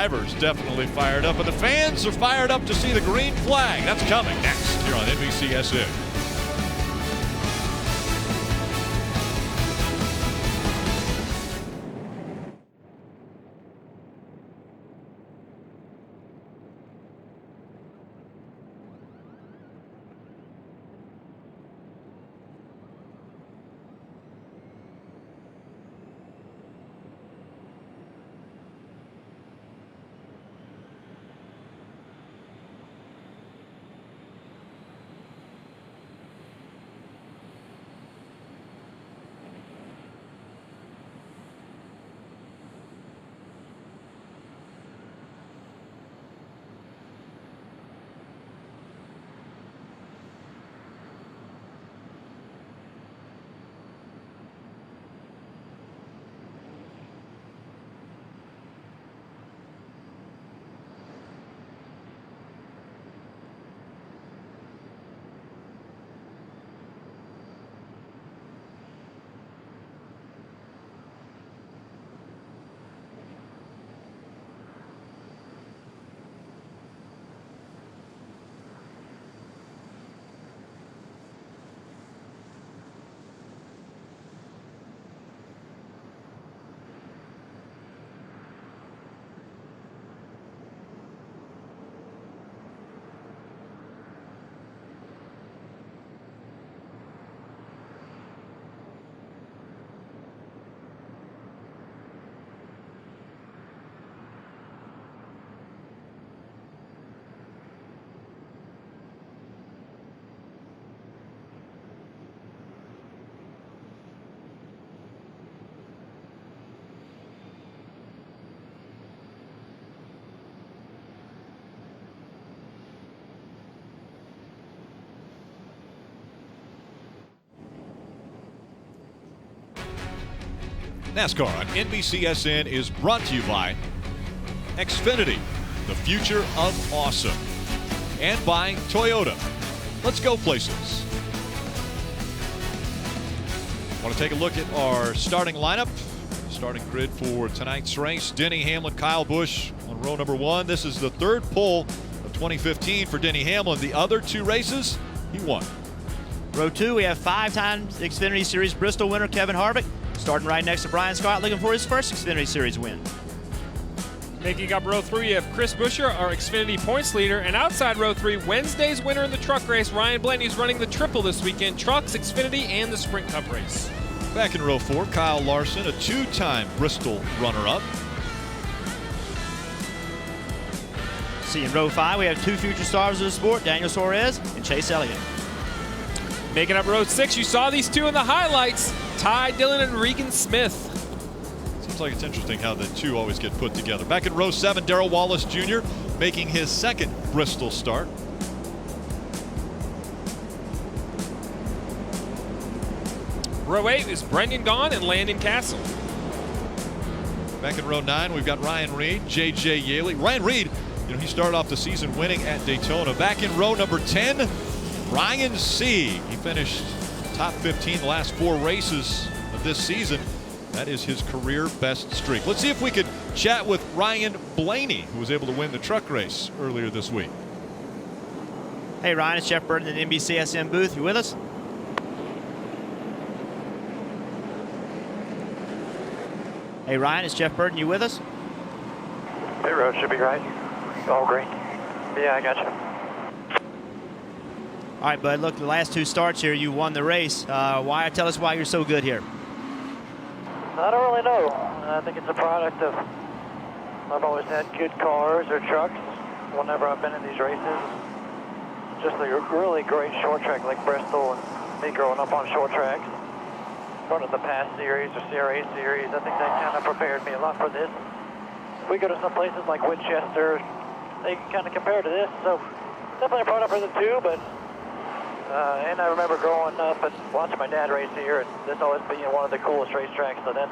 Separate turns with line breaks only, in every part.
drivers definitely fired up, and the fans are fired up to see the green flag. That's coming next here on NBCSN. NASCAR on NBCSN is brought to you by XFINITY, the future of awesome, and by Toyota. Let's go places. Want to take a look at our starting lineup, starting grid for tonight's race. Denny Hamlin, Kyle Busch on row number 1. This is the third pole of 2015 for Denny Hamlin. The other 2 races, he won.
Row 2, we have 5-time Xfinity Series Bristol winner Kevin Harvick, starting right next to Brian Scott, looking for his first Xfinity Series win.
Making up row 3, you have Chris Buescher, our Xfinity points leader, and outside row 3, Wednesday's winner in the truck race, Ryan Blaney, is running the triple this weekend, trucks, Xfinity, and the Sprint Cup race.
Back in row 4, Kyle Larson, a 2-time Bristol runner-up.
See, in row 5, we have 2 future stars of the sport, Daniel Suarez and Chase Elliott.
Making up row 6, you saw these 2 in the highlights, Ty Dillon and Regan Smith.
Seems like it's interesting how the 2 always get put together. Back in row 7, Darrell Wallace Jr. making his second Bristol start.
Row 8 is Brendan Gaughan and Landon Castle.
Back in row 9, we've got Ryan Reed, J.J. Yaley. Ryan Reed, he started off the season winning at Daytona. Back in row number 10, Ryan C. He finished top 15 the last 4 races of this season. That is his career best streak. Let's see if we could chat with Ryan Blaney, who was able to win the truck race earlier this week.
Hey Ryan, it's Jeff Burton in the NBCSN booth. You with us? Hey Ryan, it's Jeff Burton. You with us?
Pit road should be right. All green. Yeah, I got you.
All right, bud. Look, the last 2 starts here, you won the race. Tell us why you're so good here.
I don't really know. I think it's a product of I've always had good cars or trucks whenever I've been in these races. Just a really great short track like Bristol, and me growing up on short tracks. Going to the PASS series or CRA series, I think that kind of prepared me a lot for this. If we go to some places like Winchester, they can kind of compare to this. So definitely a product for the 2, but and I remember growing up and watching my dad race here, and this always being one of the coolest racetracks, so that's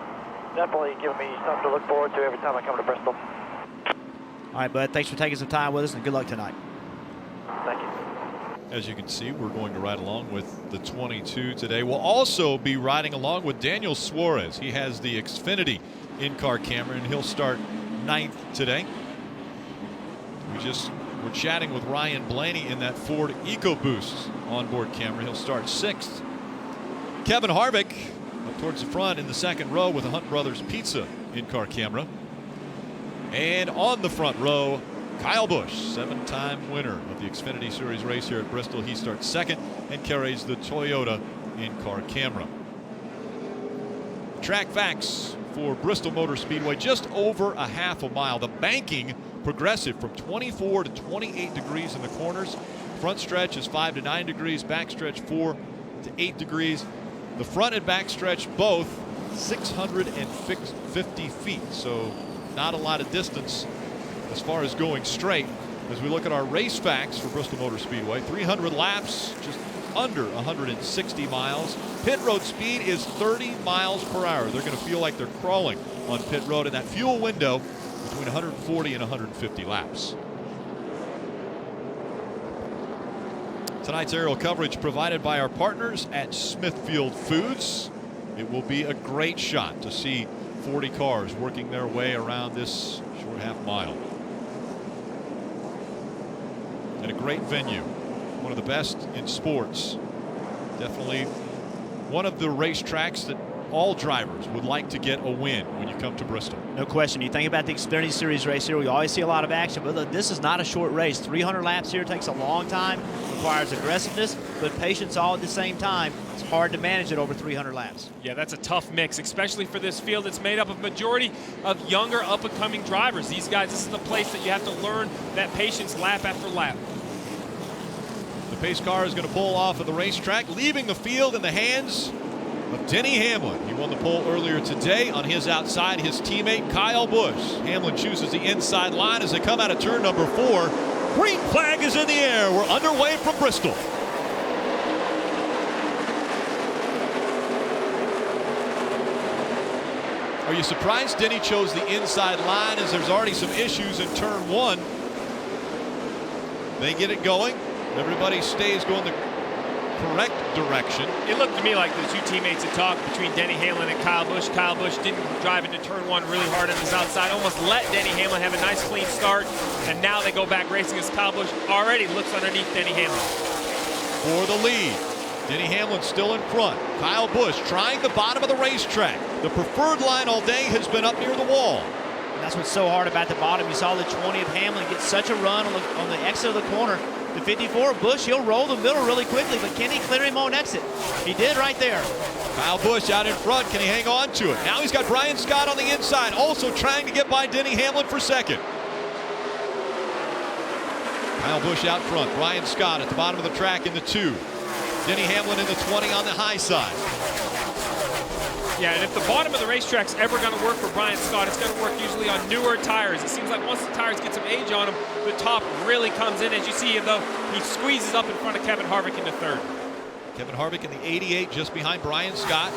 definitely giving me something to look forward to every time I come to Bristol.
All right, bud, thanks for taking some time with us, and good luck tonight.
Thank you.
As you can see, we're going to ride along with the 22 today. We'll also be riding along with Daniel Suarez. He has the Xfinity in-car camera, and he'll start 9th today. We're chatting with Ryan Blaney in that Ford EcoBoost onboard camera. He'll start 6th. Kevin Harvick up towards the front in the 2nd row with a Hunt Brothers Pizza in-car camera. And on the front row, Kyle Busch, 7-time winner of the Xfinity Series race here at Bristol. He starts 2nd and carries the Toyota in-car camera. Track facts for Bristol Motor Speedway: just over a half a mile. The banking progressive from 24 to 28 degrees in the corners. Front stretch is 5 to 9 degrees, back stretch 4 to 8 degrees. The front and back stretch both 650 feet, so not a lot of distance as far as going straight. As we look at our race facts for Bristol Motor Speedway, 300 laps, just under 160 miles. Pit road speed is 30 miles per hour. They're going to feel like they're crawling on pit road in that fuel window between 140 and 150 laps. Tonight's aerial coverage provided by our partners at Smithfield Foods. It will be a great shot to see 40 cars working their way around this short half mile. And a great venue, one of the best in sports. Definitely one of the racetracks that all drivers would like to get a win when you come to Bristol.
No question. You think about the Xfinity Series race here, we always see a lot of action, but look, this is not a short race. 300 laps here takes a long time, requires aggressiveness, but patience all at the same time. It's hard to manage it over 300 laps.
Yeah, that's a tough mix, especially for this field. It's made up of majority of younger, up-and-coming drivers. These guys, this is the place that you have to learn that patience lap after lap.
The pace car is going to pull off of the racetrack, leaving the field in the hands of Denny Hamlin. He won the pole earlier today. On his outside, his teammate Kyle Busch. Hamlin chooses the inside line as they come out of turn number 4. Green flag is in the air. We're underway from Bristol. Are you surprised Denny chose the inside line, as there's already some issues in turn 1? They get it going. Everybody stays going the correct direction.
It looked to me like the two teammates had talked between Denny Hamlin and Kyle Busch. Kyle Busch didn't drive into turn 1 really hard on his outside, almost let Denny Hamlin have a nice clean start, and now they go back racing as Kyle Busch already looks underneath Denny Hamlin.
For the lead, Denny Hamlin still in front. Kyle Busch trying the bottom of the racetrack. The preferred line all day has been up near the wall.
And that's what's so hard about the bottom. You saw the 20 of Hamlin get such a run on the exit of the corner. The 54 of Busch, he'll roll the middle really quickly, but can he clear him on exit? He did right there.
Kyle Busch out in front. Can he hang on to it? Now he's got Brian Scott on the inside, also trying to get by Denny Hamlin for second. Kyle Busch out front. Brian Scott at the bottom of the track in the 2. Denny Hamlin in the 20 on the high side.
Yeah, and if the bottom of the racetrack's ever going to work for Brian Scott, it's going to work usually on newer tires. It seems like once the tires get some age on them, the top really comes in. As you see, though, he squeezes up in front of Kevin Harvick in the 3rd.
Kevin Harvick in the 88, just behind Brian Scott.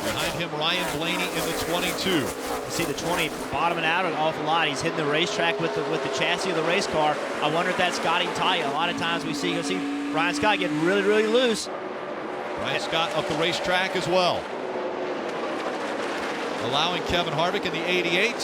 Behind him, Ryan Blaney in the 22.
You see the 20 bottoming out an awful lot. He's hitting the racetrack with the chassis of the race car. I wonder if that's got him tight. A lot of times we see Brian Scott get really, really loose.
Brian Scott up the racetrack as well. Allowing Kevin Harvick in the 88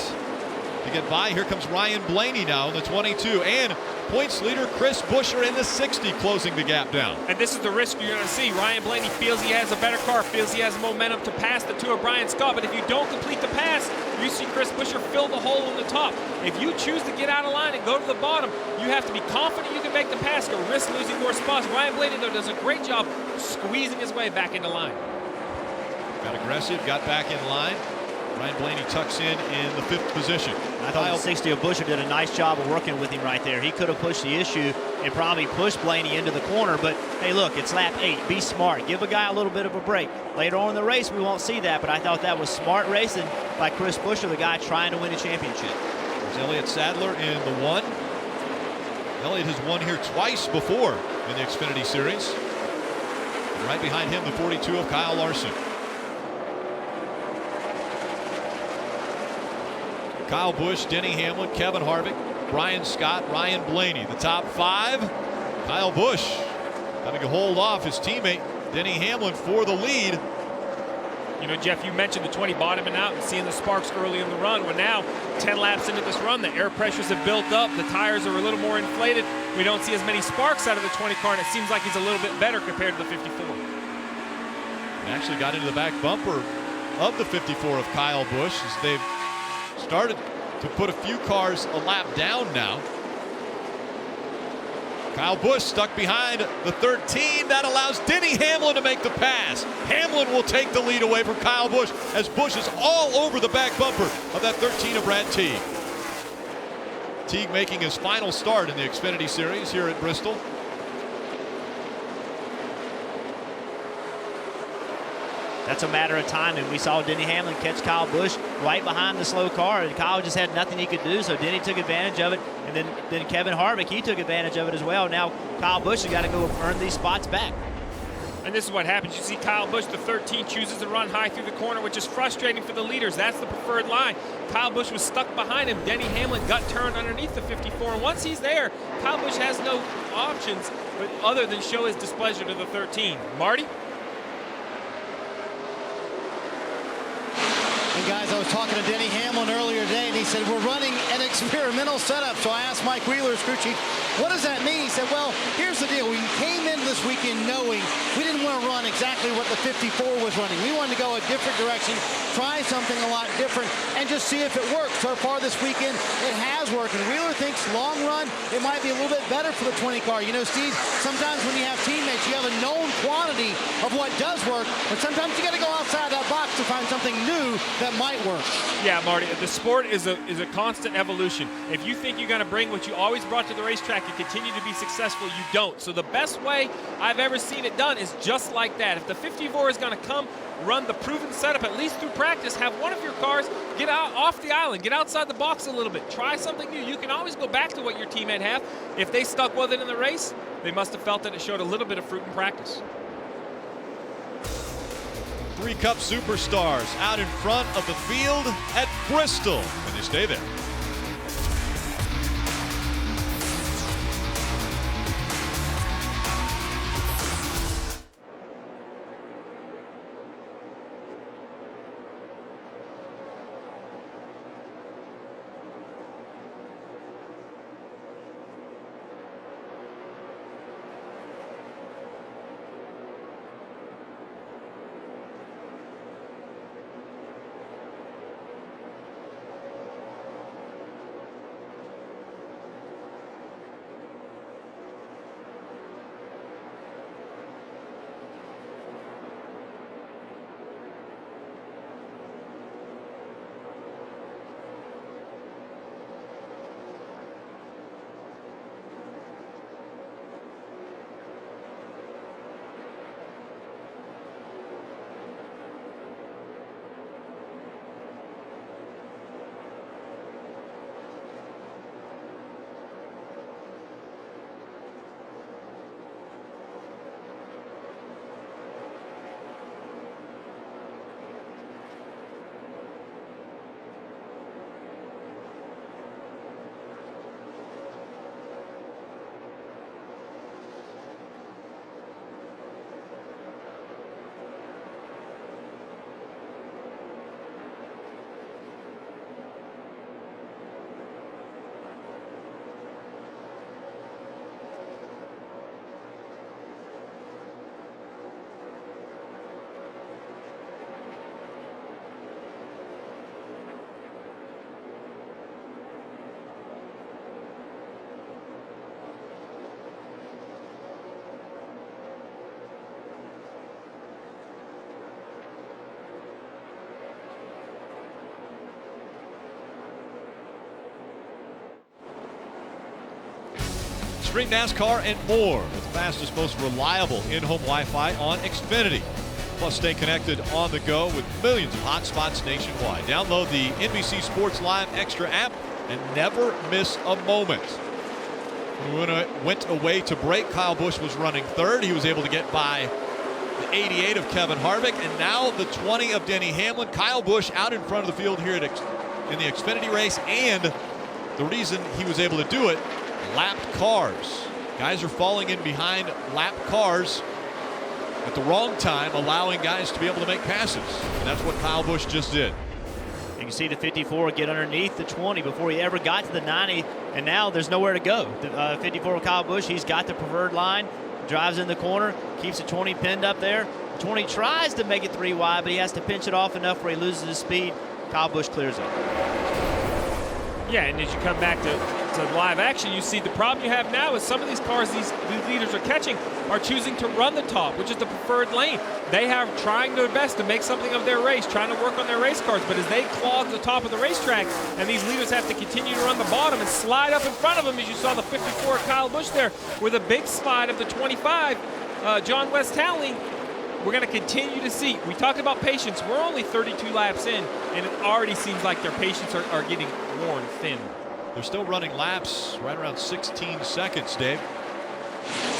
to get by. Here comes Ryan Blaney now in the 22. And points leader Chris Buescher in the 60, closing the gap down.
And this is the risk you're going to see. Ryan Blaney feels he has a better car, feels he has momentum to pass the 2 of Brian Scott. But if you don't complete the pass, you see Chris Buescher fill the hole in the top. If you choose to get out of line and go to the bottom, you have to be confident you can make the pass or risk losing more spots. Ryan Blaney, though, does a great job squeezing his way back into line.
Got aggressive, got back in line. Ryan Blaney tucks in the 5th position.
I thought the 60 of Buescher did a nice job of working with him right there. He could have pushed the issue and probably pushed Blaney into the corner, but hey, look, it's lap 8. Be smart. Give a guy a little bit of a break. Later on in the race, we won't see that, but I thought that was smart racing by Chris Buescher, the guy trying to win a championship.
There's Elliott Sadler in the 1. Elliott has won here twice before in the Xfinity Series. And right behind him, the 42 of Kyle Larson. Kyle Busch, Denny Hamlin, Kevin Harvick, Brian Scott, Ryan Blaney. The top 5. Kyle Busch having to hold off his teammate Denny Hamlin for the lead.
You know, Jeff, you mentioned the 20 bottoming out and seeing the sparks early in the run. Well, now 10 laps into this run, the air pressures have built up. The tires are a little more inflated. We don't see as many sparks out of the 20 car, and it seems like he's a little bit better compared to the 54.
He actually got into the back bumper of the 54 of Kyle Busch as they've started to put a few cars a lap down now. Kyle Busch stuck behind the 13. That allows Denny Hamlin to make the pass. Hamlin will take the lead away from Kyle Busch as Busch is all over the back bumper of that 13 of Brad Teague. Teague making his final start in the Xfinity Series here at Bristol.
That's a matter of time, and we saw Denny Hamlin catch Kyle Busch right behind the slow car, and Kyle just had nothing he could do, so Denny took advantage of it, and then Kevin Harvick, he took advantage of it as well. Now Kyle Busch has got to go earn these spots back.
And this is what happens. You see Kyle Busch, the 13, chooses to run high through the corner, which is frustrating for the leaders. That's the preferred line. Kyle Busch was stuck behind him. Denny Hamlin got turned underneath the 54, and once he's there, Kyle Busch has no options but other than show his displeasure to the 13. Marty?
And guys, I was talking to Denny Hamlin earlier today, and he said, we're running an experimental setup. So I asked Mike Wheeler's crew chief, what does that mean? He said, well, here's the deal. We came into this weekend knowing we didn't want to run exactly what the 54 was running. We wanted to go a different direction, try something a lot different, and just see if it works. So far this weekend, it has worked. And Wheeler thinks long run, it might be a little bit better for the 20 car. You know, Steve, sometimes when you have teammates, you have a known quantity of what does work, but sometimes you got to go outside that box to find something new that might work.
Yeah, Marty, the sport is a constant evolution. If you think you're going to bring what you always brought to the racetrack and continue to be successful, you don't. So the best way I've ever seen it done is just like that. If the 54 is going to come, run the proven setup, at least through practice, have one of your cars get out off the island, get outside the box a little bit, try something new. You can always go back to what your teammate have. If they stuck with it in the race, they must have felt that it showed a little bit of fruit in practice.
3 Cup superstars out in front of the field at Bristol, and they stay there. Stream NASCAR and more with the fastest, most reliable in-home Wi-Fi on Xfinity. Plus, stay connected on the go with millions of hotspots nationwide. Download the NBC Sports Live Extra app and never miss a moment. When we went away to break, Kyle Busch was running third. He was able to get by the 88 of Kevin Harvick, and now the 20 of Denny Hamlin. Kyle Busch out in front of the field here in the Xfinity race, and the reason he was able to do it, lapped cars. Guys are falling in behind lapped cars. at the wrong time, allowing guys to be able to make passes. And that's what Kyle Busch just did.
You can see the 54 get underneath the 20 before he ever got to the 90, and now there's nowhere to go. The 54 with Kyle Busch, he's got the preferred line, drives in the corner, keeps the 20 pinned up there. 20 tries to make it 3 wide, but he has to pinch it off enough where he loses his speed. Kyle Busch clears it.
Yeah, and as you come back to live action, you see the problem you have now is some of these cars these leaders are catching are choosing to run the top, which is the preferred lane. They have trying their best to make something of their race, trying to work on their race cars, but as they clog the top of the racetrack and these leaders have to continue to run the bottom and slide up in front of them, as you saw the 54 Kyle Busch there with a big slide of the 25, John West Townley, we're going to continue to see. We talked about patience. We're only 32 laps in, and it already seems like their patience are getting worn thin.
They're still running laps right around 16 seconds, Dave.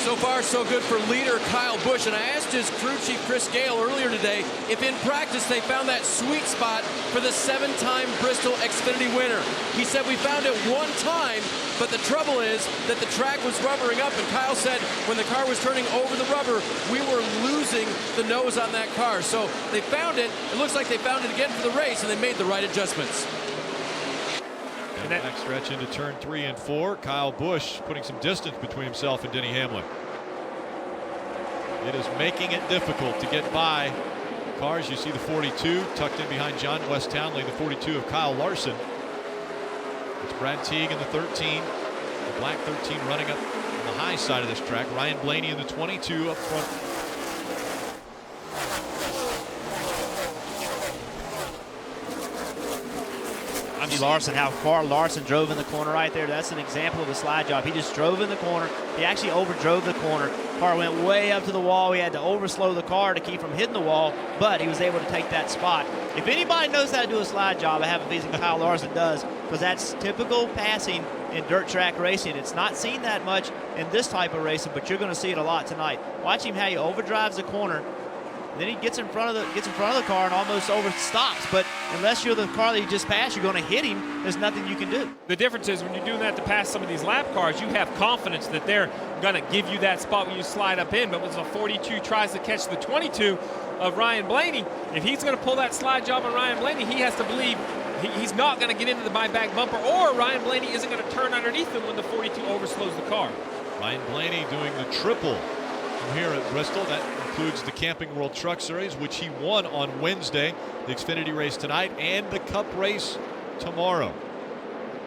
So far, so good for leader Kyle Busch. And I asked his crew chief, Chris Gale, earlier today if in practice they found that sweet spot for the 7-time Bristol Xfinity winner. He said, we found it one time, but the trouble is that the track was rubbering up. And Kyle said when the car was turning over the rubber, we were losing the nose on that car. So they found it. It looks like they found it again for the race, and they made the right adjustments.
And that next stretch into turn 3 and 4. Kyle Busch putting some distance between himself and Denny Hamlin. It is making it difficult to get by cars. You see the 42 tucked in behind John West Townley, the 42 of Kyle Larson. It's Brad Teague in the 13. The black 13 running up on the high side of this track. Ryan Blaney in the 22 up front.
Larson, how far Larson drove in the corner right there. That's an example of a slide job. He just drove in the corner. He actually overdrove the corner. Car went way up to the wall. He had to overslow the car to keep from hitting the wall, but he was able to take that spot. If anybody knows how to do a slide job, I have a feeling Kyle Larson does, because that's typical passing in dirt track racing. It's not seen that much in this type of racing, but you're going to see it a lot tonight. Watch him how he overdrives the corner. Then he gets in front of the car and almost overstops. But unless you're the car that you just passed, you're going to hit him. There's nothing you can do.
The difference is when you're doing that to pass some of these lap cars, you have confidence that they're going to give you that spot when you slide up in. But when the 42 tries to catch the 22 of Ryan Blaney, if he's going to pull that slide job on Ryan Blaney, he has to believe he's not going to get into the buyback bumper, or Ryan Blaney isn't going to turn underneath him when the 42 overslows the car.
Ryan Blaney doing the triple from here at Bristol. That includes the Camping World Truck Series, which he won on Wednesday, the Xfinity race tonight, and the Cup race tomorrow.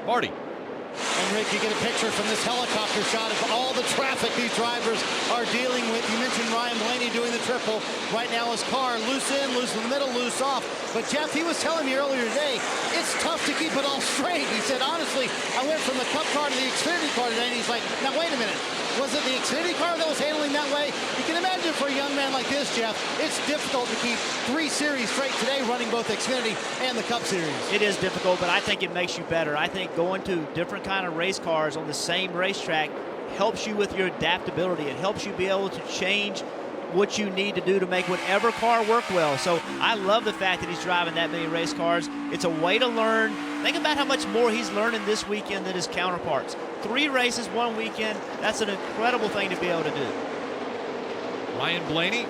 Marty.
And Rick, you get a picture from this helicopter shot of all the traffic these drivers are dealing with. You mentioned Ryan Blaney doing the triple. Right now his car loose in the middle, loose off. But Jeff, he was telling me earlier today, it's tough to keep it all straight. He said, honestly, I went from the Cup car to the Xfinity car today, and he's like, now wait a minute. Was it the Xfinity car that was handling that way? You can imagine for a young man like this, Jeff, it's difficult to keep 3 series straight today running both Xfinity and the Cup Series.
It is difficult, but I think it makes you better. I think going to different kind of race cars on the same racetrack helps you with your adaptability. It helps you be able to change what you need to do to make whatever car work well. So I love the fact that he's driving that many race cars. It's a way to learn. Think about how much more he's learning this weekend than his counterparts. 3 races, 1 weekend. That's an incredible thing to be able to do.
Ryan Blaney,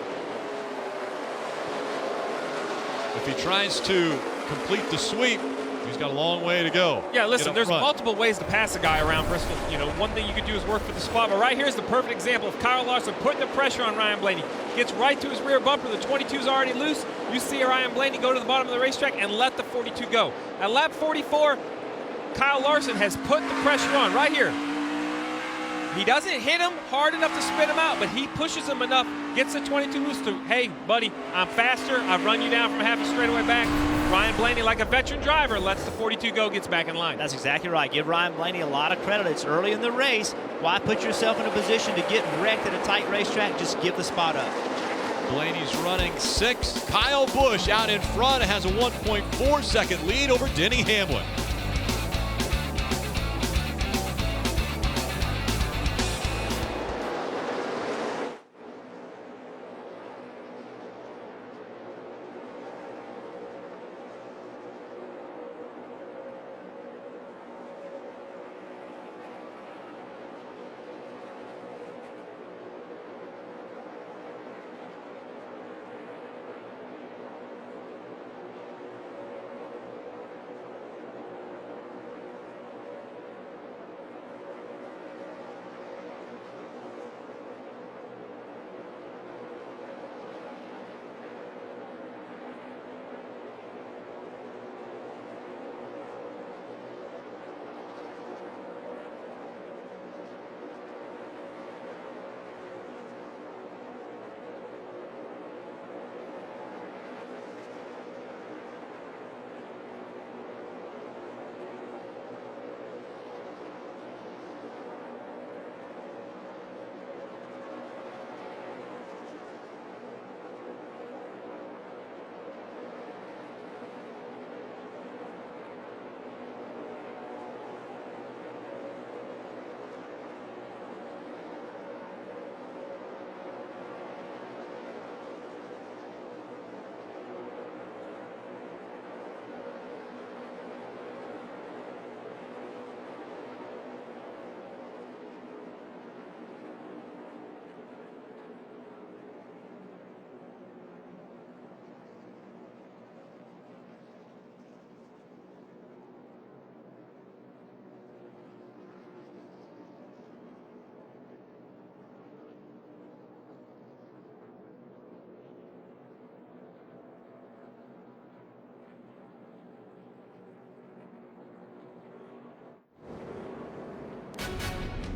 if he tries to complete the sweep, he's got a long way to go.
Yeah, listen, there's
front.
multiple ways to pass a guy around Bristol. You know, one thing you could do is work for the spot, but right here's the perfect example of Kyle Larson putting the pressure on Ryan Blaney. Gets right to his rear bumper. The 22's already loose. You see Ryan Blaney go to the bottom of the racetrack and let the 42 go. At lap 44, Kyle Larson has put the pressure on right here. He doesn't hit him hard enough to spin him out, but he pushes him enough, gets the 22 loose to, hey, buddy, I'm faster. I've run you down from half a straightaway back. Ryan Blaney, like a veteran driver, lets the 42 go, gets back in line.
That's exactly right. Give Ryan Blaney a lot of credit. It's early in the race. Why put yourself in a position to get wrecked at a tight racetrack? Just give the spot up.
Blaney's running 6th. Kyle Busch out in front has a 1.4 second lead over Denny Hamlin.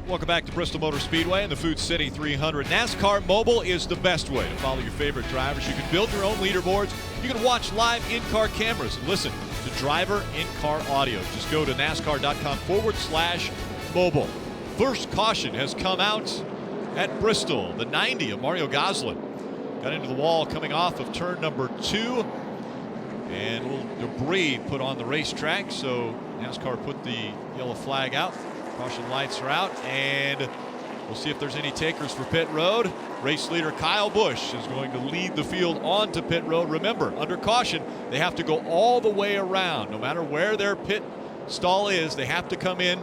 Welcome back to Bristol Motor Speedway and the Food City 300. NASCAR Mobile is the best way to follow your favorite drivers. You can build your own leaderboards. You can watch live in-car cameras and listen to driver in-car audio. Just go to NASCAR.com/mobile. First caution has come out at Bristol. The 90 of Mario Gosselin got into the wall coming off of turn number 2. And a little debris put on the racetrack, so NASCAR put the yellow flag out. Caution lights are out, and we'll see if there's any takers for pit road. Race leader Kyle Busch is going to lead the field onto pit road. Remember, under caution, they have to go all the way around. No matter where their pit stall is, they have to come in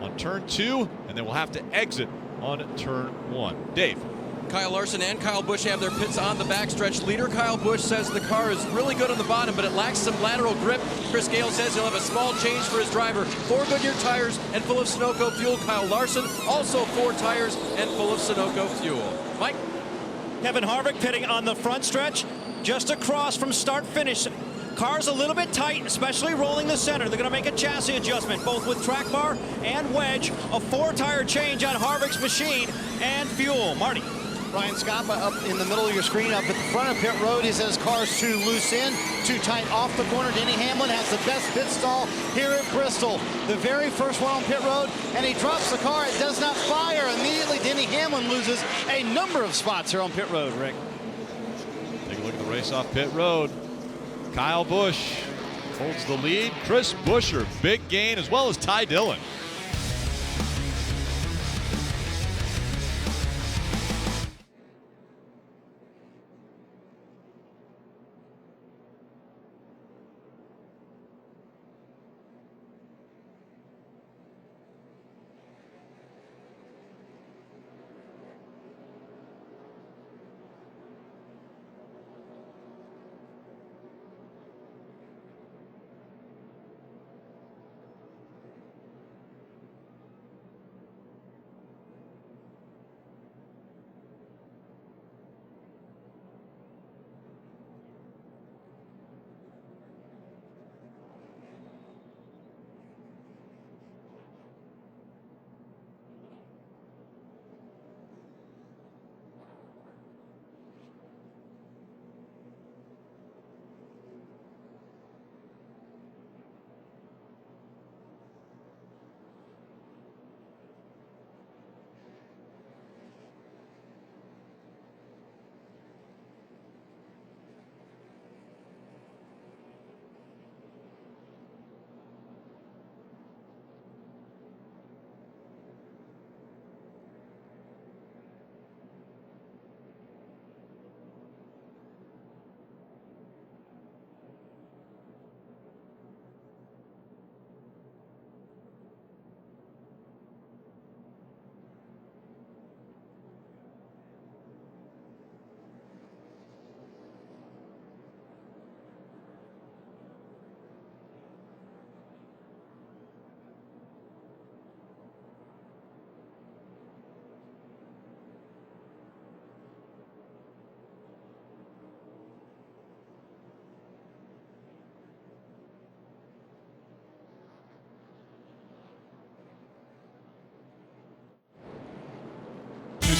on turn 2, and then we'll have to exit on turn 1. Dave.
Kyle Larson and Kyle Busch have their pits on the backstretch. Leader Kyle Busch says the car is really good on the bottom, but it lacks some lateral grip. Chris Gale says he'll have a small change for his driver. 4 Goodyear tires and full of Sunoco fuel. Kyle Larson also 4 tires and full of Sunoco fuel. Mike?
Kevin Harvick pitting on the front stretch, just across from start-finish. Car's a little bit tight, especially rolling the center. They're going to make a chassis adjustment, both with track bar and wedge. A 4-tire change on Harvick's machine and fuel. Marty.
Ryan Scappa up in the middle of your screen, up at the front of pit road. He says car's too loose in, too tight off the corner. Denny Hamlin has the best pit stall here at Bristol. The very first one on pit road, and he drops the car. It does not fire. Immediately, Denny Hamlin loses a number of spots here on pit road, Rick.
Take a look at the race off pit road. Kyle Busch holds the lead. Chris Buescher, big gain, as well as Ty Dillon.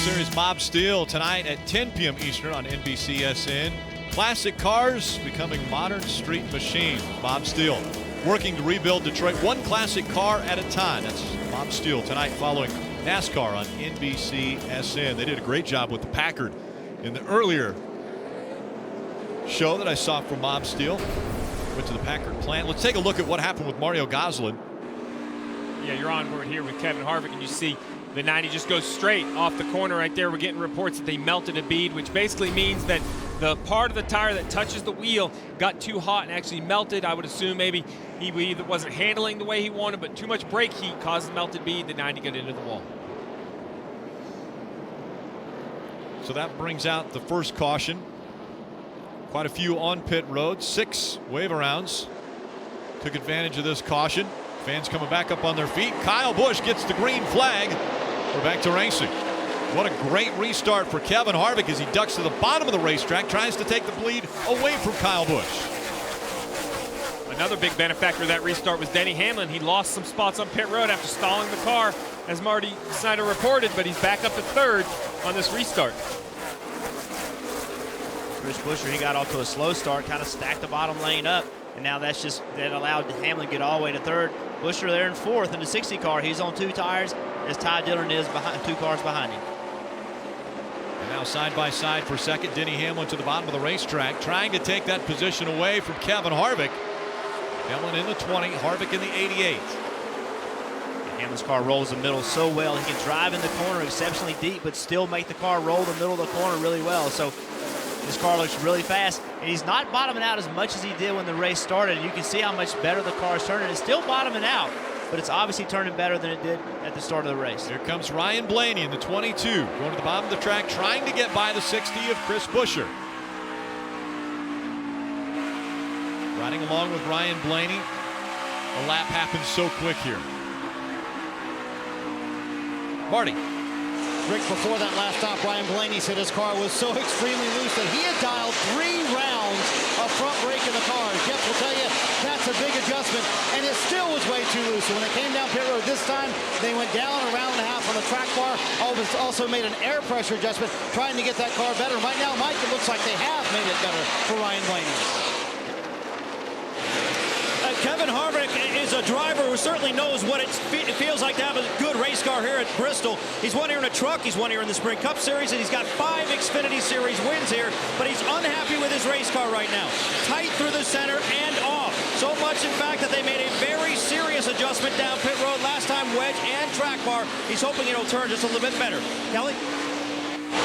Series Bob Steele tonight at 10 p.m. Eastern on NBCSN. Classic cars becoming modern street machines. Bob Steele working to rebuild Detroit one classic car at a time. That's Bob Steele tonight following NASCAR on NBCSN. They did a great job with the Packard in the earlier show that I saw from Bob Steele. Went to the Packard plant. Let's take a look at what happened with Mario Gosselin.
Yeah, you're on board here with Kevin Harvick, and you see the 90 just goes straight off the corner right there. We're getting reports that they melted a bead, which basically means that the part of the tire that touches the wheel got too hot and actually melted. I would assume maybe he either wasn't handling the way he wanted, but too much brake heat caused the melted bead. The 90 got into the wall.
So that brings out the first caution. Quite a few on pit road. 6 wave arounds. Took advantage of this caution. Fans coming back up on their feet. Kyle Busch gets the green flag. We're back to racing. What a great restart for Kevin Harvick as he ducks to the bottom of the racetrack, tries to take the lead away from Kyle Busch.
Another big benefactor of that restart was Denny Hamlin. He lost some spots on pit road after stalling the car, as Marty Snyder reported, but he's back up to third on this restart.
Chris Buescher, he got off to a slow start, kind of stacked the bottom lane up, and now that allowed Hamlin to get all the way to third. Buescher there in fourth in the 60 car. He's on 2 tires, as Ty Dillon is behind, 2 cars behind him.
And now side by side for second, Denny Hamlin to the bottom of the racetrack, trying to take that position away from Kevin Harvick. Hamlin in the 20, Harvick in the 88.
Hamlin's car rolls the middle so well. He can drive in the corner exceptionally deep, but still make the car roll the middle of the corner really well. So this car looks really fast, and he's not bottoming out as much as he did when the race started. You can see how much better the car is turning. It's still bottoming out, but it's obviously turning better than it did at the start of the race.
Here comes Ryan Blaney in the 22, going to the bottom of the track, trying to get by the 60 of Chris Buescher. Riding along with Ryan Blaney. The lap happens so quick here. Marty.
Rick, before that last stop, Ryan Blaney said his car was so extremely loose that he had dialed 3 rounds of front brake in the car. Jeff will tell you that's a big adjustment, and it still was way too loose. So when they came down pit road this time, they went down a round and a half on the track bar. Also made an air pressure adjustment, trying to get that car better. Right now, Mike, it looks like they have made it better for Ryan Blaney.
Kevin Harvick is a driver who certainly knows what it feels like to have a good race car here at Bristol. He's won here in a truck, he's won here in the Sprint Cup Series, and he's got 5 Xfinity Series wins here, but he's unhappy with his race car right now. Tight through the center and off. So much, in fact, that they made a very serious adjustment down pit road last time, wedge and track bar. He's hoping it'll turn just a little bit better. Kelly?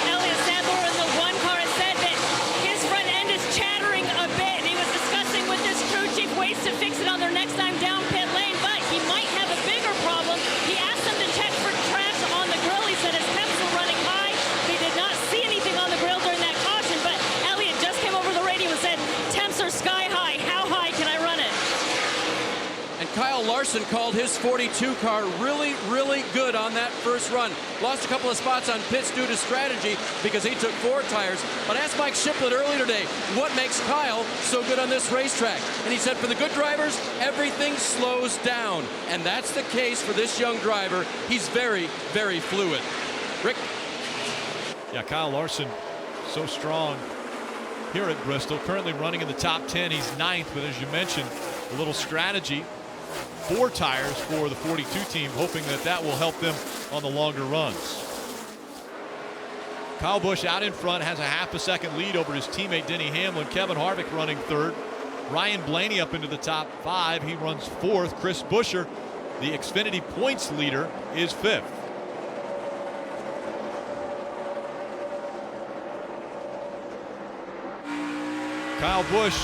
Elliott Sadler in the 1 car has said that his front end is chattering a bit. He was discussing with his crew chief ways to fix it on their next time down pit lane, but he might have a bigger problem. He asked them to check for trash on the grill. He said his temps were running high. They did not see anything on the grill during that caution, but Elliott just came over the radio and said, temps are sky high. How high can I run it?
And Kyle Larson called his 42 car really, really good on that first run. Lost a couple of spots on pits due to strategy because he took 4 tires. But I asked Mike Shiplett earlier today, what makes Kyle so good on this racetrack? And he said for the good drivers, everything slows down. And that's the case for this young driver. He's very, very fluid. Rick?
Yeah, Kyle Larson, so strong here at Bristol. Currently running in the top 10. He's 9th, but as you mentioned, a little strategy. 4 tires for the 42 team, hoping that that will help them on the longer runs. Kyle Busch out in front, has a half a second lead over his teammate Denny Hamlin. Kevin Harvick running 3rd. Ryan Blaney up into the top 5. He runs 4th. Chris Buescher, the Xfinity points leader, is 5th. Kyle Busch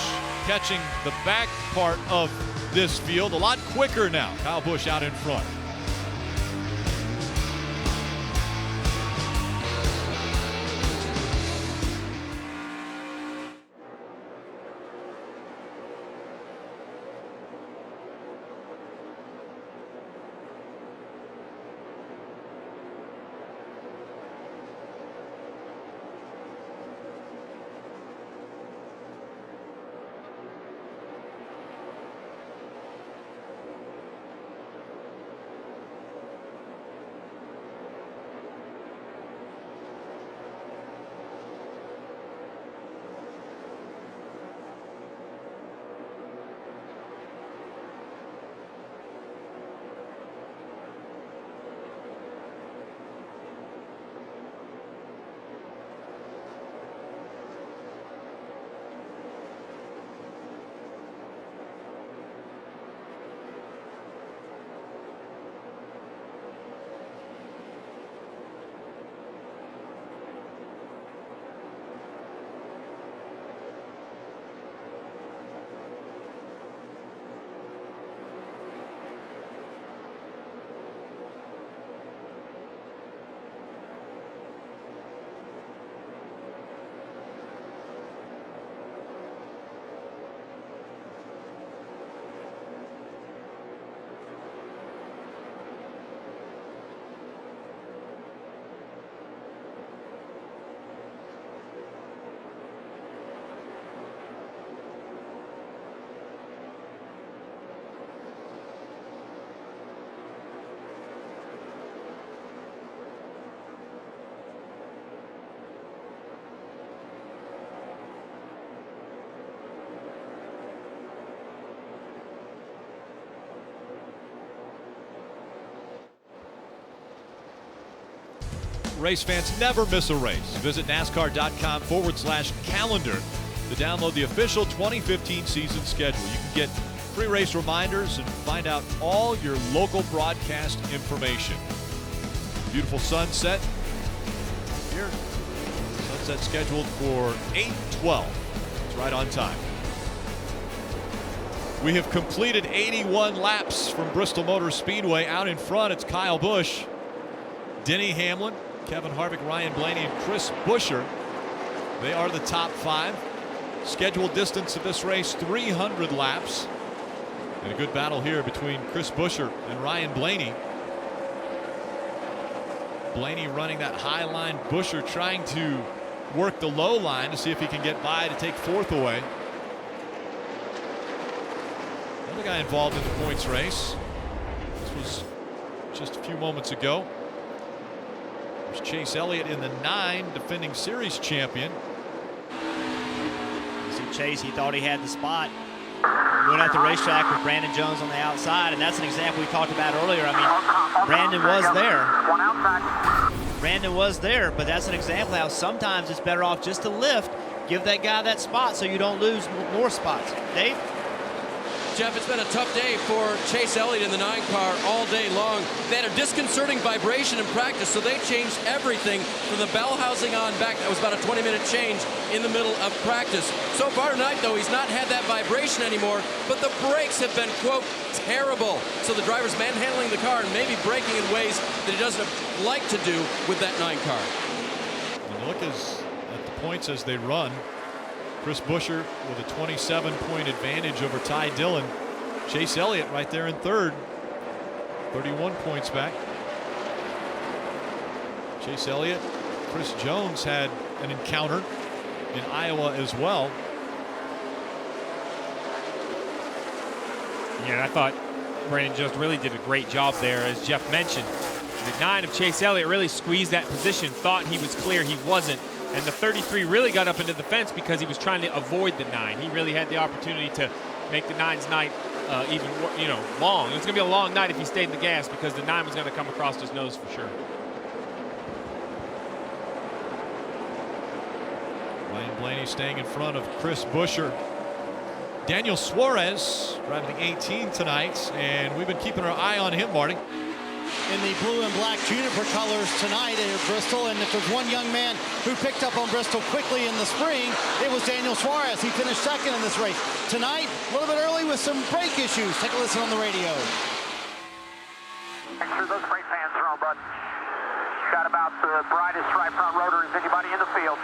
catching the back part of this field a lot quicker now. Kyle Busch out in front. race fans never miss a race. Visit NASCAR.com/calendar to download the official 2015 season schedule. You can get free race reminders and find out all your local broadcast information. Beautiful sunset here. Sunset scheduled for 8:12. It's right on time. We have completed 81 laps from Bristol Motor Speedway. Out in front, it's Kyle Busch, Denny Hamlin, Kevin Harvick, Ryan Blaney, and Chris Buescher. They are the top 5. Scheduled distance of this race, 300 laps. And a good battle here between Chris Buescher and Ryan Blaney. Blaney running that high line, Buescher trying to work the low line to see if he can get by to take 4th away. Another guy involved in the points race. This was just a few moments ago. There's Chase Elliott in the 9, defending series champion.
You see Chase, he thought he had the spot. Went at the racetrack with Brandon Jones on the outside, and that's an example we talked about earlier. I mean, Brandon was there. Brandon was there, but that's an example how sometimes it's better off just to lift, give that guy that spot so you don't lose more spots. Dave?
Jeff, it's been a tough day for Chase Elliott in the 9 car all day long. They had a disconcerting vibration in practice, so they changed everything from the bell housing on back. That was about a 20-minute change in the middle of practice. So far tonight, though, he's not had that vibration anymore, but the brakes have been, quote, terrible. So the driver's manhandling the car and maybe braking in ways that he doesn't like to do with that 9 car.
And look at the points as they run. Chris Buescher with a 27-point advantage over Ty Dillon. Chase Elliott right there in 3rd, 31 points back. Chase Elliott, Chris Jones had an encounter in Iowa as well.
Yeah, I thought Brandon Jones really did a great job there, as Jeff mentioned. The 9 of Chase Elliott really squeezed that position, thought he was clear, he wasn't. And the 33 really got up into the fence because he was trying to avoid the 9. He really had the opportunity to make the 9's night even, long. It was going to be a long night if he stayed in the gas because the 9 was going to come across his nose for sure.
Ryan Blaney staying in front of Chris Buescher. Daniel Suarez driving the 18 tonight, and we've been keeping our eye on him, Marty.
In the blue and black juniper colors tonight at Bristol, and if there's one young man who picked up on Bristol quickly in the spring, it was Daniel Suarez. He finished 2nd in this race. Tonight, a little bit early with some brake issues. Take a listen on the radio.
Make sure those brake fans are on, bud. Got about the brightest right front rotor as anybody in the field.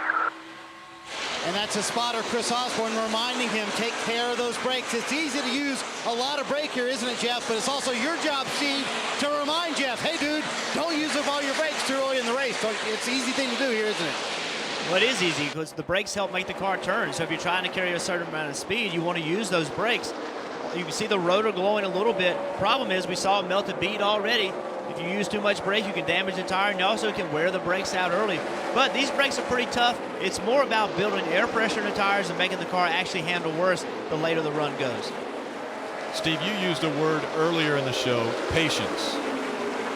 And that's his spotter, Chris Osborne, reminding him, take care of those brakes. It's easy to use a lot of brake here, isn't it, Jeff? But it's also your job, Steve, to remind Jeff, hey, dude, don't use up all your brakes too early in the race. It's an easy thing to do here, isn't it?
Well, it is easy because the brakes help make the car turn. So if you're trying to carry a certain amount of speed, you want to use those brakes. You can see the rotor glowing a little bit. Problem is, we saw a melted bead already. If you use too much brake, you can damage the tire, and you also can wear the brakes out early. But these brakes are pretty tough. It's more about building air pressure in the tires and making the car actually handle worse the later the run goes.
Steve, you used a word earlier in the show, patience.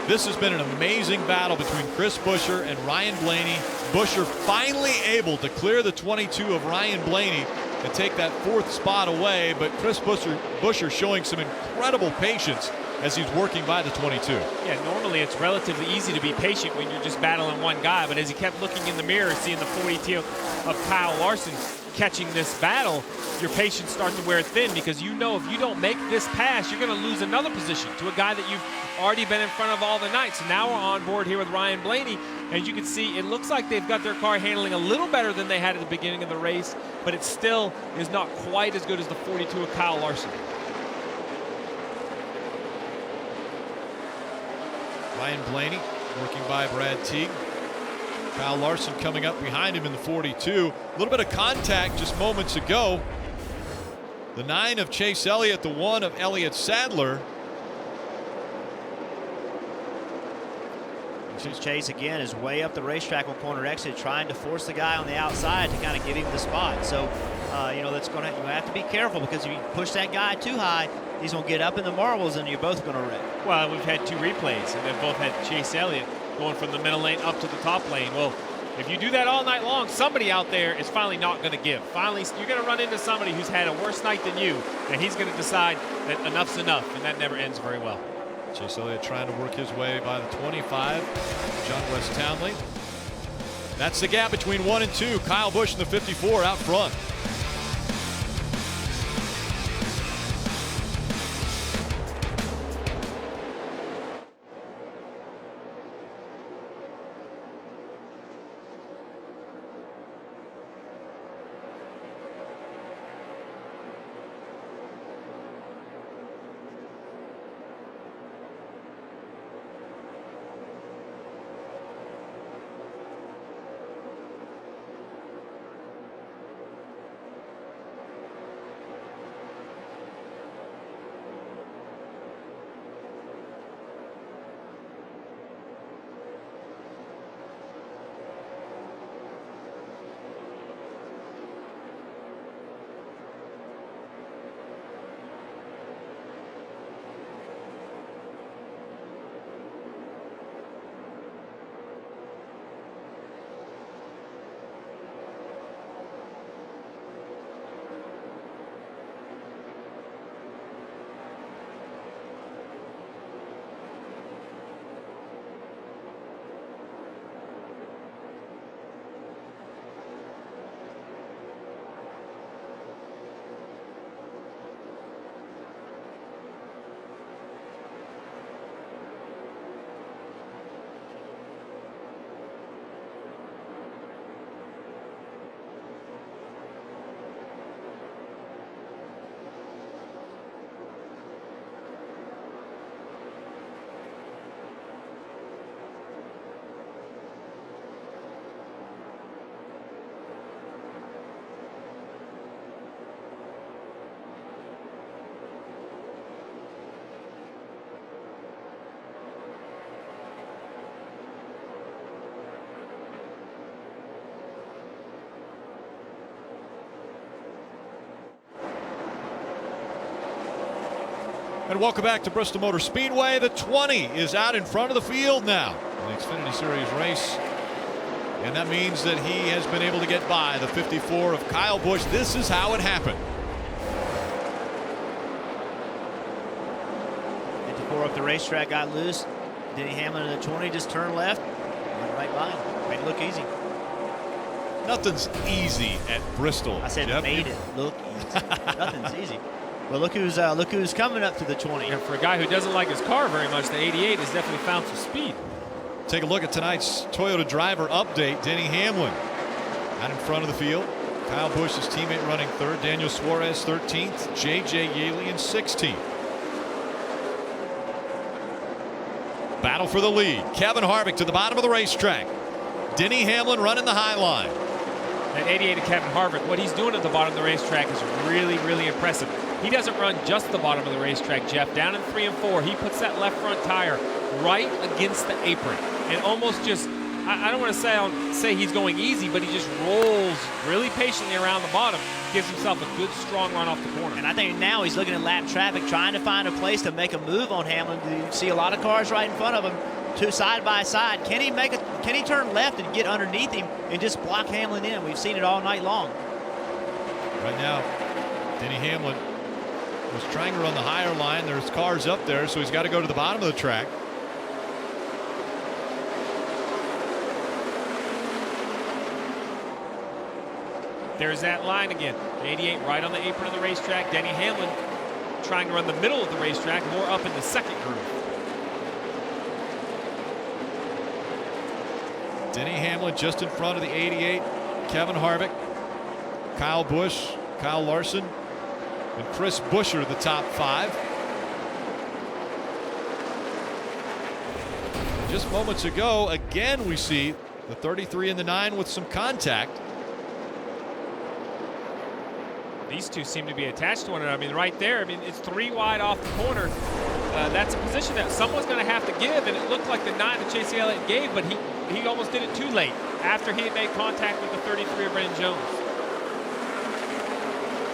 This has been an amazing battle between Chris Buescher and Ryan Blaney. Buescher finally able to clear the 22 of Ryan Blaney and take that 4th spot away, but Chris Buescher showing some incredible patience as he's working by the 22.
Yeah, normally it's relatively easy to be patient when you're just battling one guy, but as he kept looking in the mirror, seeing the 42 of Kyle Larson catching this battle, your patience starts to wear thin because you know if you don't make this pass, you're going to lose another position to a guy that you've already been in front of all the night. So now we're on board here with Ryan Blaney. As you can see, it looks like they've got their car handling a little better than they had at the beginning of the race, but it still is not quite as good as the 42 of Kyle Larson.
Ryan Blaney working by Brad Teague. Kyle Larson coming up behind him in the 42. A little bit of contact just moments ago. The 9 of Chase Elliott, the 1 of Elliott Sadler.
Chase again is way up the racetrack on corner exit, trying to force the guy on the outside to kind of give him the spot. So, that's going to, you have to be careful because if you push that guy too high, he's going to get up in the marbles and you're both going to wreck.
Well, we've had 2 replays and they've both had Chase Elliott going from the middle lane up to the top lane. Well, if you do that all night long, somebody out there is finally not going to give. Finally, you're going to run into somebody who's had a worse night than you, and he's going to decide that enough's enough, and that never ends very well.
Chase Elliott trying to work his way by the 25. John West Townley. That's the gap between 1 and 2. Kyle Busch in the 54 out front. And welcome back to Bristol Motor Speedway. The 20 is out in front of the field now in the Xfinity Series race. And that means that he has been able to get by the 54 of Kyle Busch. This is how it happened.
54 up the racetrack got loose. Denny Hamlin in the 20 just turned left. Went right by him. Made it look easy.
Nothing's easy at Bristol.
I said
Jeff.
made it look easy. Nothing's easy. Well, look who's coming up to the 20.
And for a guy who doesn't like his car very much, the 88 has definitely found some speed.
Take a look at tonight's Toyota driver update. Denny Hamlin out in front of the field. Kyle Busch, his teammate, running third. Daniel Suarez 13th. J.J. Yeley in 16th. Battle for the lead. Kevin Harvick to the bottom of the racetrack. Denny Hamlin running the high line.
That 88 of Kevin Harvick, what he's doing at the bottom of the racetrack is really, really impressive. He doesn't run just the bottom of the racetrack, Jeff. Down in 3 and 4, he puts that left front tire right against the apron and almost just, I don't want to say he's going easy, but he just rolls really patiently around the bottom, gives himself a good, strong run off the corner.
And I think now he's looking at lap traffic, trying to find a place to make a move on Hamlin. You see a lot of cars right in front of him, two side by side. Can he turn left and get underneath him and just block Hamlin in? We've seen it all night long.
Right now, Denny Hamlin was trying to run the higher line. There's cars up there, so he's got to go to the bottom of the track.
There's that line again. 88 right on the apron of the racetrack. Denny Hamlin trying to run the middle of the racetrack, more up in the second groove.
Denny Hamlin just in front of the 88. Kevin Harvick, Kyle Busch, Kyle Larson, and Chris Buescher, the top 5. Just moments ago, again, we see the 33 and the 9 with some contact.
These two seem to be attached to one another. I mean, right there, it's 3 wide off the corner. That's a position that someone's going to have to give, and it looked like the 9 that Chase Elliott gave, but he almost did it too late after he had made contact with the 33 of Brandon Jones.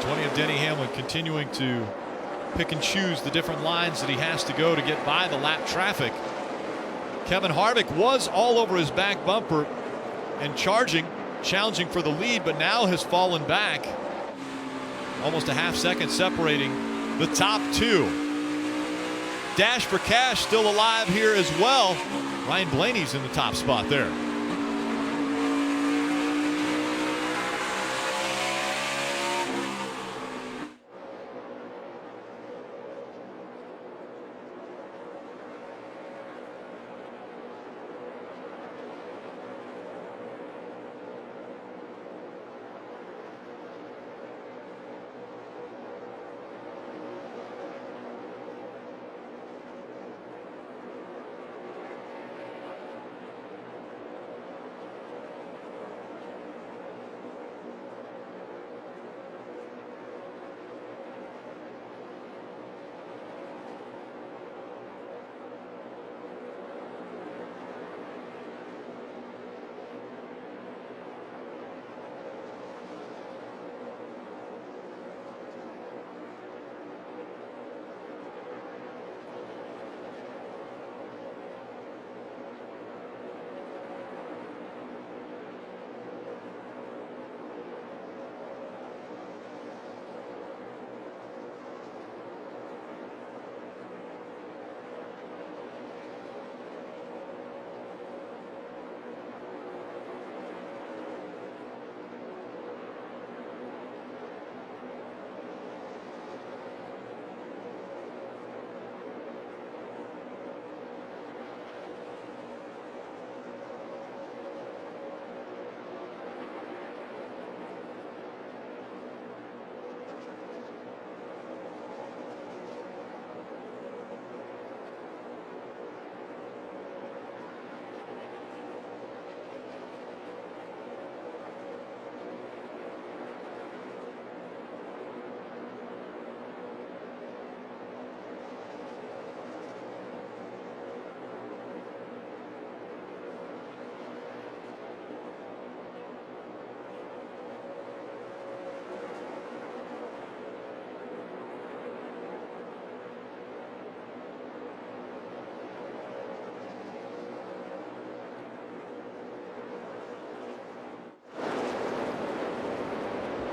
20 of Denny Hamlin continuing to pick and choose the different lines that he has to go to get by the lap traffic. Kevin Harvick was all over his back bumper and challenging for the lead, but now has fallen back. Almost a half second separating the top two. Dash for Cash still alive here as well. Ryan Blaney's in the top spot there.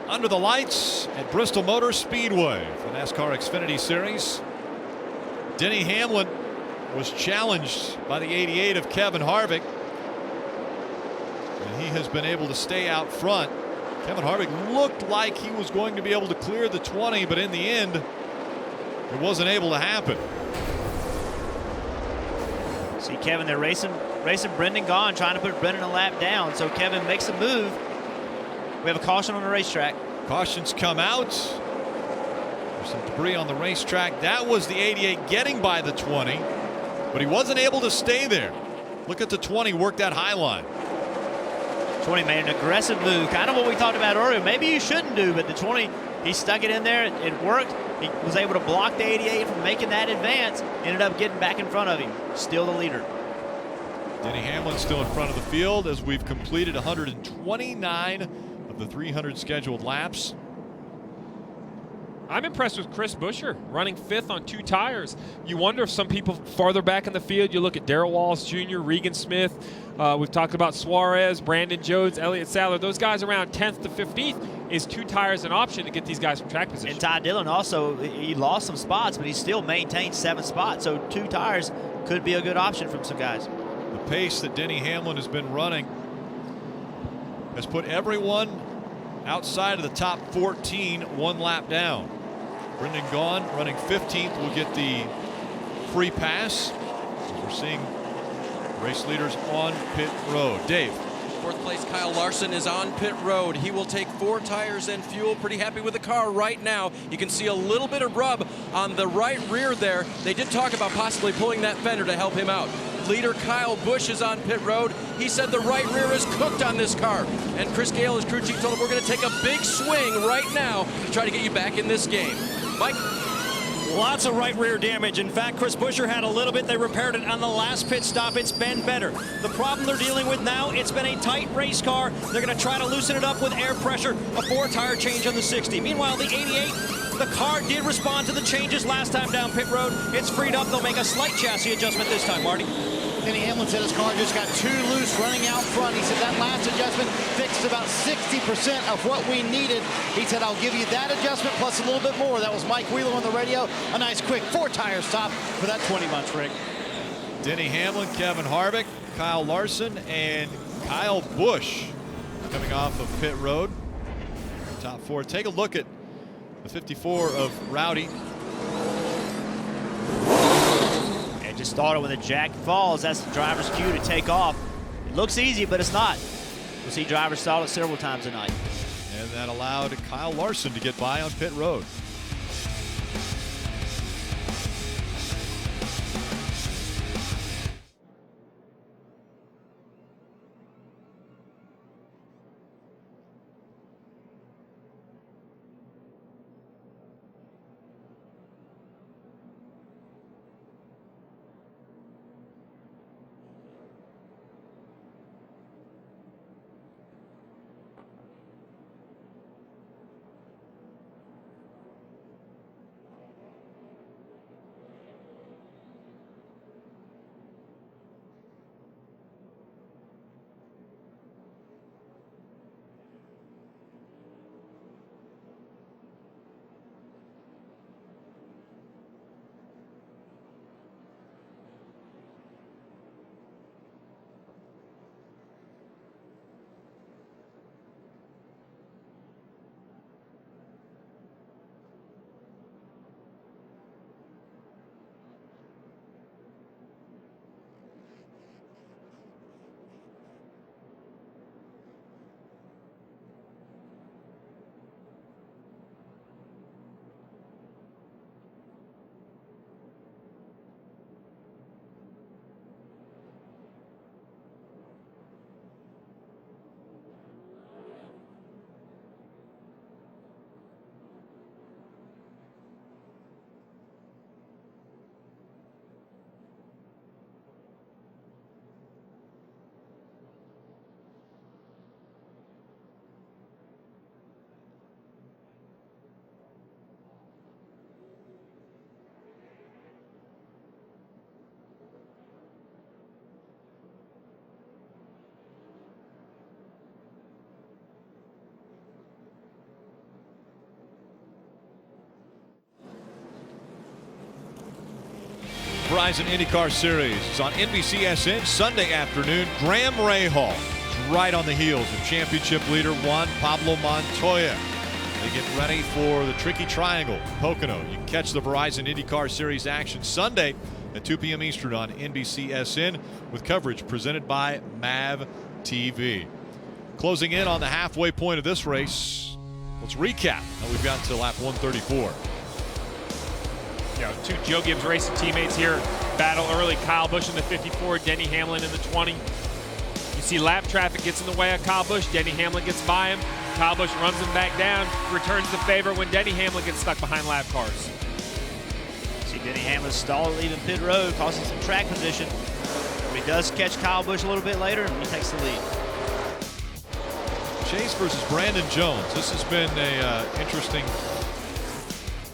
Under the lights at Bristol Motor Speedway for the NASCAR Xfinity Series. Denny Hamlin was challenged by the 88 of Kevin Harvick, and he has been able to stay out front. Kevin Harvick looked like he was going to be able to clear the 20, but in the end, it wasn't able to happen.
See Kevin, they're racing Brendan Gaughan, trying to put Brendan a lap down. So Kevin makes a move. We have a caution on the racetrack.
Cautions come out. There's some debris on the racetrack. That was the 88 getting by the 20, but he wasn't able to stay there. Look at the 20 work that high line.
20 made an aggressive move, kind of what we talked about earlier. Maybe you shouldn't do, but the 20, he stuck it in there. It worked. He was able to block the 88 from making that advance. Ended up getting back in front of him. Still the leader.
Denny Hamlin still in front of the field as we've completed 129 of the 300 scheduled laps.
I'm impressed with Chris Buescher running 5th on 2 tires. You wonder if some people farther back in the field, you look at Darrell Wallace Jr., Regan Smith, we've talked about Suarez, Brandon Jones, Elliott Sadler. Those guys around 10th to 15th. Is 2 tires an option to get these guys from track position?
And Ty Dillon also, he lost some spots, but he still maintained 7 spots. So 2 tires could be a good option from some guys.
The pace that Denny Hamlin has been running has put everyone outside of the top 14 1 lap down. Brendan Gaughan running 15th will get the free pass. We're seeing race leaders on pit road. Dave.
4th place Kyle Larson is on pit road. He will take 4 tires and fuel. Pretty happy with the car right now. You can see a little bit of rub on the right rear there. They did talk about possibly pulling that fender to help him out. Leader Kyle Busch is on pit road. He said the right rear is cooked on this car. And Chris Gale, his crew chief, told him we're going to take a big swing right now to try to get you back in this game. Mike?
Lots of right rear damage. In fact, Chris Buescher had a little bit. They repaired it on the last pit stop. It's been better. The problem they're dealing with now, it's been a tight race car. They're going to try to loosen it up with air pressure, a 4-tire change on the 60. Meanwhile, the 88, the car did respond to the changes last time down pit road. It's freed up. They'll make a slight chassis adjustment this time, Marty.
Denny Hamlin said his car just got too loose running out front. He said that last adjustment fixed about 60% of what we needed. He said, I'll give you that adjustment plus a little bit more. That was Mike Wheeler on the radio. A nice quick 4-tire stop for that 20 months, Rick.
Denny Hamlin, Kevin Harvick, Kyle Larson, and Kyle Busch coming off of pit road. Top 4. Take a look at the 54 of Rowdy.
And just started with a jack falls. That's the driver's cue to take off. It looks easy, but it's not. We'll see drivers stall it several times tonight.
And that allowed Kyle Larson to get by on pit road. Verizon IndyCar Series is on NBCSN Sunday afternoon. Graham Rahal right on the heels of championship leader Juan Pablo Montoya. They get ready for the Tricky Triangle, Pocono. You can catch the Verizon IndyCar Series action Sunday at 2 p.m. Eastern on NBCSN with coverage presented by MAV TV. Closing in on the halfway point of this race, let's recap how we've gotten to lap 134.
Two Joe Gibbs Racing teammates here battle early. Kyle Busch in the 54, Denny Hamlin in the 20. You see lap traffic gets in the way of Kyle Busch. Denny Hamlin gets by him. Kyle Busch runs him back down, returns the favor when Denny Hamlin gets stuck behind lap cars.
See Denny Hamlin stall leaving pit road, causing some track position. He does catch Kyle Busch a little bit later, and he takes the lead.
Chase versus Brandon Jones. This has been a interesting,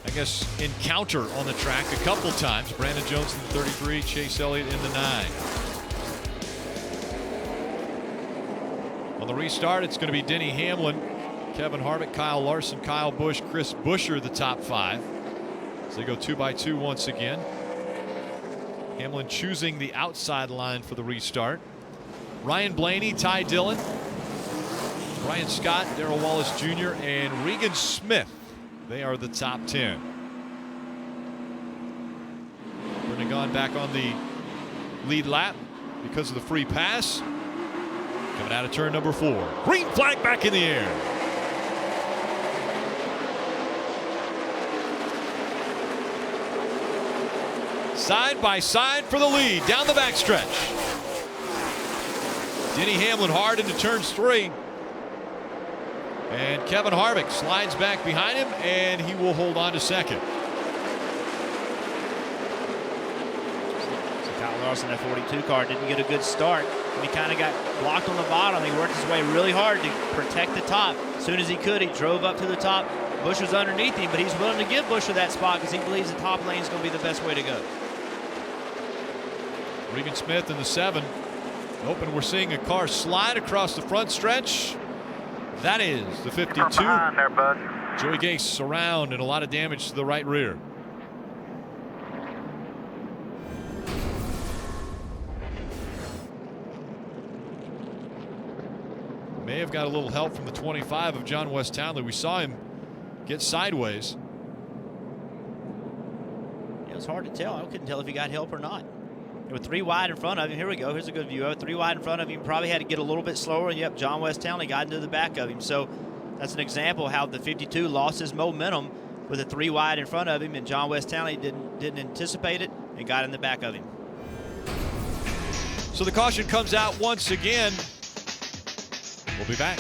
I guess, encounter on the track a couple times. Brandon Jones in the 33, Chase Elliott in the 9. On the restart, it's going to be Denny Hamlin, Kevin Harvick, Kyle Larson, Kyle Busch, Chris Buescher, the top 5. So they go 2 by 2 once again. Hamlin choosing the outside line for the restart. Ryan Blaney, Ty Dillon, Brian Scott, Darrell Wallace Jr., and Regan Smith. They are the top 10. Brendan Gaughan back on the lead lap because of the free pass. Coming out of turn number 4. Green flag back in the air. Side by side for the lead down the backstretch. Denny Hamlin hard into turns 3. And Kevin Harvick slides back behind him, and he will hold on to second.
So Kyle Larson, that 42 car, didn't get a good start. And he kind of got blocked on the bottom. He worked his way really hard to protect the top. As soon as he could, he drove up to the top. Busch was underneath him, but he's willing to give Buescher that spot because he believes the top lane is going to be the best way to go.
Regan Smith in the 7. Open, we're seeing a car slide across the front stretch. That is the 52.
From behind there, bud.
Joey Gase around and a lot of damage to the right rear. May have got a little help from the 25 of John West Townley. We saw him get sideways.
It was hard to tell. I couldn't tell if he got help or not. There were 3 wide in front of him. Here we go. Here's a good view of it. 3 wide in front of him. Probably had to get a little bit slower. And yep, John West Townley got into the back of him. So that's an example of how the 52 lost his momentum with a 3 wide in front of him, and John West Townley didn't anticipate it and got in the back of him.
So the caution comes out once again. We'll be back.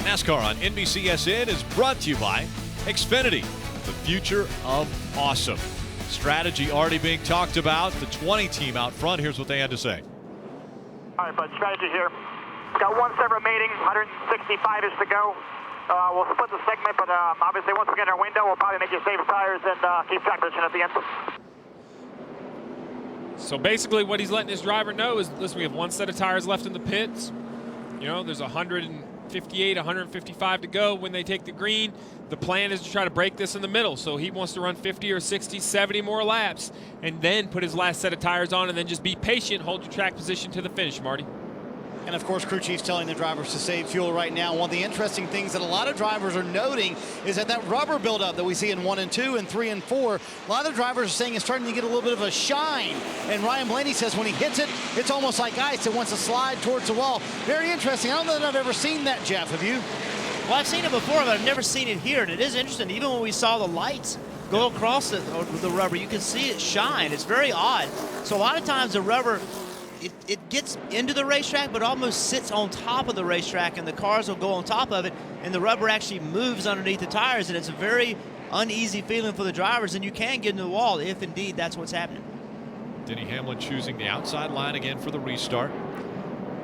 NASCAR on NBCSN is brought to you by XFINITY, the future of awesome. Strategy already being talked about. The 20 team out front. Here's what they had to say.
All right, bud, strategy here. Got 1 set remaining, 165-ish to go. We'll split the segment, but obviously once we get in our window, we'll probably make you save tires and keep track position at the end.
So basically what he's letting his driver know is, listen, we have 1 set of tires left in the pits. You know, there's 158, 155 to go when they take the green. The plan is to try to break this in the middle. So he wants to run 50 or 60, 70 more laps and then put his last set of tires on and then just be patient, hold your track position to the finish, Marty.
And of course, crew chief's telling the drivers to save fuel right now. One of the interesting things that a lot of drivers are noting is that rubber buildup that we see in 1 and 2 and 3 and 4, a lot of the drivers are saying it's starting to get a little bit of a shine. And Ryan Blaney says when he hits it, it's almost like ice. It wants to slide towards the wall. Very interesting. I don't know that I've ever seen that, Jeff. Have you?
Well, I've seen it before, but I've never seen it here. And it is interesting. Even when we saw the lights go across the rubber, you can see it shine. It's very odd. So a lot of times the rubber, it gets into the racetrack, but almost sits on top of the racetrack, and the cars will go on top of it, and the rubber actually moves underneath the tires, and it's a very uneasy feeling for the drivers, and you can get into the wall if indeed that's what's happening.
Denny Hamlin choosing the outside line again for the restart.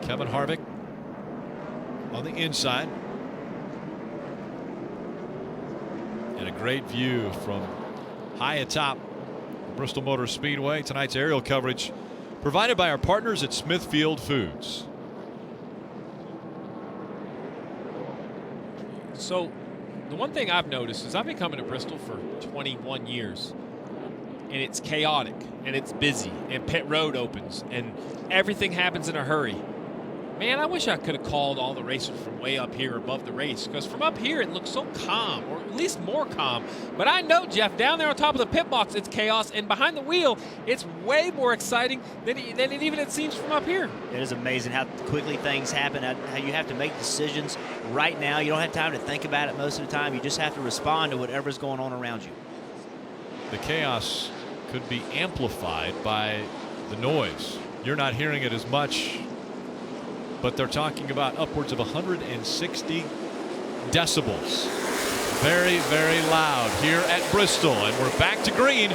Kevin Harvick on the inside. And a great view from high atop Bristol Motor Speedway. Tonight's aerial coverage provided by our partners at Smithfield Foods.
So the one thing I've noticed is I've been coming to Bristol for 21 years, and it's chaotic and it's busy and pit road opens and everything happens in a hurry. Man, I wish I could have called all the racers from way up here above the race, because from up here it looks so calm, or at least more calm. But I know, Jeff, down there on top of the pit box, it's chaos, and behind the wheel, it's way more exciting than it seems from up here.
It is amazing how quickly things happen, how you have to make decisions right now. You don't have time to think about it most of the time. You just have to respond to whatever's going on around you.
The chaos could be amplified by the noise. You're not hearing it as much, but they're talking about upwards of 160 decibels. Very, very loud here at Bristol. And we're back to green.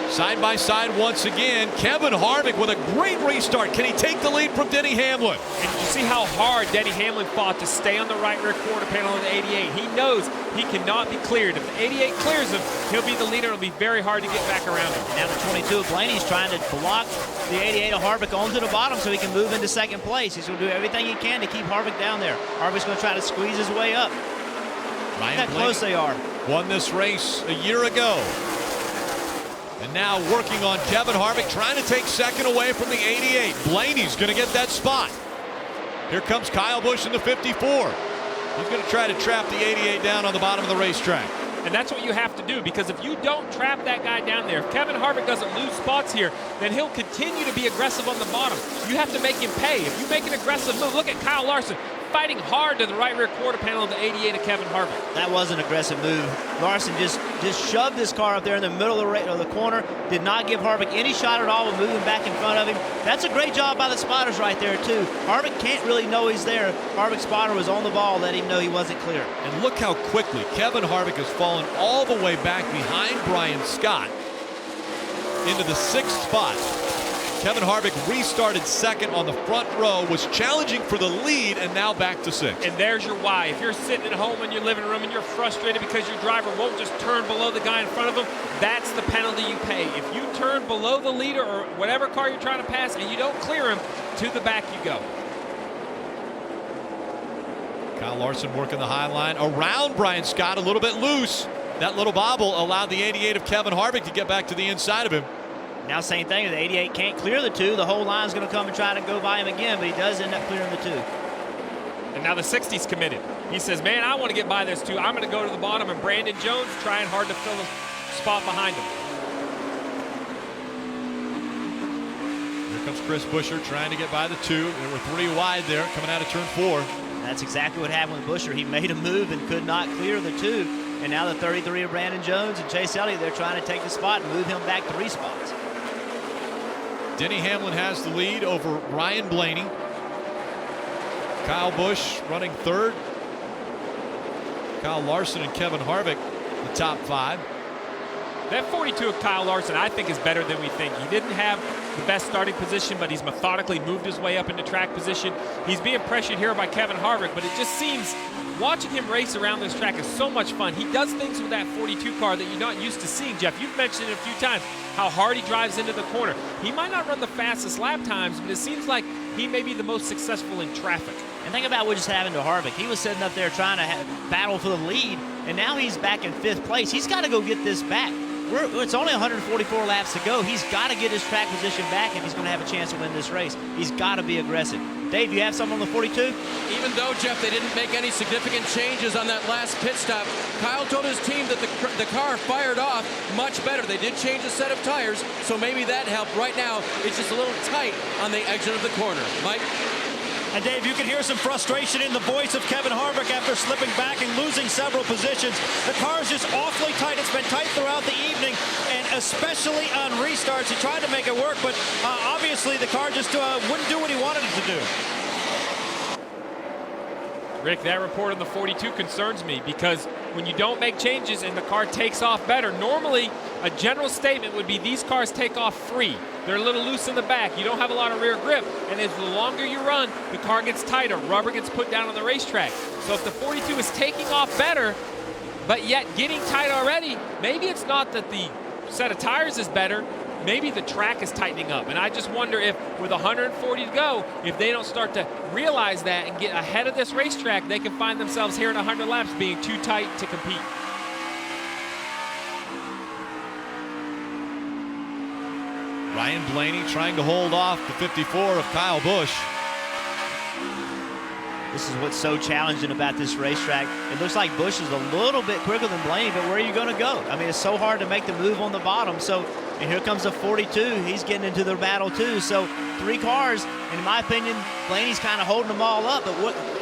Side by side once again. Kevin Harvick with a great restart. Can he take the lead from Denny Hamlin?
And you see how hard Denny Hamlin fought to stay on the right rear quarter panel of the 88. He knows he cannot be cleared. If the 88 clears him, he'll be the leader. It'll be very hard to get back around him.
Now the 22 of Blaney's trying to block the 88 of Harvick onto the bottom so he can move into second place. He's going to do everything he can to keep Harvick down there. Harvick's going to try to squeeze his way up. Look how close they are.
Won this race a year ago. And now working on Kevin Harvick, trying to take second away from the 88. Blaney's going to get that spot. Here comes Kyle Busch in the 54. He's going to try to trap the 88 down on the bottom of the racetrack.
And that's what you have to do, because if you don't trap that guy down there, if Kevin Harvick doesn't lose spots here, then he'll continue to be aggressive on the bottom. You have to make him pay. If you make an aggressive move, look at Kyle Larson fighting hard to the right rear quarter panel of the 88 of Kevin Harvick.
That was an aggressive move. Larson just shoved his car up there in the middle of the corner, did not give Harvick any shot at all with moving back in front of him. That's a great job by the spotters right there, too. Harvick can't really know he's there. Harvick's spotter was on the ball, let him know he wasn't clear.
And look how quickly Kevin Harvick has fallen all the way back behind Brian Scott into the 6th spot. Kevin Harvick restarted second on the front row, was challenging for the lead, and now back to 6th.
And there's your why. If you're sitting at home in your living room and you're frustrated because your driver won't just turn below the guy in front of him, that's the penalty you pay. If you turn below the leader or whatever car you're trying to pass and you don't clear him, to the back you go.
Kyle Larson working the high line around Brian Scott, a little bit loose. That little bobble allowed the 88 of Kevin Harvick to get back to the inside of him.
Now same thing, the 88 can't clear the 2. The whole line's going to come and try to go by him again, but he does end up clearing the 2.
And now the 60's committed. He says, man, I want to get by this 2. I'm going to go to the bottom, and Brandon Jones trying hard to fill the spot behind him.
Here comes Chris Buescher trying to get by the 2. There were 3 wide there coming out of turn 4.
That's exactly what happened with Buescher. He made a move and could not clear the 2. And now the 33 of Brandon Jones and Chase Elliott, they're trying to take the spot and move him back 3 spots.
Denny Hamlin has the lead over Ryan Blaney. Kyle Busch running 3rd. Kyle Larson and Kevin Harvick, the top 5.
That 42 of Kyle Larson, I think, is better than we think. He didn't have the best starting position, but he's methodically moved his way up into track position. He's being pressured here by Kevin Harvick, but it just seems watching him race around this track is so much fun. He does things with that 42 car that you're not used to seeing, Jeff. You've mentioned it a few times, how hard he drives into the corner. He might not run the fastest lap times, but it seems like he may be the most successful in traffic.
And think about what just happened to Harvick. He was sitting up there trying to battle for the lead, and now he's back in 5th place. He's got to go get this back. It's only 144 laps to go. He's got to get his track position back if he's going to have a chance to win this race. He's got to be aggressive. Dave, you have something on the 42?
Even though, Jeff, they didn't make any significant changes on that last pit stop, Kyle told his team that the car fired off much better. They did change a set of tires, so maybe that helped. Right now, it's just a little tight on the exit of the corner. Mike?
And Dave, you can hear some frustration in the voice of Kevin Harvick after slipping back and losing several positions. The car is just awfully tight. It's been tight throughout the evening, and especially on restarts. He tried to make it work, but obviously the car just wouldn't do what he wanted it to do.
Rick, that report on the 42 concerns me, because when you don't make changes and the car takes off better, normally a general statement would be these cars take off free. They're a little loose in the back. You don't have a lot of rear grip, and as the longer you run, the car gets tighter. Rubber gets put down on the racetrack. So if the 42 is taking off better, but yet getting tight already, maybe it's not that the set of tires is better. Maybe the track is tightening up, and I just wonder if with 140 to go, if they don't start to realize that and get ahead of this racetrack, they can find themselves here in 100 laps being too tight to compete.
Ryan Blaney trying to hold off the 54 of Kyle Busch.
This is what's so challenging about this racetrack. It looks like Busch is a little bit quicker than Blaney, but where are you going to go? I mean, it's so hard to make the move on the bottom. So, and here comes the 42. He's getting into the battle too. So 3 cars, and in my opinion, Blaney's kind of holding them all up. But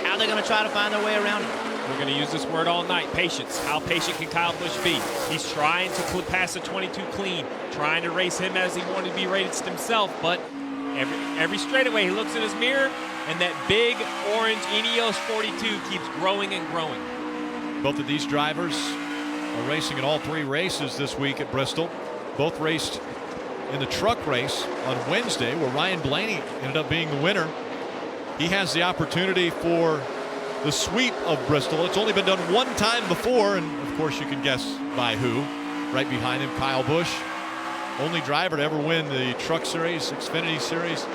how are they going to try to find their way around it?
We're going to use this word all night, patience. How patient can Kyle Busch be? He's trying to put past the 22 clean, trying to race him as he wanted to be raced himself, but every straightaway he looks in his mirror, and that big orange Ineos 42 keeps growing and growing.
Both of these drivers are racing in all 3 races this week at Bristol. Both raced in the truck race on Wednesday, where Ryan Blaney ended up being the winner. He has the opportunity for the sweep of Bristol. It's only been done 1 time before, and of course you can guess by who. Right behind him, Kyle Busch. Only driver to ever win the Truck Series, Xfinity Series,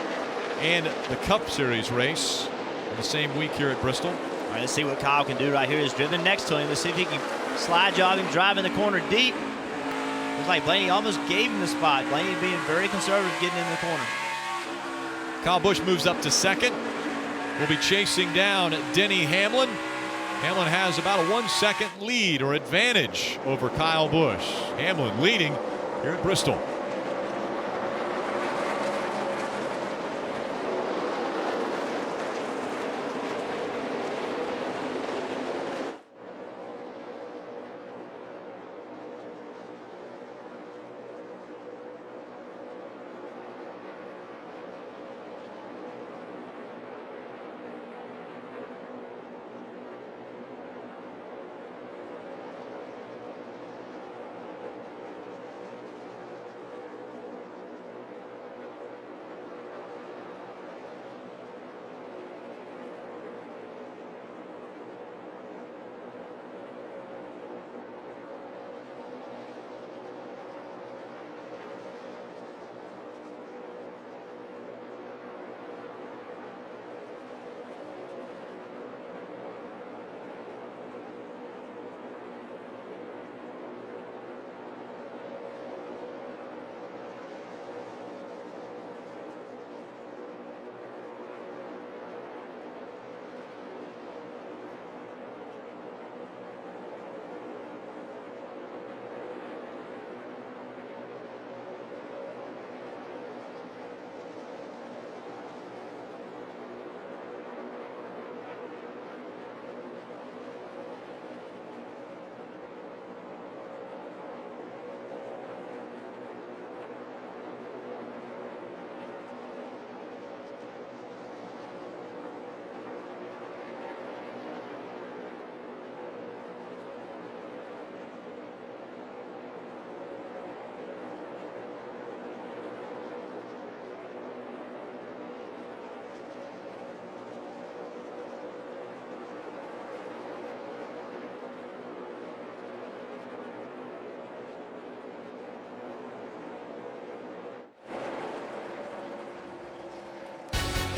and the Cup Series race in the same week here at Bristol.
All right, let's see what Kyle can do right here. He's driven next to him. Let's see if he can slide jog him, drive in the corner deep. Looks like Blaney almost gave him the spot. Blaney being very conservative getting in the corner.
Kyle Busch moves up to 2nd. We'll be chasing down Denny Hamlin. Hamlin has about a 1-second lead or advantage over Kyle Busch. Hamlin leading here at Bristol.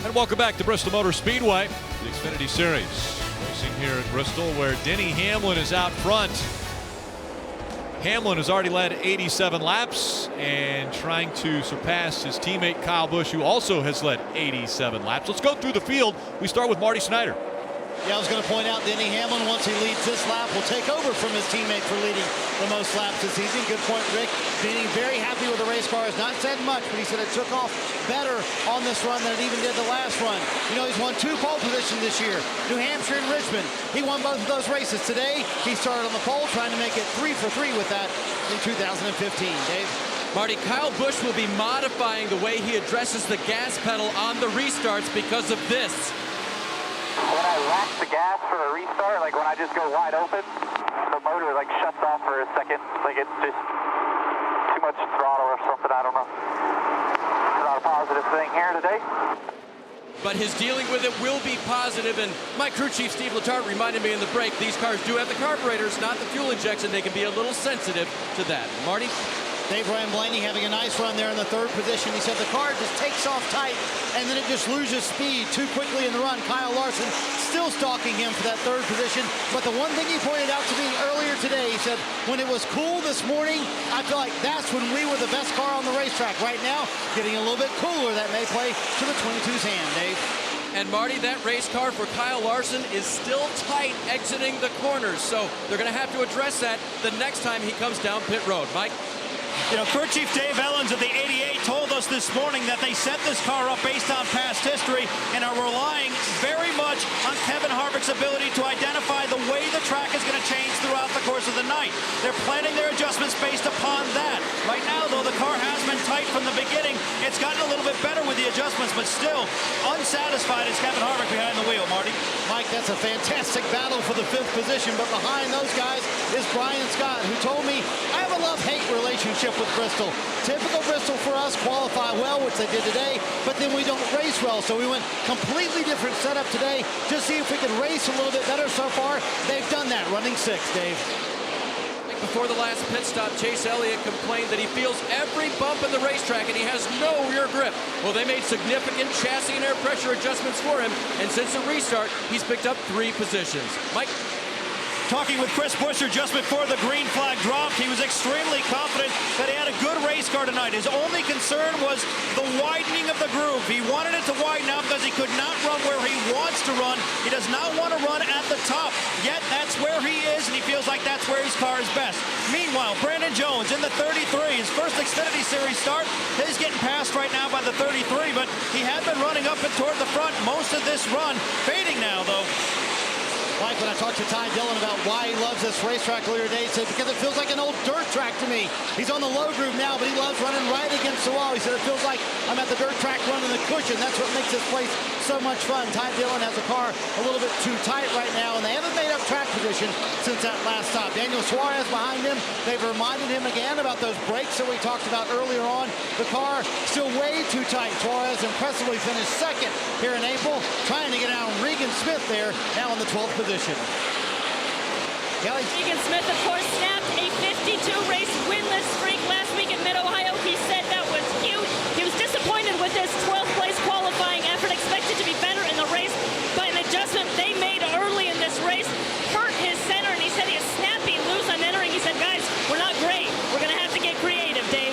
And welcome back to Bristol Motor Speedway, the Xfinity Series. Racing here at Bristol, where Denny Hamlin is out front. Hamlin has already led 87 laps and trying to surpass his teammate Kyle Busch, who also has led 87 laps. Let's go through the field. We start with Marty Snyder.
Yeah, I was going to point out Denny Hamlin, once he leads this lap, will take over from his teammate for leading the most laps this season. Good point, Rick. Being very happy with the race car. Has not said much, but he said it took off better on this run than it even did the last run. You know, he's won 2 pole positions this year, New Hampshire and Richmond. He won both of those races today. He started on the pole, trying to make it 3 for 3 with that in 2015. Dave?
Marty, Kyle Busch will be modifying the way he addresses the gas pedal on the restarts because of this.
When I lack the gas for the restart, like when I just go wide open, the motor like shuts off for a second. Like it's just too much throttle or something, I don't know. It's not a positive thing here today.
But his dealing with it will be positive, and my crew chief, Steve Letarte, reminded me in the break, these cars do have the carburetors, not the fuel injection. They can be a little sensitive to that. Marty?
Dave, Ryan Blaney having a nice run there in the 3rd position. He said the car just takes off tight, and then it just loses speed too quickly in the run. Kyle Larson still stalking him for that 3rd position. But the one thing he pointed out to me earlier today, he said, when it was cool this morning, I feel like that's when we were the best car on the racetrack. Right now, getting a little bit cooler. That may play to the 22's hand, Dave.
And Marty, that race car for Kyle Larson is still tight exiting the corners, so they're going to have to address that the next time he comes down pit road. Mike?
You know, Crew Chief Dave Ellens of the 88 told us this morning that they set this car up based on past history and are relying very much on Kevin Harvick's ability to identify the way the track is going to change throughout the course of the night. They're planning their adjustments based upon that. Right now, though, the car has been tight from the beginning. It's gotten a little bit better with the adjustments, but still unsatisfied is Kevin Harvick behind the wheel, Marty.
Mike, that's a fantastic battle for the 5th position, but behind those guys is Brian Scott, who told me, I have a love-hate relationship with Bristol. Typical Bristol for us, qualify well, which they did today, but then we don't race well, so we went completely different setup today to see if we could race a little bit better so far. They've done that, running 6th, Dave.
Before the last pit stop, Chase Elliott complained that he feels every bump in the racetrack and he has no rear grip. Well, they made significant chassis and air pressure adjustments for him, and since the restart, he's picked up 3 positions. Mike?
Talking with Chris Buescher just before the green flag dropped, he was extremely confident that he had a good race car tonight. His only concern was the widening of the groove. He wanted it to widen out because he could not run where he wants to run. He does not want to run at the top, yet that's where he is, and he feels like that's where his car is best. Meanwhile, Brandon Jones in the 33, his first Xfinity Series start. He's getting passed right now by the 33, but he had been running up and toward the front most of this run. Fading now, though.
Mike, when I talked to Ty Dillon about why he loves this racetrack earlier today, he said, because it feels like an old dirt track to me. He's on the low groove now, but he loves running right against the wall. He said, it feels like I'm at the dirt track running the cushion. That's what makes this place so much fun. Ty Dillon has the car a little bit too tight right now, and they haven't made up track position since that last stop. Daniel Suarez behind him. They've reminded him again about those brakes that we talked about earlier on. The car still way too tight. Suarez impressively finished 2nd here in April, trying to get out on Regan Smith there, now in the 12th position. Kelly?
Regan Smith, of course, snapped a 52-race winless streak last week at Mid-Ohio. He said that was huge. He was disappointed with this 12th place qualifying effort, expected to be better in the race, but an adjustment they made early in this race hurt his center, and he said he is snappy loose on entering. He said, guys, we're not great. We're going to have to get creative, Dave.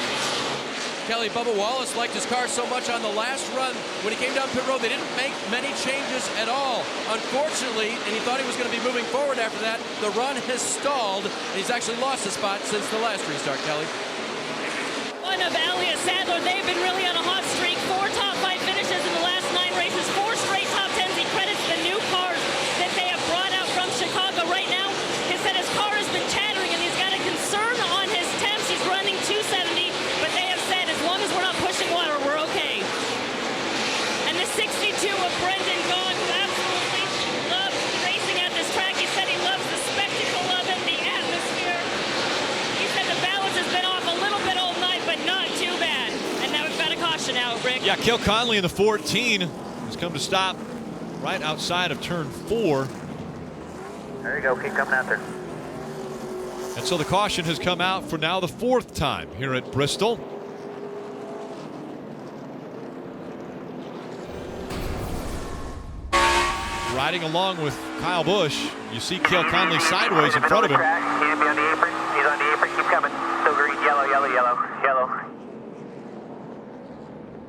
Kelly, Bubba Wallace liked his car so much on the last run. When he came down pit road, they didn't make many changes at all. Unfortunately, and he thought he was going to be moving forward after that, the run has stalled, and he's actually lost a spot since the last restart, Kelly.
One of Elliott Sadler, they've been really on a hot streak. 4 top 5 finishes in the last 9 races, 4 straight top 10s. He credits the new cars that they have brought out from Chicago right now. He said his car has been chattering, and he's got a concern on his temps. He's running 270, but they have said as long as we're not pushing water, we're okay. And the 62 of Brendan Gaughan, who absolutely loves racing at this track. He said he loves the spectacle of it, the atmosphere. He said the balance has been off a little bit all night, but not too bad. And now we've got a caution out, Rick.
Yeah, Cale Conley in the 14 has come to stop right outside of turn 4.
There you go, keep coming out there.
And so the caution has come out for now the 4th time here at Bristol. Riding along with Kyle Busch, you see Cale Conley sideways in front of him.
Can't be on the apron. He's on the apron. Keep coming. Still green, yellow, yellow, yellow, yellow.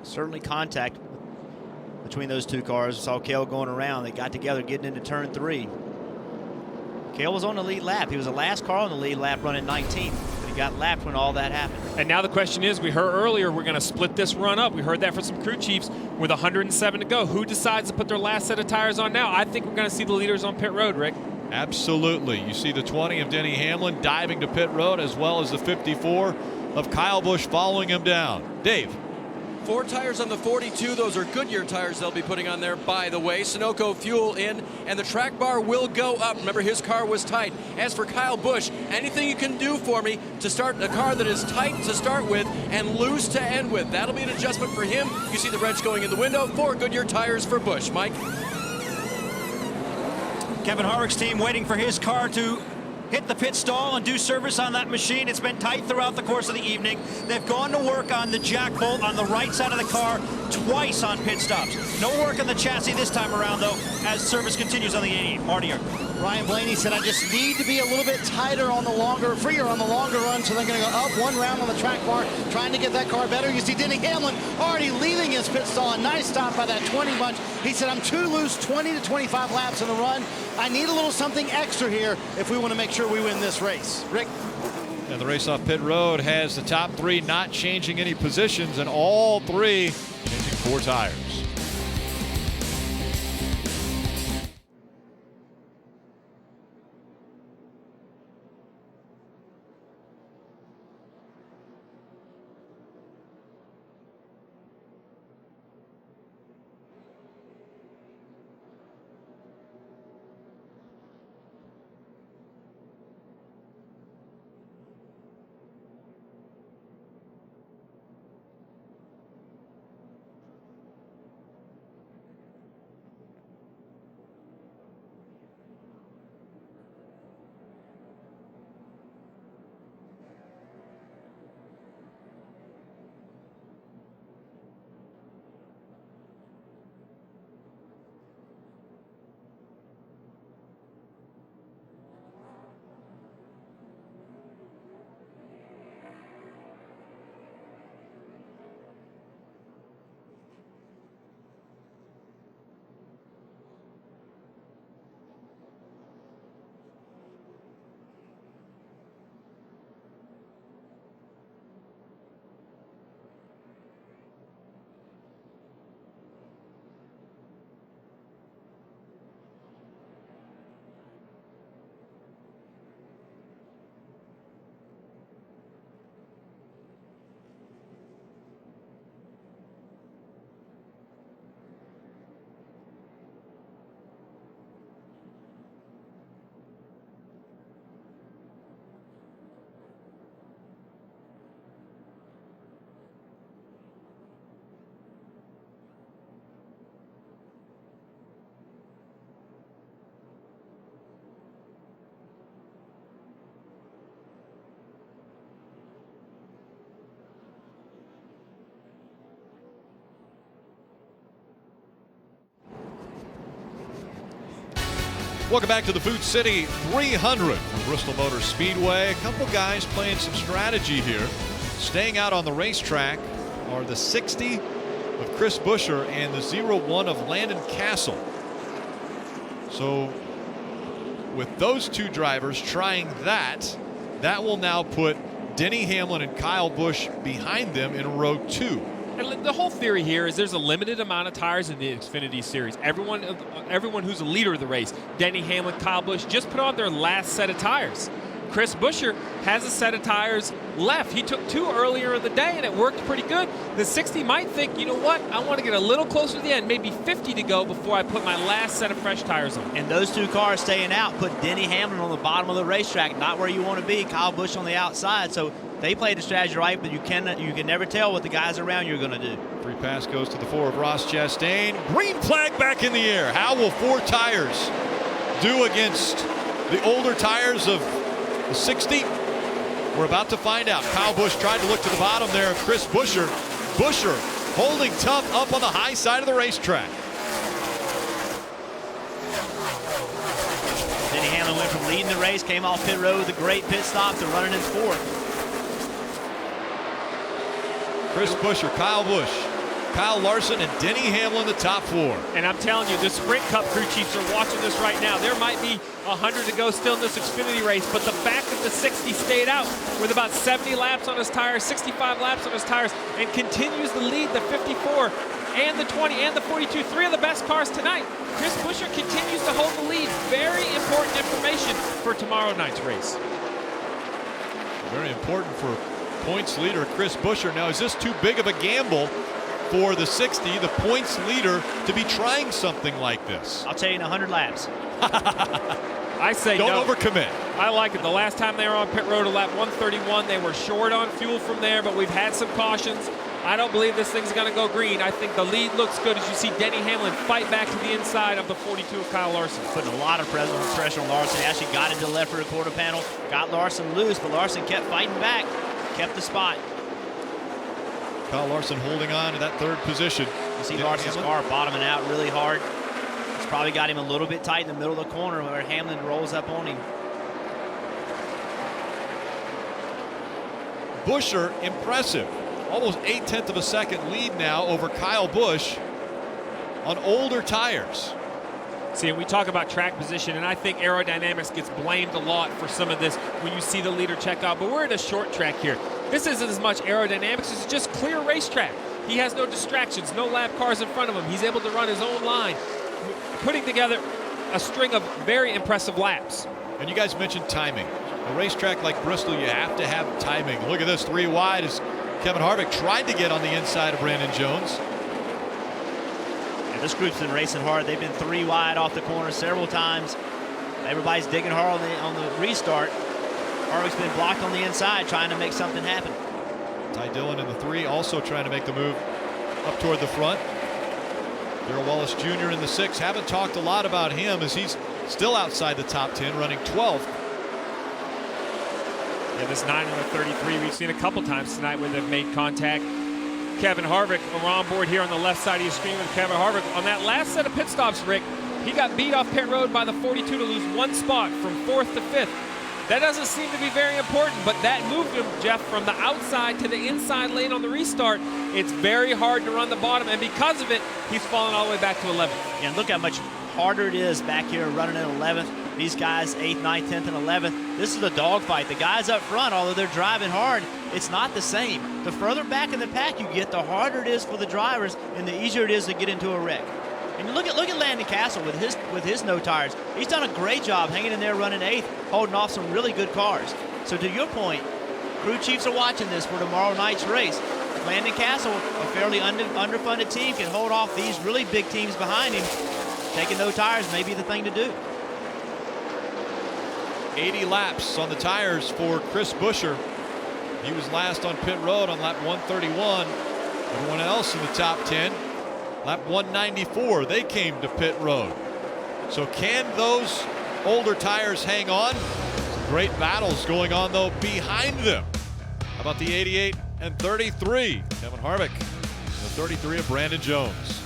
Certainly contact between those two cars. Saw Cale going around. They got together getting into turn 3. Cale was on the lead lap. He was the last car on the lead lap running 19th. But he got lapped when all that happened.
And now the question is, we heard earlier we're going to split this run up. We heard that from some crew chiefs with 107 to go. Who decides to put their last set of tires on now? I think we're going to see the leaders on pit road, Rick.
Absolutely. You see the 20 of Denny Hamlin diving to pit road, as well as the 54 of Kyle Busch following him down. Dave.
4 tires on the 42. Those are Goodyear tires they'll be putting on there, by the way. Sunoco fuel in, and the track bar will go up. Remember, his car was tight. As for Kyle Busch, anything you can do for me to start a car that is tight to start with and loose to end with. That'll be an adjustment for him. You see the wrench going in the window. 4 Goodyear tires for Busch. Mike?
Kevin Harvick's team waiting for his car to hit the pit stall and do service on that machine. It's been tight throughout the course of the evening. They've gone to work on the jack bolt on the right side of the car twice on pit stops. No work on the chassis this time around, though, as service continues on the 88. Marty.
Ryan Blaney said, I just need to be a little bit tighter on the longer, freer on the longer run, so they're going to go up one round on the track bar, trying to get that car better. You see Denny Hamlin already leaving his pit stall. A nice stop by that 20 bunch. He said, I'm too loose 20 to 25 laps in the run. I need a little something extra here if we want to make sure we win this race. Rick?
And the race off pit road has the top three not changing any positions, and all three changing 4 tires. Welcome back to the Food City 300 from Bristol Motor Speedway. A couple guys playing some strategy here. Staying out on the racetrack are the 60 of Chris Buescher and the 01 of Landon Castle. So with those two drivers trying that will now put Denny Hamlin and Kyle Busch behind them in row 2.
And the whole theory here is there's a limited amount of tires in the Xfinity Series. Everyone who's a leader of the race, Denny Hamlin, Kyle Busch, just put on their last set of tires. Chris Buescher has a set of tires left. He took 2 earlier in the day, and it worked pretty good. The 60 might think, you know what, I want to get a little closer to the end, maybe 50 to go before I put my last set of fresh tires on.
And those 2 cars staying out put Denny Hamlin on the bottom of the racetrack, not where you want to be, Kyle Busch on the outside. So they played the strategy right, but you can never tell what the guys around you are going to do.
Free pass goes to the 4 of Ross Chastain. Green flag back in the air. How will 4 tires do against the older tires of the 60? We're about to find out. Kyle Busch tried to look to the bottom there of Chris Buescher. Buescher holding tough up on the high side of the racetrack.
Denny Hamlin went from leading the race, came off pit road with a great pit stop to running in 4th.
Chris Buescher, Kyle Busch, Kyle Larson, and Denny Hamlin, the top 4.
And I'm telling you, the Sprint Cup crew chiefs are watching this right now. There might be 100 to go still in this Xfinity race, but the fact that the 60 stayed out with about 70 laps on his tires, 65 laps on his tires, and continues to lead the 54 and the 20 and the 42, 3 of the best cars tonight. Chris Buescher continues to hold the lead. Very important information for tomorrow night's race.
Very important for points leader Chris Buescher. Now, is this too big of a gamble for the 60, the points leader, to be trying something like this?
I'll tell you in 100 laps.
I say
don't
no.
Overcommit.
I like it. The last time they were on pit road at lap 131, they were short on fuel from there, but we've had some cautions. I don't believe this thing's going to go green. I think the lead looks good as you see Denny Hamlin fight back to the inside of the 42 of Kyle Larson.
Putting a lot of pressure on Larson. He actually got into the left rear quarter panel, got Larson loose, but Larson kept fighting back, kept the spot.
Kyle Larson holding on to that 3rd position.
You see Larson's car bottoming out really hard. It's probably got him a little bit tight in the middle of the corner where Hamlin rolls up on him.
Buescher, impressive. Almost 0.8 of a second lead now over Kyle Busch on older tires.
See, and we talk about track position, and I think aerodynamics gets blamed a lot for some of this when you see the leader check out, but we're in a short track here. This isn't as much aerodynamics, it's just clear racetrack. He has no distractions, no lap cars in front of him. He's able to run his own line, putting together a string of very impressive laps.
And you guys mentioned timing. A racetrack like Bristol, you have to have timing. Look at this, 3 wide as Kevin Harvick tried to get on the inside of Brandon Jones.
This group's been racing hard. They've been 3 wide off the corner several times. Everybody's digging hard on the restart. Harvick's been blocked on the inside trying to make something happen.
Ty Dillon in the 3 also trying to make the move up toward the front. Darrell Wallace Jr. in the 6. Haven't talked a lot about him as he's still outside the top 10, running 12th.
Yeah, this 9 and a 33 we've seen a couple times tonight where they've made contact. Kevin Harvick, we're on board here on the left side of your screen with Kevin Harvick. On that last set of pit stops, Rick, he got beat off pit road by the 42 to lose 1 spot from 4th to 5th. That doesn't seem to be very important, but that moved him, Jeff, from the outside to the inside lane on the restart. It's very hard to run the bottom, and because of it, he's fallen all the way back to 11th.
Yeah, and look how much harder it is back here running in 11th. These guys 8th, 9th, 10th, and 11th. This is a dogfight. The guys up front, although they're driving hard, it's not the same. The further back in the pack you get, the harder it is for the drivers, and the easier it is to get into a wreck. And look at Landon Castle with his no tires. He's done a great job hanging in there, running 8th, holding off some really good cars. So to your point, crew chiefs are watching this for tomorrow night's race. Landon Castle, a fairly underfunded team, can hold off these really big teams behind him. Taking no tires may be the thing to do.
80 laps on the tires for Chris Buescher. He was last on pit road on lap 131. Everyone else in the top 10, lap 194, they came to pit road. So can those older tires hang on? Some great battles going on though behind them. How about the 88 and 33? Kevin Harvick, the 33 of Brandon Jones.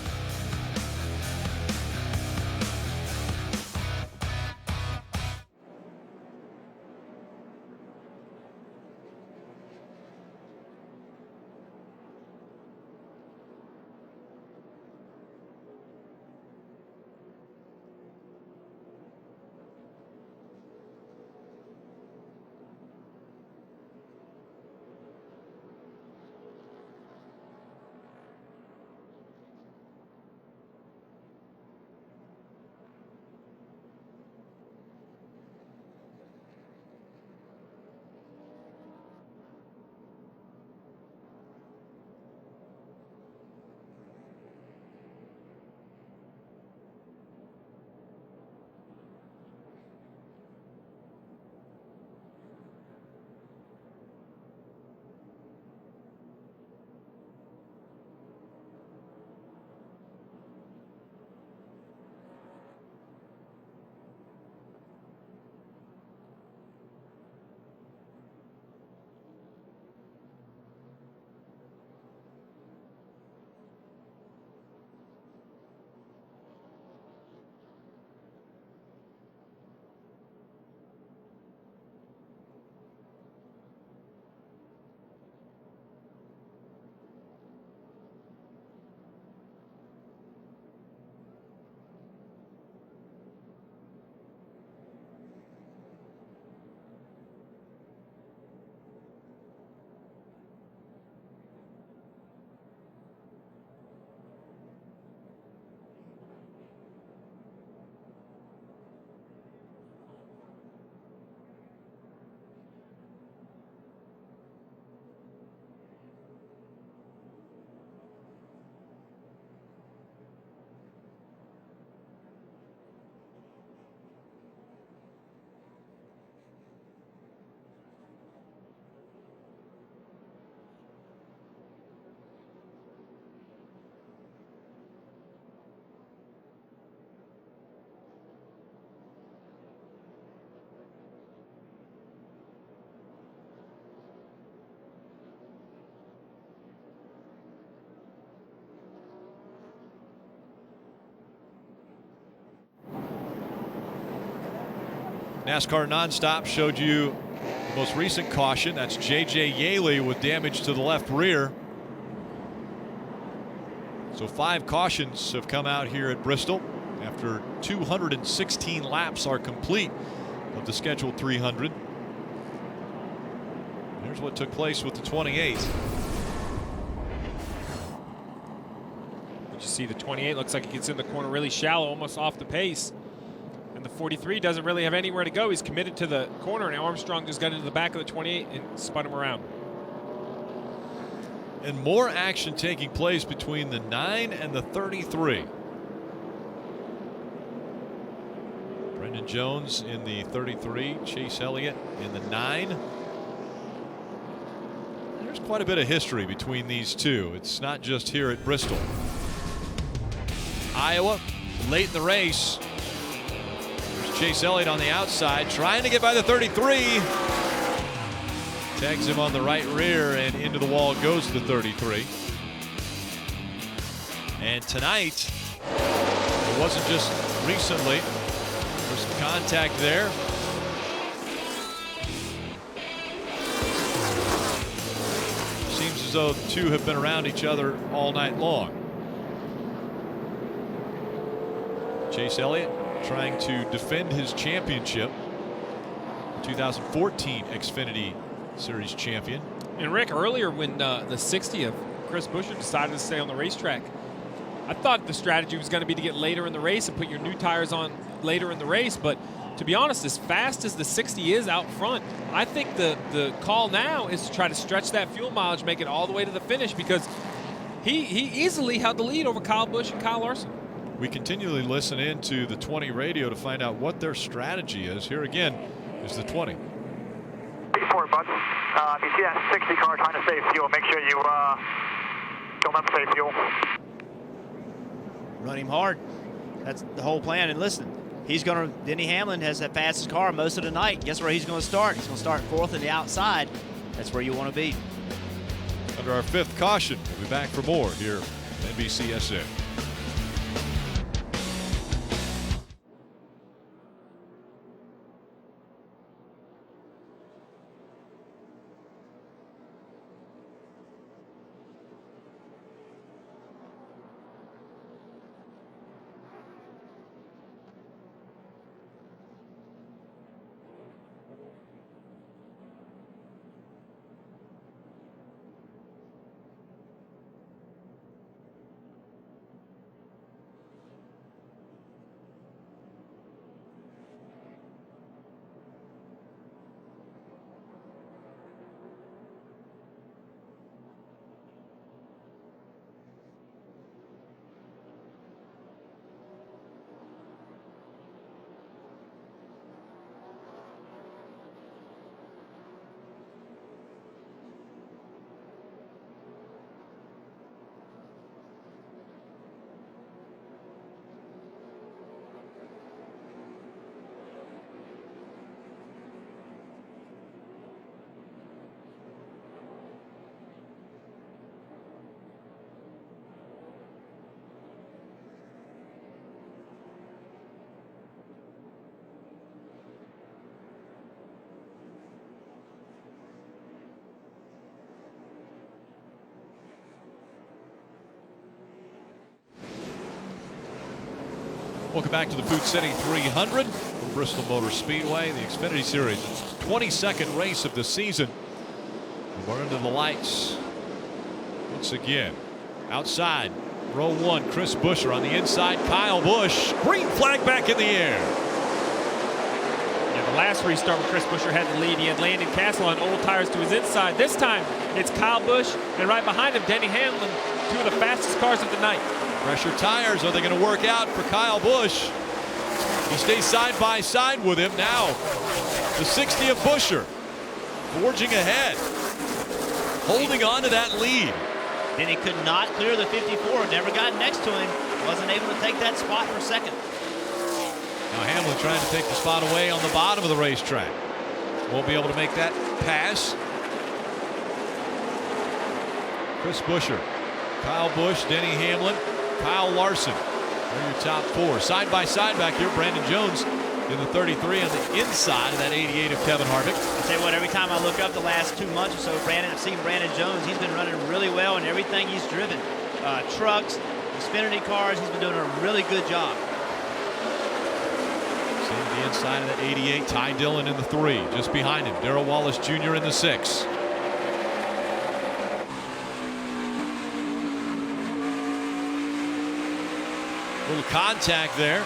NASCAR Nonstop showed you the most recent caution. That's J.J. Yaley with damage to the left rear. So 5 cautions have come out here at Bristol after 216 laps are complete of the scheduled 300. Here's what took place with the 28.
But you see the 28 looks like it gets in the corner really shallow, almost off the pace. And the 43 doesn't really have anywhere to go. He's committed to the corner, and Armstrong just got into the back of the 28 and spun him around.
And more action taking place between the 9 and the 33. Brendan Jones in the 33, Chase Elliott in the 9. There's quite a bit of history between these two. It's not just here at Bristol. Iowa, late in the race. There's Chase Elliott on the outside, trying to get by the 33. Tags him on the right rear, and into the wall goes the 33. And tonight, it wasn't just recently. There's some contact there. Seems as though the two have been around each other all night long. Chase Elliott trying to defend his championship. 2014 Xfinity Series champion.
And Rick, earlier when the 60 of Chris Buescher decided to stay on the racetrack, I thought the strategy was going to be to get later in the race and put your new tires on later in the race. But to be honest, as fast as the 60 is out front, I think the call now is to try to stretch that fuel mileage, make it all the way to the finish, because he easily held the lead over Kyle Busch and Kyle Larson.
We continually listen into the 20 radio to find out what their strategy is. Here again is the 20.
Before, bud. If you see that 60 car trying to save fuel, make sure you don't let them save fuel.
Run him hard. That's the whole plan. And listen, he's going to, Denny Hamlin has the fastest car most of the night. Guess where he's going to start? He's going to start 4th on the outside. That's where you want to be.
Under our 5th caution, we'll be back for more here on NBCSN. Welcome back to the Food City 300 from Bristol Motor Speedway, the Xfinity Series. It's the 22nd race of the season. We're into the lights once again. Outside, row 1, Chris Buescher. On the inside, Kyle Busch. Green flag back in the air.
Yeah, the last restart when Chris Buescher had the lead, he had Landon Castle on old tires to his inside. This time, it's Kyle Busch, and right behind him, Denny Hamlin, 2 of the fastest cars of the night.
Pressure tires, are they going to work out for Kyle Busch? He stays side by side with him now. The 60 of Buescher forging ahead, holding on to that lead.
Then he could not clear the 54, never got next to him, wasn't able to take that spot for second.
Now Hamlin trying to take the spot away on the bottom of the racetrack. Won't be able to make that pass. Chris Buescher, Kyle Busch, Denny Hamlin, Kyle Larson. They're your top 4. Side by side back here, Brandon Jones in the 33 on the inside of that 88 of Kevin Harvick.
I'll tell you what, every time I look up the last 2 months or so, I've seen Brandon Jones. He's been running really well in everything he's driven. Trucks, XFINITY cars, he's been doing a really good job.
Seeing the inside of that 88, Ty Dillon in the 3. Just behind him, Darrell Wallace Jr. in the 6. Little contact there.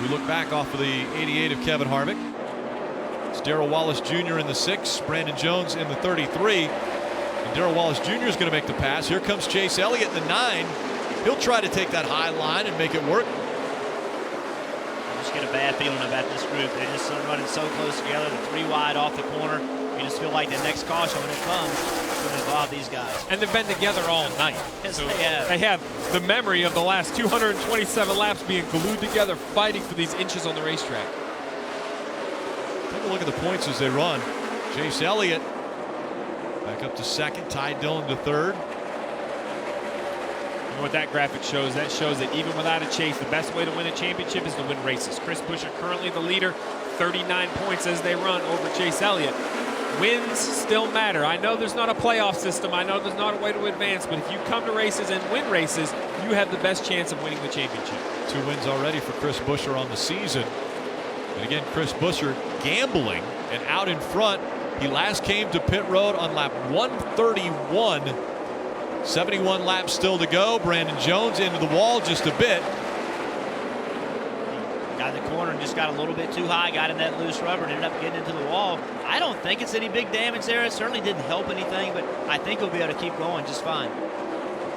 We look back off of the 88 of Kevin Harvick. It's Darrell Wallace Jr. in the 6, Brandon Jones in the 33. And Darrell Wallace Jr. is going to make the pass. Here comes Chase Elliott in the 9. He'll try to take that high line and make it work.
I just get a bad feeling about this group. They're just running so close together. The 3 wide off the corner. You just feel like the next caution when it comes is going to involve these guys.
And they've been together all night.
Yes,
So
they have.
they have the memory of the last 227 laps being glued together, fighting for these inches on the racetrack.
Take a look at the points as they run. Chase Elliott back up to 2nd, Ty Dillon to 3rd.
And what that graphic shows, that shows that even without a chase, the best way to win a championship is to win races. Chris Buescher currently the leader, 39 points as they run over Chase Elliott. Wins still matter. I know there's not a playoff system. I know there's not a way to advance, but if you come to races and win races, you have the best chance of winning the championship. 2
wins already for Chris Buescher on the season. And again, Chris Buescher gambling and out in front. He last came to pit road on lap 131. 71 laps still to go. Brandon Jones into the wall just a bit.
Got in the corner and just got a little bit too high, got in that loose rubber and ended up getting into the wall. I don't think it's any big damage there. It certainly didn't help anything, but I think he'll be able to keep going just fine.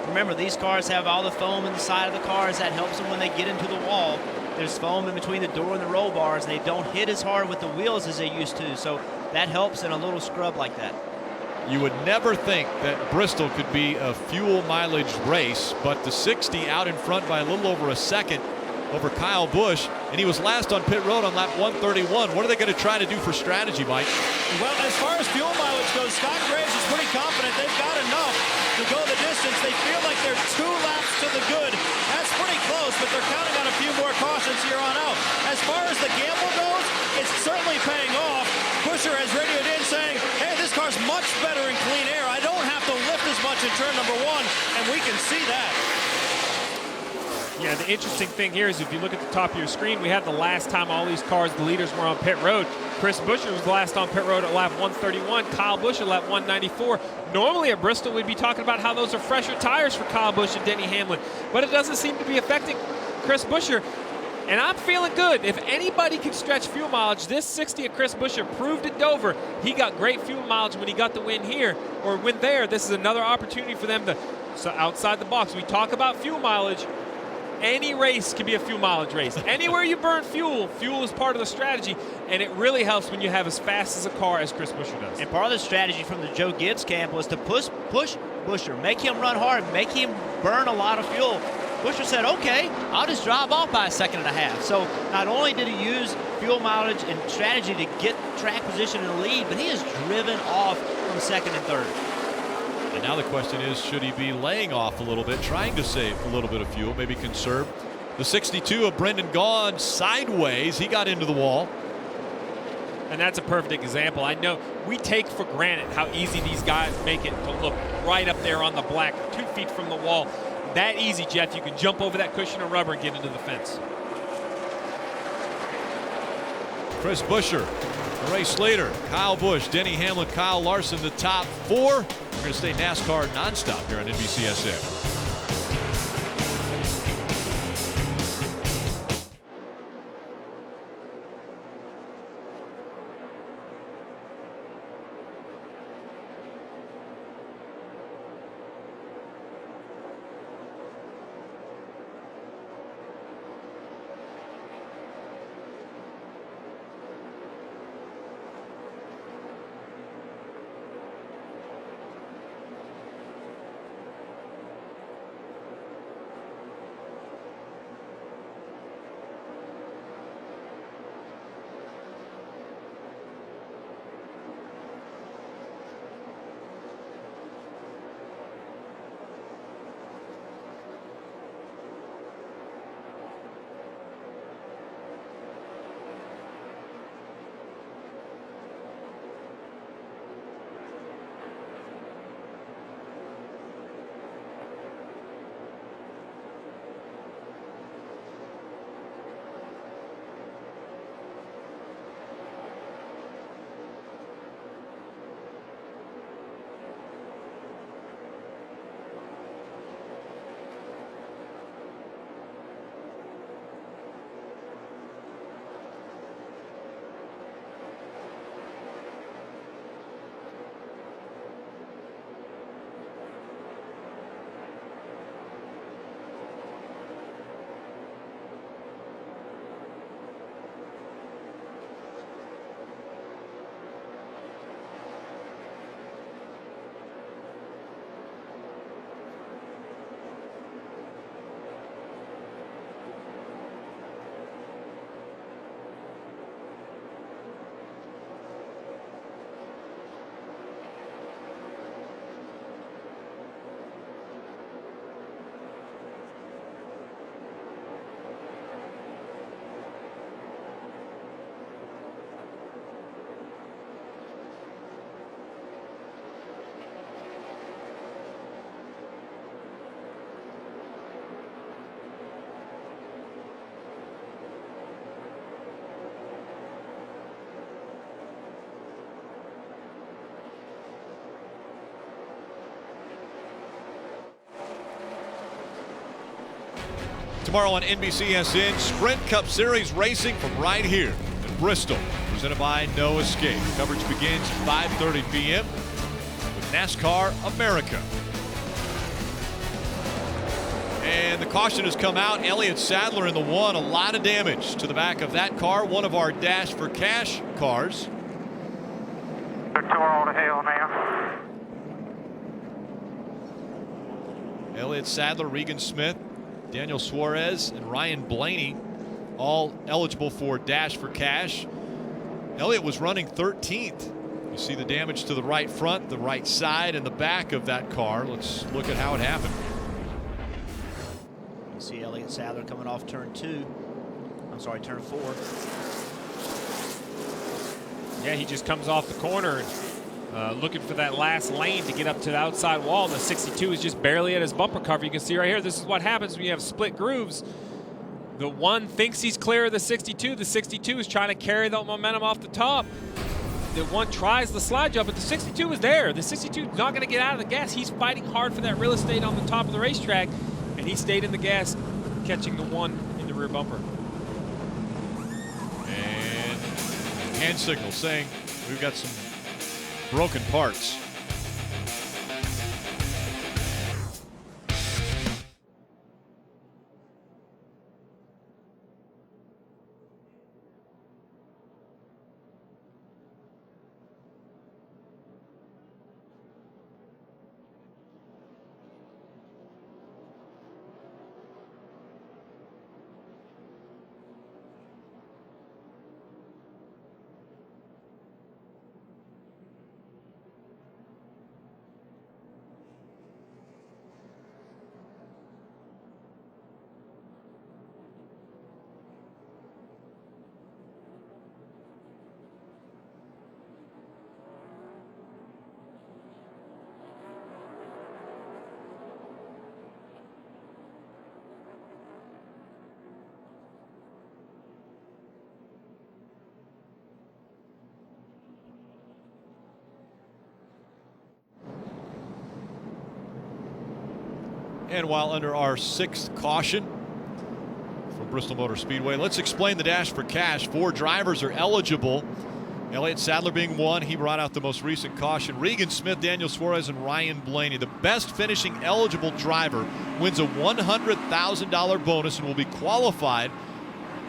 Remember, these cars have all the foam in the side of the cars. That helps them when they get into the wall. There's foam in between the door and the roll bars, and they don't hit as hard with the wheels as they used to, so that helps in a little scrub like that.
You would never think that Bristol could be a fuel mileage race, but the 60 out in front by a little over a second over Kyle Busch, and he was last on pit road on lap 131. What are they going to try to do for strategy, Mike?
Well, as far as fuel mileage goes, Scott Graves is pretty confident they've got enough to go the distance. They feel like they're 2 laps to the good. That's pretty close, but they're counting on a few more cautions here on out. As far as the gamble goes, it's certainly paying off. Buescher has radioed in saying, hey, this car's much better in clean air. I don't have to lift as much in turn number 1, and we can see that.
Yeah, the interesting thing here is if you look at the top of your screen, we had the last time all these cars, the leaders were on pit road. Chris Buescher was last on pit road at lap 131, Kyle Busch at lap 194. Normally at Bristol, we'd be talking about how those are fresher tires for Kyle Busch and Denny Hamlin, but it doesn't seem to be affecting Chris Buescher. And I'm feeling good. If anybody can stretch fuel mileage, this 60 of Chris Buescher proved at Dover. He got great fuel mileage when he got the win here, or win there. This is another opportunity for them to, so outside the box, we talk about fuel mileage. Any race can be a fuel mileage race. Anywhere you burn fuel, fuel is part of the strategy, and it really helps when you have as fast as a car as Chris Buescher does.
And part of the strategy from the Joe Gibbs camp was to push Buescher, make him run hard, make him burn a lot of fuel. Buescher said, okay, I'll just drive off by 1.5 seconds. So not only did he use fuel mileage and strategy to get track position in the lead, but he has driven off from 2nd and 3rd.
And now the question is, should he be laying off a little bit, trying to save a little bit of fuel, maybe conserve? The 62 of Brendan Gaughan sideways. He got into the wall.
And that's a perfect example. I know we take for granted how easy these guys make it to look right up there on the black, 2 feet from the wall. That easy, Jeff. You can jump over that cushion of rubber and get into the fence.
Chris Buescher, the race leader. Kyle Busch, Denny Hamlin, Kyle Larson, the top 4. We're going to stay NASCAR nonstop here on NBCSN. tomorrow on NBCSN. Sprint Cup Series racing from right here in Bristol. Presented by No Escape. Coverage begins at 5:30 p.m. with NASCAR America. And the caution has come out. Elliott Sadler in the one. A lot of damage to the back of that car. One of our Dash for Cash cars.
They're tore all to hell now.
Elliott Sadler, Regan Smith, Daniel Suarez, and Ryan Blaney all eligible for Dash for Cash. Elliott was running 13th. You see the damage to the right front, the right side, and the back of that car. Let's look at how it happened.
You see Elliott Sadler coming off turn 4.
Yeah, he just comes off the corner and looking for that last lane to get up to the outside wall. And the 62 is just barely at his bumper cover. You can see right here, this is what happens when you have split grooves. The one thinks he's clear of the 62. The 62 is trying to carry the momentum off the top. The one tries the slide jump, but the 62 is there. The 62 is not going to get out of the gas. He's fighting hard for that real estate on the top of the racetrack, and he stayed in the gas, catching the one in the rear bumper.
And hand signal saying we've got some broken parts. And while under our 6th caution from Bristol Motor Speedway, let's explain the Dash for Cash. 4 drivers are eligible. Elliott Sadler being one. He brought out the most recent caution. Regan Smith, Daniel Suarez, and Ryan Blaney. The best finishing eligible driver wins a $100,000 bonus and will be qualified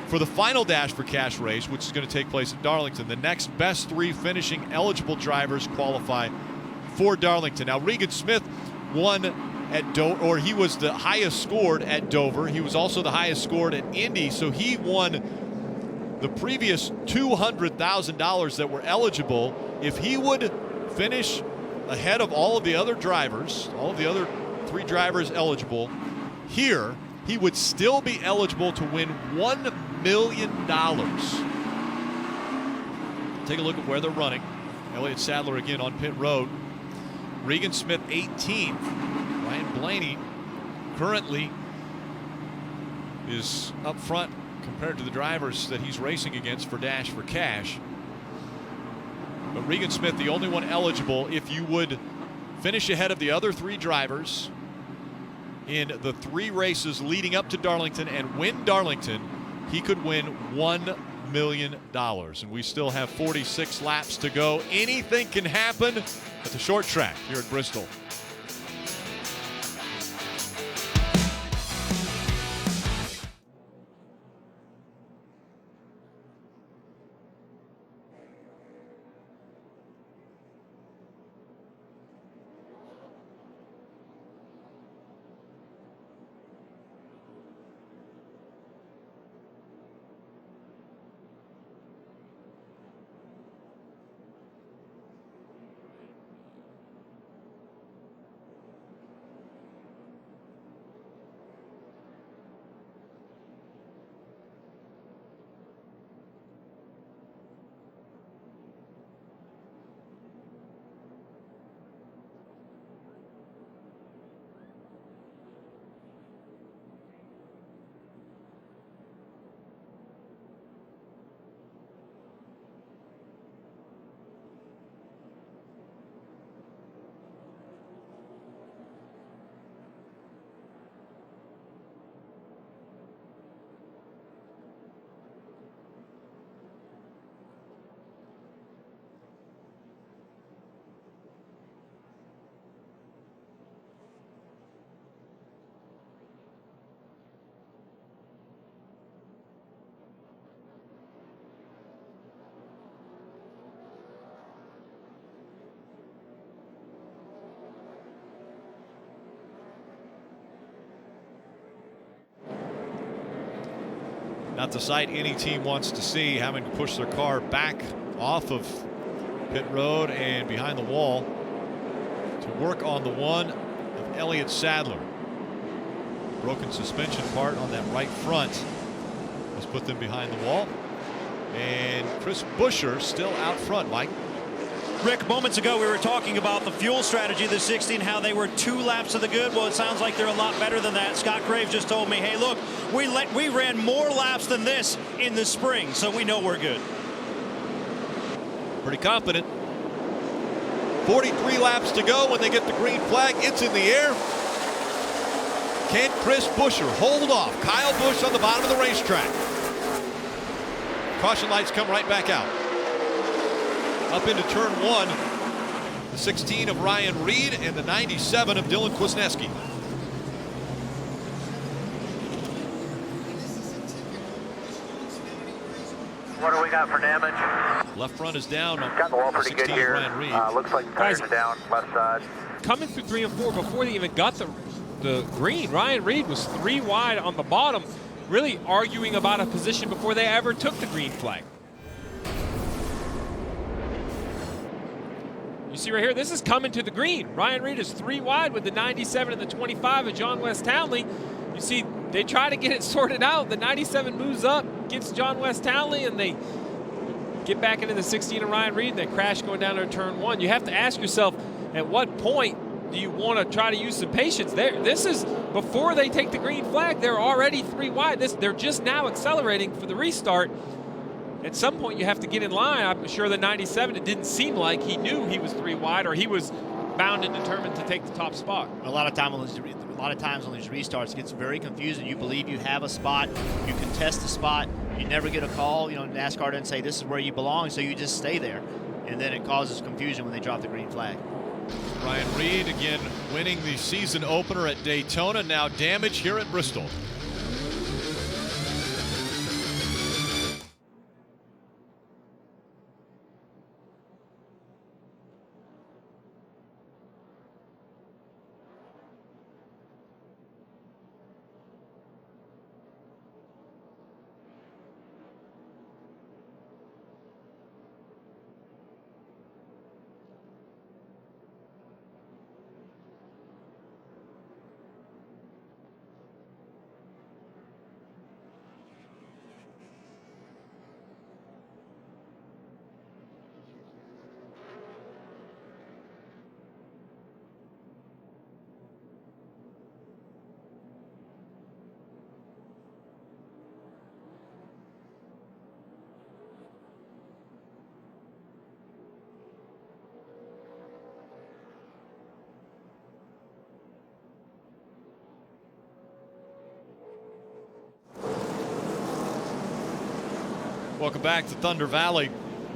for the final Dash for Cash race, which is going to take place at Darlington. The next best 3 finishing eligible drivers qualify for Darlington. Now, Regan Smith won at Dover, or he was the highest scored at Dover. He was also the highest scored at Indy, so he won the previous $200,000 that were eligible. If he would finish ahead of all of the other drivers, all of the other 3 drivers eligible here, he would still be eligible to win $1 million. Take a look at where they're running. Elliott Sadler again on pit road. Regan Smith 18th. Ryan Blaney currently is up front compared to the drivers that he's racing against for Dash for Cash. But Regan Smith, the only one eligible. If you would finish ahead of the other 3 drivers in the 3 races leading up to Darlington and win Darlington, he could win $1 million. And we still have 46 laps to go. Anything can happen at the short track here at Bristol. Not the sight any team wants to see, having to push their car back off of pit road and behind the wall to work on the one of Elliott Sadler. Broken suspension part on that right front has put them behind the wall. And Chris Buescher still out front, Mike.
Rick, moments ago we were talking about the fuel strategy of the 16, how they were 2 laps of the good. Well, it sounds like they're a lot better than that. Scott Graves just told me, hey, look, we ran more laps than this in the spring, so we know we're good.
Pretty confident. 43 laps to go when they get the green flag. It's in the air. Can Chris Buescher hold off Kyle Busch on the bottom of the racetrack? Caution lights come right back out. Up into turn 1, the 16 of Ryan Reed and the 97 of Dylan Kwasniewski.
What do we got for damage?
Left front is down.
Got the wall pretty good here. Ryan Reed. Looks like the tires are down left side.
Coming through 3 and 4 before they even got the green, Ryan Reed was 3 wide on the bottom, really arguing about a position before they ever took the green flag. You see right here, this is coming to the green. Ryan Reed is 3 wide with the 97 and the 25 of John West Townley. You see, they try to get it sorted out. The 97 moves up, gets John West Townley, and they get back into the 16 of Ryan Reed, and they crash going down to turn 1. You have to ask yourself, at what point do you want to try to use some patience there? This is before they take the green flag. They're already 3 wide. They're just now accelerating for the restart. At some point, you have to get in line. I'm sure the 97, it didn't seem like he knew he was 3 wide, or he was bound and determined to take the top spot.
A lot of times on these restarts, it gets very confusing. You believe you have a spot, you contest the spot, you never get a call. You know, NASCAR doesn't say this is where you belong, so you just stay there, and then it causes confusion when they drop the green flag.
Ryan Reed again winning the season opener at Daytona. Now damage here at Bristol. Welcome back to Thunder Valley.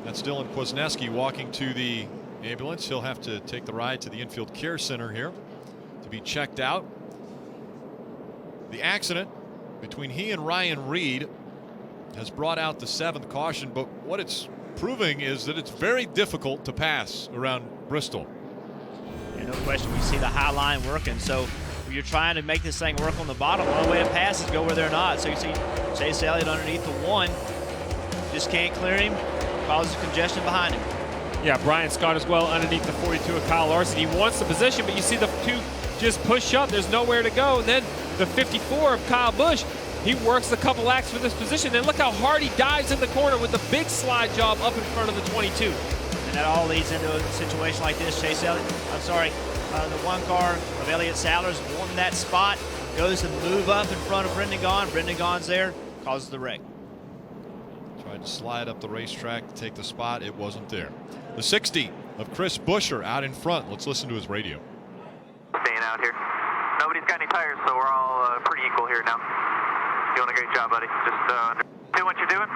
That's Dylan Kwasniewski walking to the ambulance. He'll have to take the ride to the infield care center here to be checked out. The accident between he and Ryan Reed has brought out the 7th caution, but what it's proving is that it's very difficult to pass around Bristol.
Yeah, no question. We see the high line working. So when you're trying to make this thing work on the bottom, one way it passes go where they're not. So you see Chase Elliott underneath the 1. Just can't clear him, causes congestion behind him.
Yeah, Brian Scott as well underneath the 42 of Kyle Larson. He wants the position, but you see the 2 just push up. There's nowhere to go. And then the 54 of Kyle Busch, he works a couple laps for this position. And look how hard he dives in the corner with the big slide job up in front of the 22.
And that all leads into a situation like this. Chase Elliott, the 1 car of Elliott Sadler's wanting that spot, goes to move up in front of Brendan Gaughan. Brendan Gaughan's there, causes the wreck.
Tried to slide up the racetrack to take the spot. It wasn't there. The 60 of Chris Buescher out in front. Let's listen to his radio.
Staying out here. Nobody's got any tires, so we're all pretty equal here now. Doing a great job, buddy. Just do what you're doing.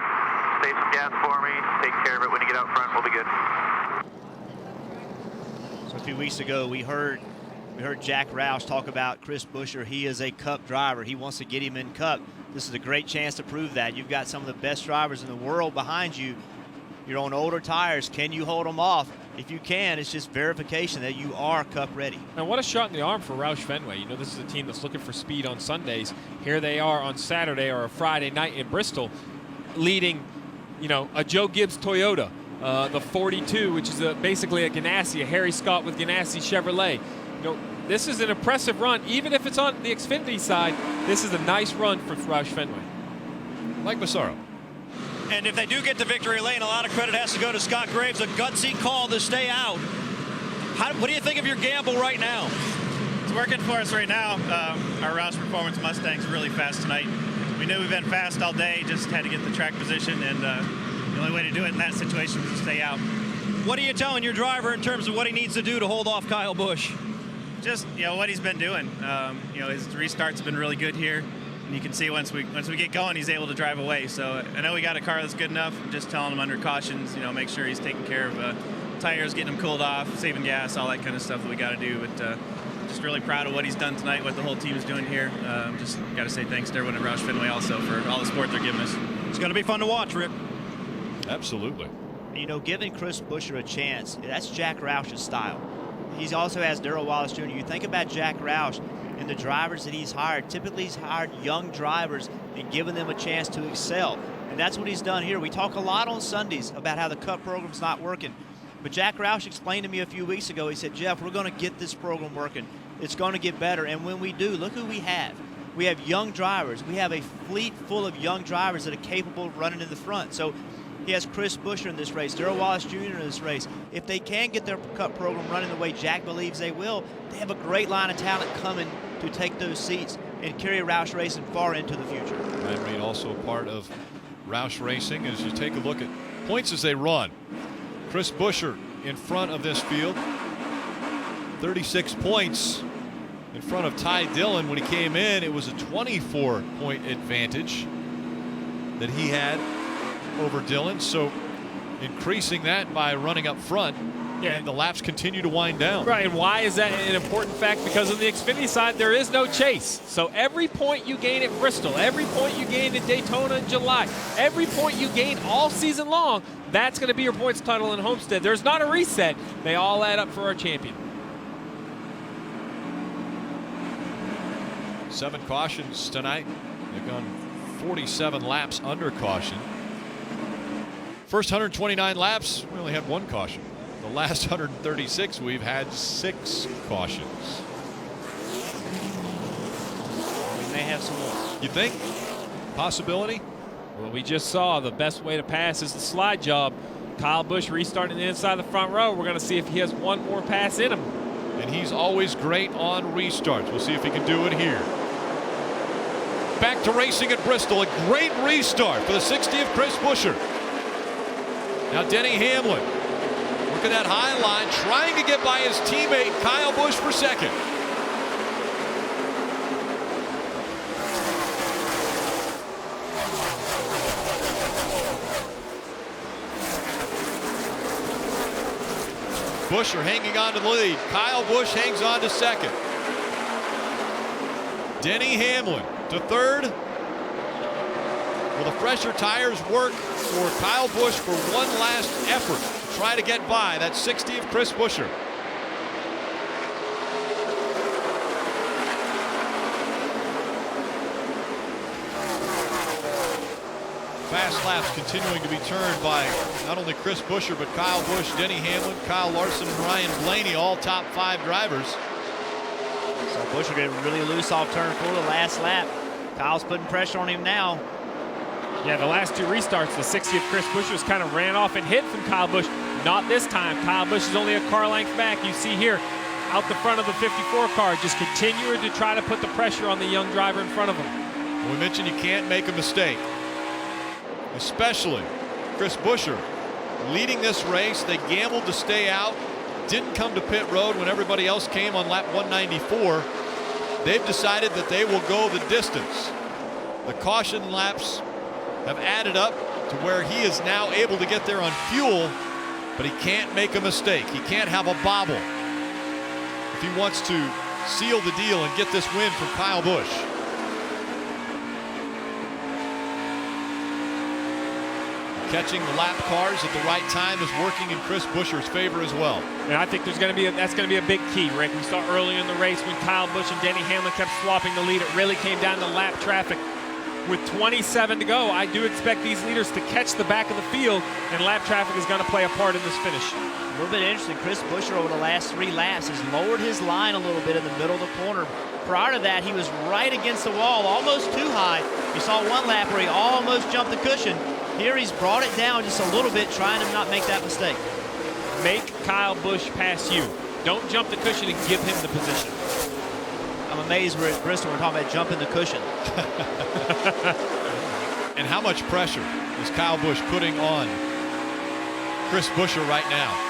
Save some gas for me. Take care of it when you get out front. We'll be good.
So a few weeks ago, we heard Jack Roush talk about Chris Buescher. He is a Cup driver. He wants to get him in Cup. This is a great chance to prove that. You've got some of the best drivers in the world behind you. You're on older tires. Can you hold them off? if you can, it's just verification that you are Cup ready.
And what a shot in the arm for Roush Fenway. You know, this is a team that's looking for speed on Sundays. Here they are on Saturday or a Friday night in Bristol, leading, you know, a Joe Gibbs Toyota, the 42, which is basically a Ganassi, a Harry Scott with Ganassi Chevrolet. You know, this is an impressive run. Even if it's on the Xfinity side, this is a nice run for Roush Fenway.
Mike Massaro.
And if they do get to victory lane, a lot of credit has to go to Scott Graves, a gutsy call to stay out. What do you think of your gamble right now?
It's working for us right now. Our Roush Performance Mustang's really fast tonight. We knew we've been fast all day, just had to get the track position, and the only way to do it in that situation was to stay out.
What are you telling your driver in terms of what he needs to do to hold off Kyle Busch?
Just, you know, what he's been doing. You know, his restarts have been really good here. And you can see once we get going, he's able to drive away. So I know we got a car that's good enough. I'm just telling him under cautions, you know, make sure he's taking care of tires, getting them cooled off, saving gas, all that kind of stuff that we got to do. But just really proud of what he's done tonight, what the whole team is doing here. Just got to say thanks to everyone at Roush Fenway also for all the support they're giving us.
It's going to be fun to watch, Rick.
Absolutely.
You know, giving Chris Buescher a chance, that's Jack Roush's style. He also has Darrell Wallace Jr. You think about Jack Roush and the drivers that he's hired. Typically, he's hired young drivers and given them a chance to excel. And that's what he's done here. We talk a lot on Sundays about how the Cup program's not working. But Jack Roush explained to me a few weeks ago, he said, Jeff, we're going to get this program working. It's going to get better. And when we do, look who we have. We have young drivers. We have a fleet full of young drivers that are capable of running in the front. So he has Chris Buescher in this race, Darrell Wallace Jr. in this race. If they can get their Cup program running the way Jack believes they will, they have a great line of talent coming to take those seats and carry Roush Racing far into the future.
Ryan Reed also part of Roush Racing. As you take a look at points as they run, Chris Buescher in front of this field, 36 points in front of Ty Dillon. When he came in, it was a 24-point advantage that he had over Dillon, so increasing that by running up front. Yeah, and the laps continue to wind down.
Right, and why is that an important fact? Because on the Xfinity side, there is no chase. So every point you gain at Bristol, every point you gain at Daytona in July, every point you gain all season long, that's going to be your points title in Homestead. There's not a reset. They all add up for our champion.
7 cautions tonight. They've gone 47 laps under caution. First 129 laps, we only had 1 caution. The last 136, we've had 6 cautions.
We may have some more.
You think? Possibility?
Well, we just saw the best way to pass is the slide job. Kyle Busch restarting the inside of the front row. We're going to see if he has one more pass in him.
And he's always great on restarts. We'll see if he can do it here. Back to racing at Bristol. A great restart for the 60 of Chris Buescher. Now Denny Hamlin. Look at that high line, trying to get by his teammate Kyle Busch for second. Buescher hanging on to the lead. Kyle Busch hangs on to second. Denny Hamlin to third. Will the fresher tires work for Kyle Busch for one last effort to try to get by that 60 of Chris Buescher? Fast laps continuing to be turned by not only Chris Buescher, but Kyle Busch, Denny Hamlin, Kyle Larson, and Ryan Blaney, all top 5 drivers.
So Buescher getting really loose off turn 4 the last lap. Kyle's putting pressure on him now.
Yeah, the last 2 restarts, the 60 of Chris Buescher's kind of ran off and hid from Kyle Busch. Not this time. Kyle Busch is only a car length back. You see here, out the front of the 54 car, just continuing to try to put the pressure on the young driver in front of him.
We mentioned you can't make a mistake, especially Chris Buescher leading this race. They gambled to stay out, didn't come to pit road when everybody else came on lap 194. They've decided that they will go the distance. The caution laps have added up to where he is now able to get there on fuel, but he can't make a mistake. He can't have a bobble if he wants to seal the deal and get this win from Kyle Busch. catching the lap cars at the right time is working in Chris Buescher's favor as well.
And I think that's going to be a big key, Rick. We saw earlier in the race when Kyle Busch and Denny Hamlin kept swapping the lead. It really came down to lap traffic. With 27 to go, I do expect these leaders to catch the back of the field, and lap traffic is going to play a part in this finish.
A little bit interesting. Chris Buescher over the last 3 laps has lowered his line a little bit in the middle of the corner. Prior to that, he was right against the wall, almost too high. You saw one lap where he almost jumped the cushion. Here he's brought it down just a little bit, trying to not make that mistake.
Make Kyle Busch pass you. Don't jump the cushion and give him the position.
I'm amazed we're at Bristol. We're talking about jumping the cushion.
And how much pressure is Kyle Busch putting on Chris Buescher right now?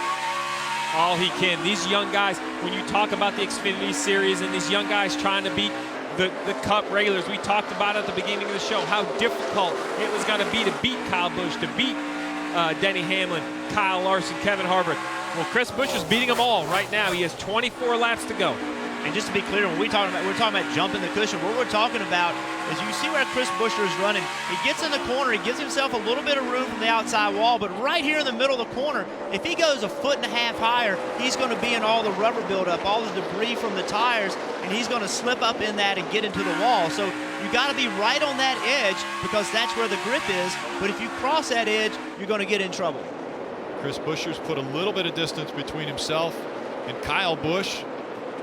All he can. These young guys, when you talk about the Xfinity Series and these young guys trying to beat the Cup regulars, we talked about at the beginning of the show how difficult it was going to beat Kyle Busch, to beat Denny Hamlin, Kyle Larson, Kevin Harvick. Well, Chris Buescher's beating them all right now. He has 24 laps to go.
And just to be clear, when we're talking about jumping the cushion, what we're talking about is you see where Chris Buescher is running. He gets in the corner, he gives himself a little bit of room from the outside wall, but right here in the middle of the corner, if he goes 1.5 feet higher, he's going to be in all the rubber buildup, all the debris from the tires, and he's going to slip up in that and get into the wall. So you got to be right on that edge because that's where the grip is. But if you cross that edge, you're going to get in trouble.
Chris Buescher's put a little bit of distance between himself and Kyle Busch.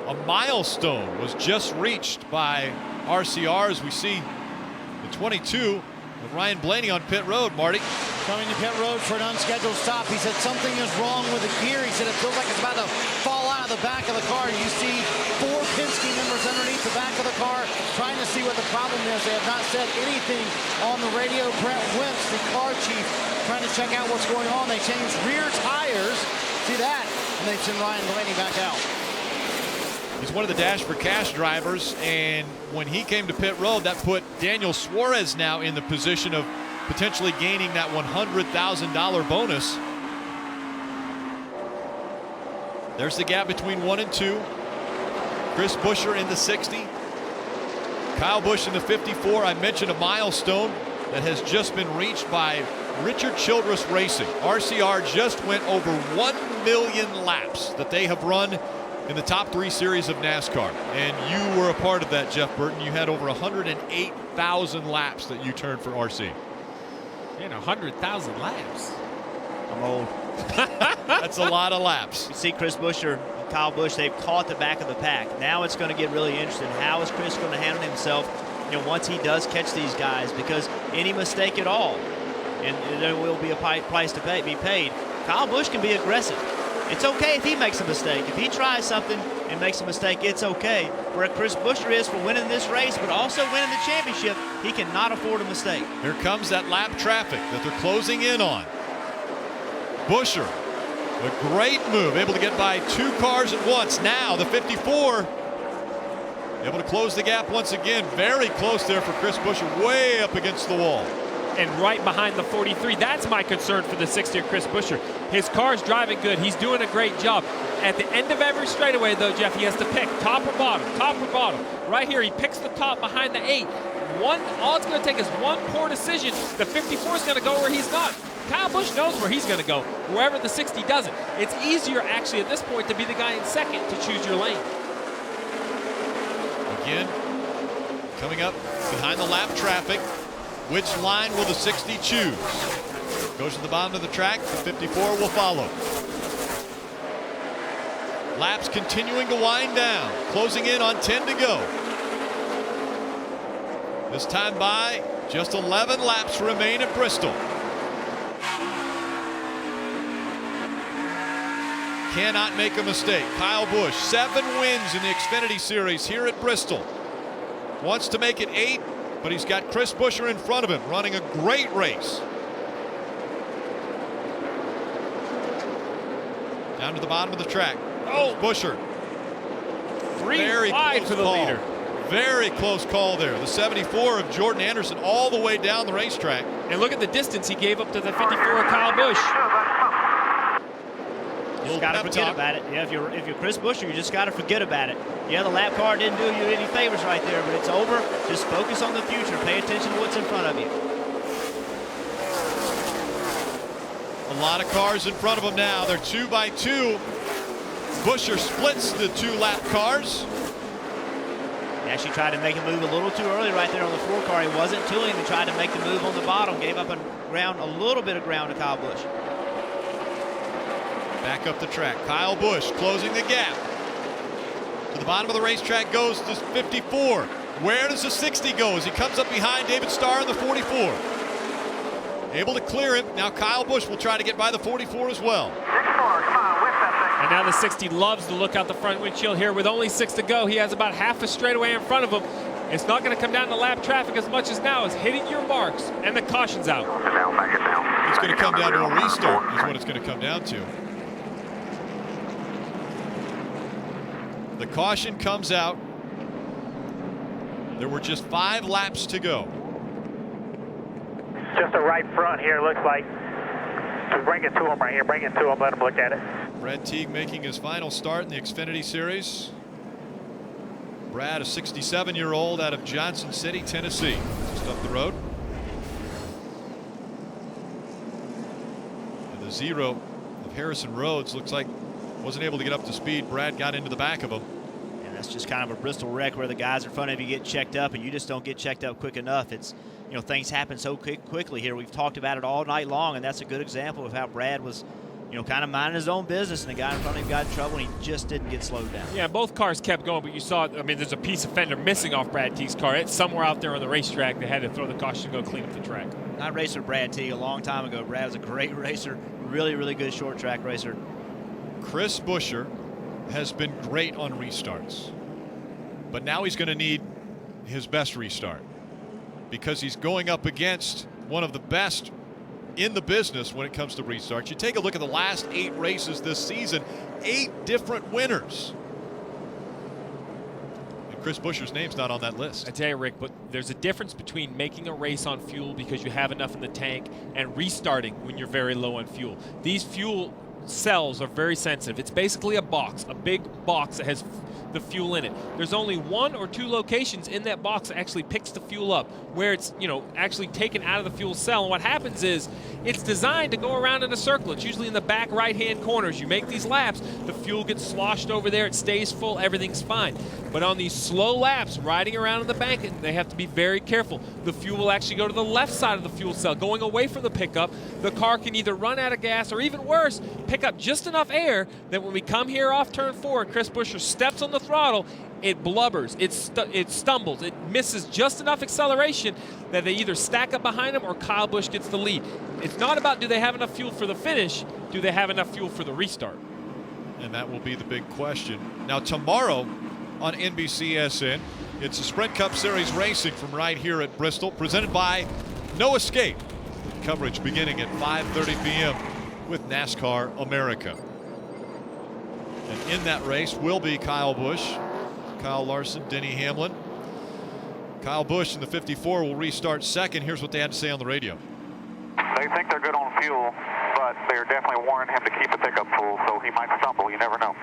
A milestone was just reached by RCR as we see the 22 with Ryan Blaney on pit road. Marty.
Coming to pit road for an unscheduled stop. He said something is wrong with the gear. He said it feels like it's about to fall out of the back of the car. You see 4 Penske members underneath the back of the car trying to see what the problem is. They have not said anything on the radio. Brent Wentz, the car chief, trying to check out what's going on. They changed rear tires. See that? And they send Ryan Blaney back out.
He's one of the Dash for Cash drivers, and when he came to pit road, that put Daniel Suarez now in the position of potentially gaining that $100,000 bonus. There's the gap between 1 and 2. Chris Buescher in the 60. Kyle Busch in the 54. I mentioned a milestone that has just been reached by Richard Childress Racing. RCR just went over 1 million laps that they have run in the top 3 series of NASCAR. And you were a part of that, Jeff Burton. You had over 108,000 laps that you turned for RC.
Man, 100,000 laps.
I'm old.
That's a lot of laps.
You see Chris Buescher and Kyle Busch, they've caught the back of the pack. Now it's going to get really interesting. How is Chris going to handle himself, once he does catch these guys? Because any mistake at all, and there will be a price to be paid. Kyle Busch can be aggressive. It's okay if he makes a mistake. If he tries something and makes a mistake, it's okay. Where Chris Buescher is for winning this race, but also winning the championship, he cannot afford a mistake.
Here comes that lap traffic that they're closing in on. Buescher, a great move, able to get by 2 cars at once. Now the 54, able to close the gap once again. Very close there for Chris Buescher, way up against the wall.
And right behind the 43. That's my concern for the 60 of Chris Buescher. His car's driving good. He's doing a great job. At the end of every straightaway, though, Jeff, he has to pick top or bottom, top or bottom. Right here, he picks the top behind the 8. All it's going to take is one poor decision. The 54 is going to go where he's not. Kyle Busch knows where he's going to go, wherever the 60 doesn't. It's easier, actually, at this point, to be the guy in second to choose your lane.
Again, coming up behind the lap traffic. Which line will the 60 choose? Goes to the bottom of the track. The 54 will follow. Laps continuing to wind down. Closing in on 10 to go. This time by just 11 laps remain at Bristol. Cannot make a mistake. Kyle Busch, 7 wins in the Xfinity Series here at Bristol. Wants to make it 8. But he's got Chris Buescher in front of him, running a great race. Down to the bottom of the track. Oh, Buescher.
Very wide for the leader.
Very close call there. The 74 of Jordan Anderson all the way down the racetrack.
And look at the distance he gave up to the 54 of Kyle Busch.
You just got to forget about it. Yeah, if you're Chris Buescher, you just got to forget about it. Yeah, the lap car didn't do you any favors right there, but it's over. Just focus on the future. Pay attention to what's in front of you.
A lot of cars in front of him now. They're 2 by 2. Buescher splits the 2-lap cars.
He actually tried to make a move a little too early right there on the 4 car. He wasn't tooling. He tried to make the move on the bottom. Gave up a little bit of ground to Kyle Busch.
Back up the track. Kyle Busch closing the gap. To the bottom of the racetrack goes the 54. Where does the 60 go as he comes up behind David Starr in the 44? Able to clear him. Now Kyle Busch will try to get by the 44 as well.
And now the 60 loves to look out the front windshield here. With only 6 to go, he has about half a straightaway in front of him. It's not going to come down to lap traffic as much as now as hitting your marks, and the caution's out.
It's going to come down to a restart is what it's going to come down to. The caution comes out. There were just 5 laps to go.
Just a right front here, looks like. Just bring it to him right here. Bring it to him. Let him look at it.
Brad Teague making his final start in the Xfinity Series. Brad, a 67-year-old out of Johnson City, Tennessee, just up the road. And the 0 of Harrison Rhodes looks like wasn't able to get up to speed. Brad got into the back of him.
And that's just kind of a Bristol wreck where the guys in front of you get checked up and you just don't get checked up quick enough. It's, you know, things happen so quickly here. We've talked about it all night long, and that's a good example of how Brad was, you know, kind of minding his own business, and the guy in front of him got in trouble, and he just didn't get slowed down.
Yeah, both cars kept going, but you saw, I mean, there's a piece of fender missing off Brad Teague's car. It's somewhere out there on the racetrack. They had to throw the caution to go clean up the track.
I raced with Brad Teague a long time ago. Brad was a great racer, really, really good short track racer.
Chris Buescher has been great on restarts, but now he's going to need his best restart because he's going up against one of the best in the business when it comes to restarts. You take a look at the last 8 races this season, 8 different winners. And Chris Buescher's name's not on that list.
I tell you, Rick, but there's a difference between making a race on fuel because you have enough in the tank and restarting when you're very low on fuel. These fuel cells are very sensitive. It's basically a box, a big box that has the fuel in it. There's only 1 or 2 locations in that box that actually picks the fuel up, where it's, you know, actually taken out of the fuel cell. And what happens is it's designed to go around in a circle. It's usually in the back right-hand corners. You make these laps, the fuel gets sloshed over there, it stays full, everything's fine. But on these slow laps, riding around in the bank, they have to be very careful. The fuel will actually go to the left side of the fuel cell, going away from the pickup. The car can either run out of gas or, even worse, pick up just enough air that when we come here off turn 4 and Chris Buescher steps on the throttle, it blubbers, it stumbles, it misses just enough acceleration that they either stack up behind him or Kyle Busch gets the lead. It's not about do they have enough fuel for the finish, do they have enough fuel for the restart?
And that will be the big question. Now tomorrow on NBCSN, it's a Sprint Cup Series racing from right here at Bristol, presented by No Escape. Coverage beginning at 5:30 p.m. with NASCAR America. And in that race will be Kyle Busch, Kyle Larson, Denny Hamlin. Kyle Busch in the 54 will restart second. Here's what they had to say on the radio.
They think they're good on fuel, but they're definitely warning him to keep the pickup full, so he might stumble. You never know.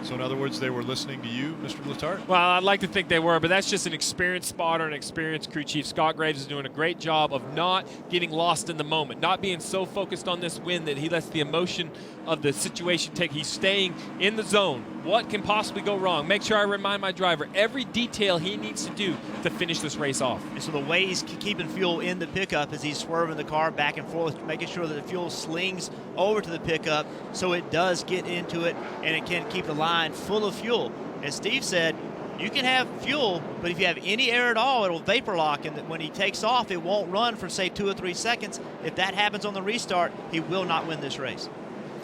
So in other words, they were listening to you, Mr. Letarte?
Well, I'd like to think they were, but that's just an experienced spotter, an experienced crew chief. Scott Graves is doing a great job of not getting lost in the moment, not being so focused on this win that he lets the emotion of the situation take. He's staying in the zone. What can possibly go wrong? Make sure I remind my driver every detail he needs to do to finish this race off.
And so the way he's keeping fuel in the pickup is he's swerving the car back and forth, making sure that the fuel slings over to the pickup so it does get into it and it can keep the line full of fuel. As Steve said, you can have fuel, but if you have any air at all, it'll vapor lock, and when he takes off, it won't run for, say, 2 or 3 seconds. If that happens on the restart, he will not win this race.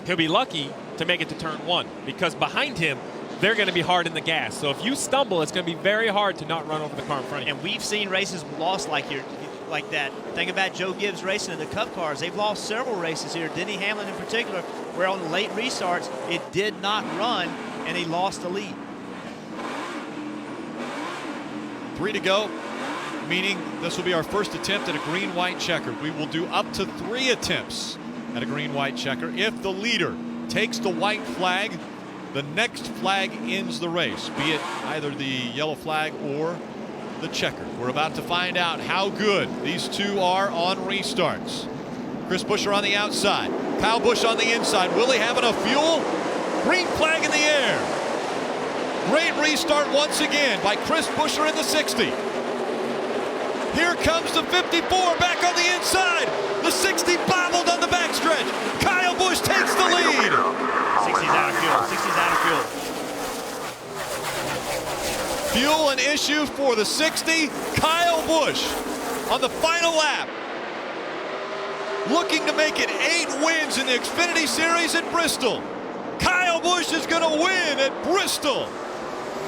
He'll be lucky to make it to turn 1 because behind him, they're going to be hard in the gas. So if you stumble, it's going to be very hard to not run over the car in front of you.
And we've seen races lost like that. Think about Joe Gibbs racing in the Cup cars. They've lost several races here. Denny Hamlin in particular, where on the late restarts, it did not run, and he lost the lead.
3 to go, meaning this will be our first attempt at a green-white-checkered. We will do up to 3 attempts at a green-white-checker. If the leader takes the white flag, the next flag ends the race, be it either the yellow flag or the the checkered. We're about to find out how good these two are on restarts. Chris Buescher on the outside, Kyle Busch on the inside. Will he have enough fuel? Green flag in the air. Great restart once again by Chris Buescher in the 60. Here comes the 54 back on the inside. The 60 bobbled on the backstretch. Kyle Busch takes the lead.
60's out of fuel. 60's out of fuel.
Fuel an issue for the 60. Kyle Busch on the final lap, looking to make it 8 wins in the Xfinity Series at Bristol. Kyle Busch is going to win at Bristol.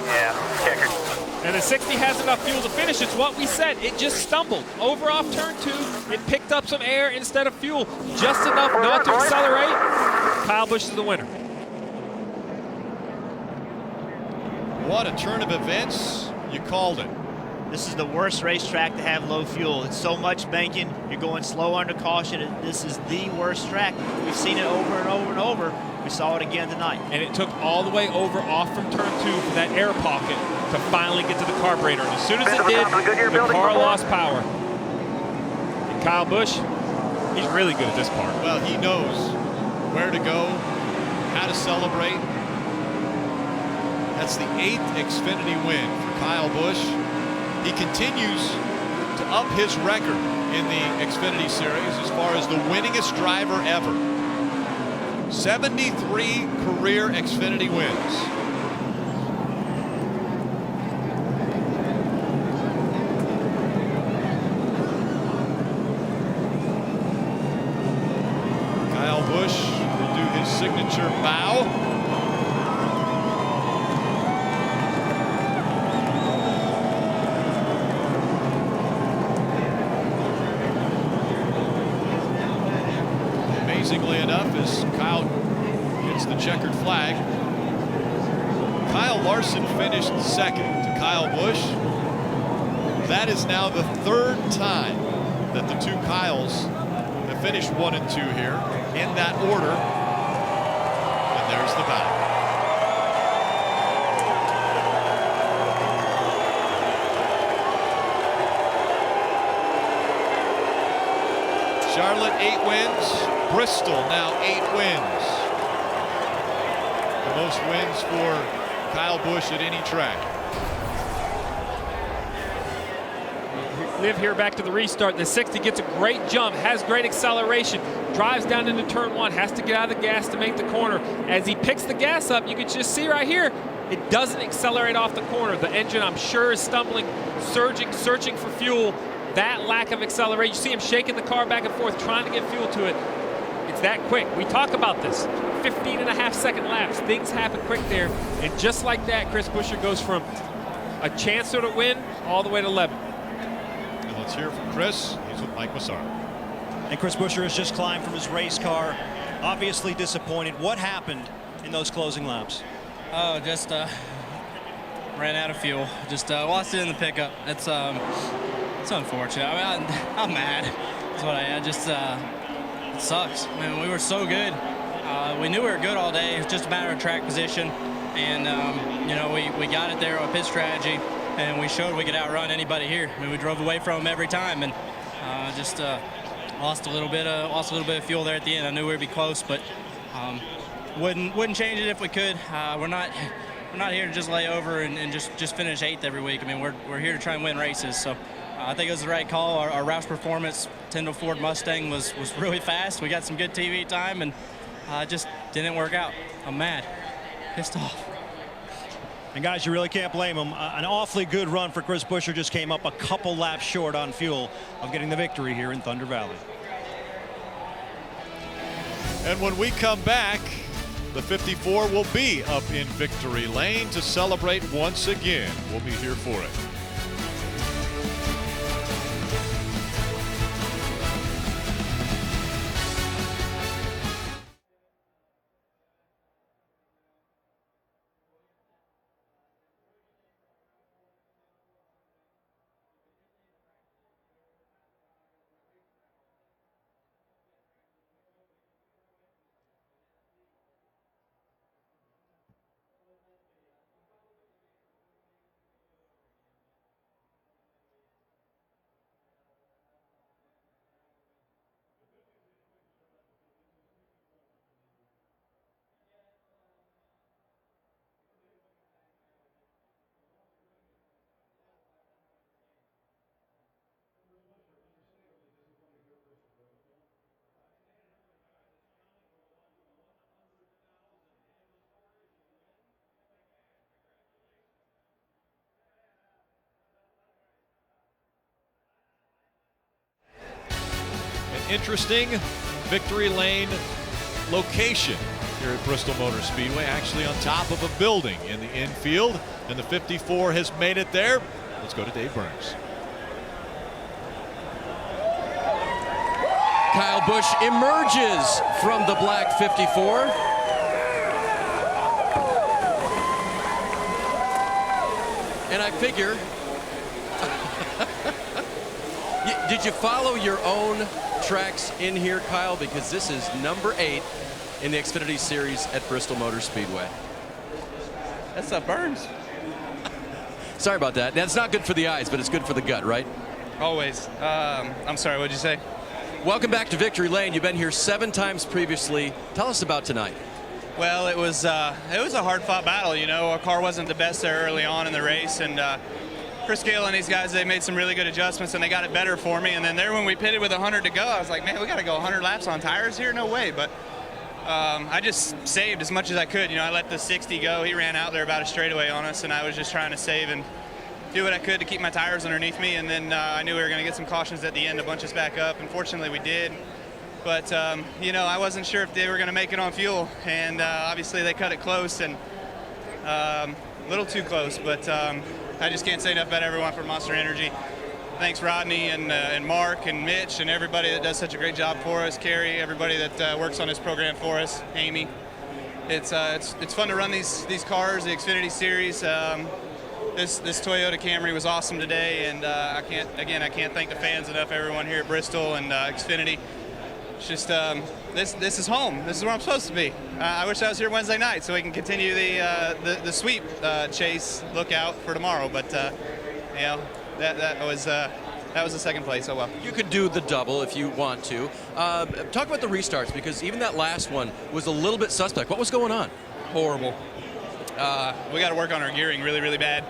Yeah, checkered.
And the 60 has enough fuel to finish. It's what we said. It just stumbled over off turn 2. It picked up some air instead of fuel. Just enough not to accelerate. Kyle Busch is the winner.
What a turn of events. You called it.
This is the worst racetrack to have low fuel. It's so much banking. You're going slow under caution. This is the worst track. We've seen it over and over and over. We saw it again tonight.
And it took all the way over off from turn 2 for that air pocket to finally get to the carburetor. And as soon as it did, the car lost power. And Kyle Busch, he's really good at this part.
Well, he knows where to go, how to celebrate. That's the 8th Xfinity win for Kyle Busch. He continues to up his record in the Xfinity Series as far as the winningest driver ever. 73 career Xfinity wins. Kyle Busch will do his signature bow. Amazingly enough, as Kyle hits the checkered flag, Kyle Larson finished second to Kyle Busch. That is now the 3rd time that the two Kyles have finished 1 and 2 here in that order. And there's the bow. Charlotte 8 wins. Bristol now 8 wins. The most wins for Kyle Busch at any track.
Live here back to the restart. The 60 gets a great jump, has great acceleration, drives down into turn 1, has to get out of the gas to make the corner. As he picks the gas up, you can just see right here, it doesn't accelerate off the corner. The engine, I'm sure, is stumbling, surging, searching for fuel. That lack of acceleration, you see him shaking the car back and forth, trying to get fuel to it. It's that quick. We talk about this. 15.5-second laps. Things happen quick there. And just like that, Chris Buescher goes from a chancer to win all the way to 11.
And let's hear from Chris. He's with Mike Massaro.
And Chris Buescher has just climbed from his race car. Obviously disappointed. What happened in those closing laps?
Oh, just ran out of fuel. Just lost it in the pickup. It's unfortunate. I mean, I'm mad. That's what I just. It sucks. I mean, we were so good. We knew we were good all day. It was just a matter of track position, and you know, we got it there with pit strategy, and we showed we could outrun anybody here. I mean, we drove away from them every time, and just lost a little bit of fuel there at the end. I knew we'd be close, but wouldn't change it if we could. We're not here to just lay over and just finish 8th every week. I mean, we're here to try and win races. So I think it was the right call. Our Roush performance, Tyndall Ford Mustang was really fast. We got some good TV time, and just didn't work out. I'm mad, pissed off.
And guys, you really can't blame him. An awfully good run for Chris Buescher. Just came up a couple laps short on fuel of getting the victory here in Thunder Valley.
And when we come back, the 54 will be up in victory lane to celebrate once again. We'll be here for it. interesting victory lane location here at Bristol Motor Speedway, actually on top of a building in the infield, and the 54 has made it there. Let's go to Dave Burns.
Kyle Busch emerges from the black 54. And I figure, did you follow your own tracks in here, Kyle? Because this is number 8 in the Xfinity Series at Bristol Motor Speedway.
That's a Burns.
Sorry about that. That's not good for the eyes, but it's good for the gut, right?
Always. I'm sorry, what'd you say?
Welcome back to Victory Lane. You've been here 7 times previously. Tell us about tonight.
Well, it was a hard-fought battle. You know, our car wasn't the best there early on in the race, and Chris Gale and these guys, they made some really good adjustments, and they got it better for me. And then there, when we pitted with 100 to go, I was like, man, we got to go 100 laps on tires here? No way. But I just saved as much as I could. You know, I let the 60 go. He ran out there about a straightaway on us, and I was just trying to save and do what I could to keep my tires underneath me. And then I knew we were going to get some cautions at the end to bunch us back up. Unfortunately, we did. But, you know, I wasn't sure if they were going to make it on fuel. And obviously they cut it close, and a little too close. But I just can't say enough about everyone from Monster Energy. Thanks, Rodney and Mark and Mitch and everybody that does such a great job for us. Carrie, everybody that works on this program for us. Amy. It's fun to run these cars, the Xfinity Series. This Toyota Camry was awesome today, and I can't thank the fans enough, everyone here at Bristol and Xfinity. It's just, this is home. This is where I'm supposed to be. I wish I was here Wednesday night so we can continue the sweep chase lookout for tomorrow, but you know, that was the second place. Oh well.
You could do the double if you want to. Talk about the restarts, because even that last one was a little bit suspect. What was going on?
Horrible. We got to work on our gearing really, really bad.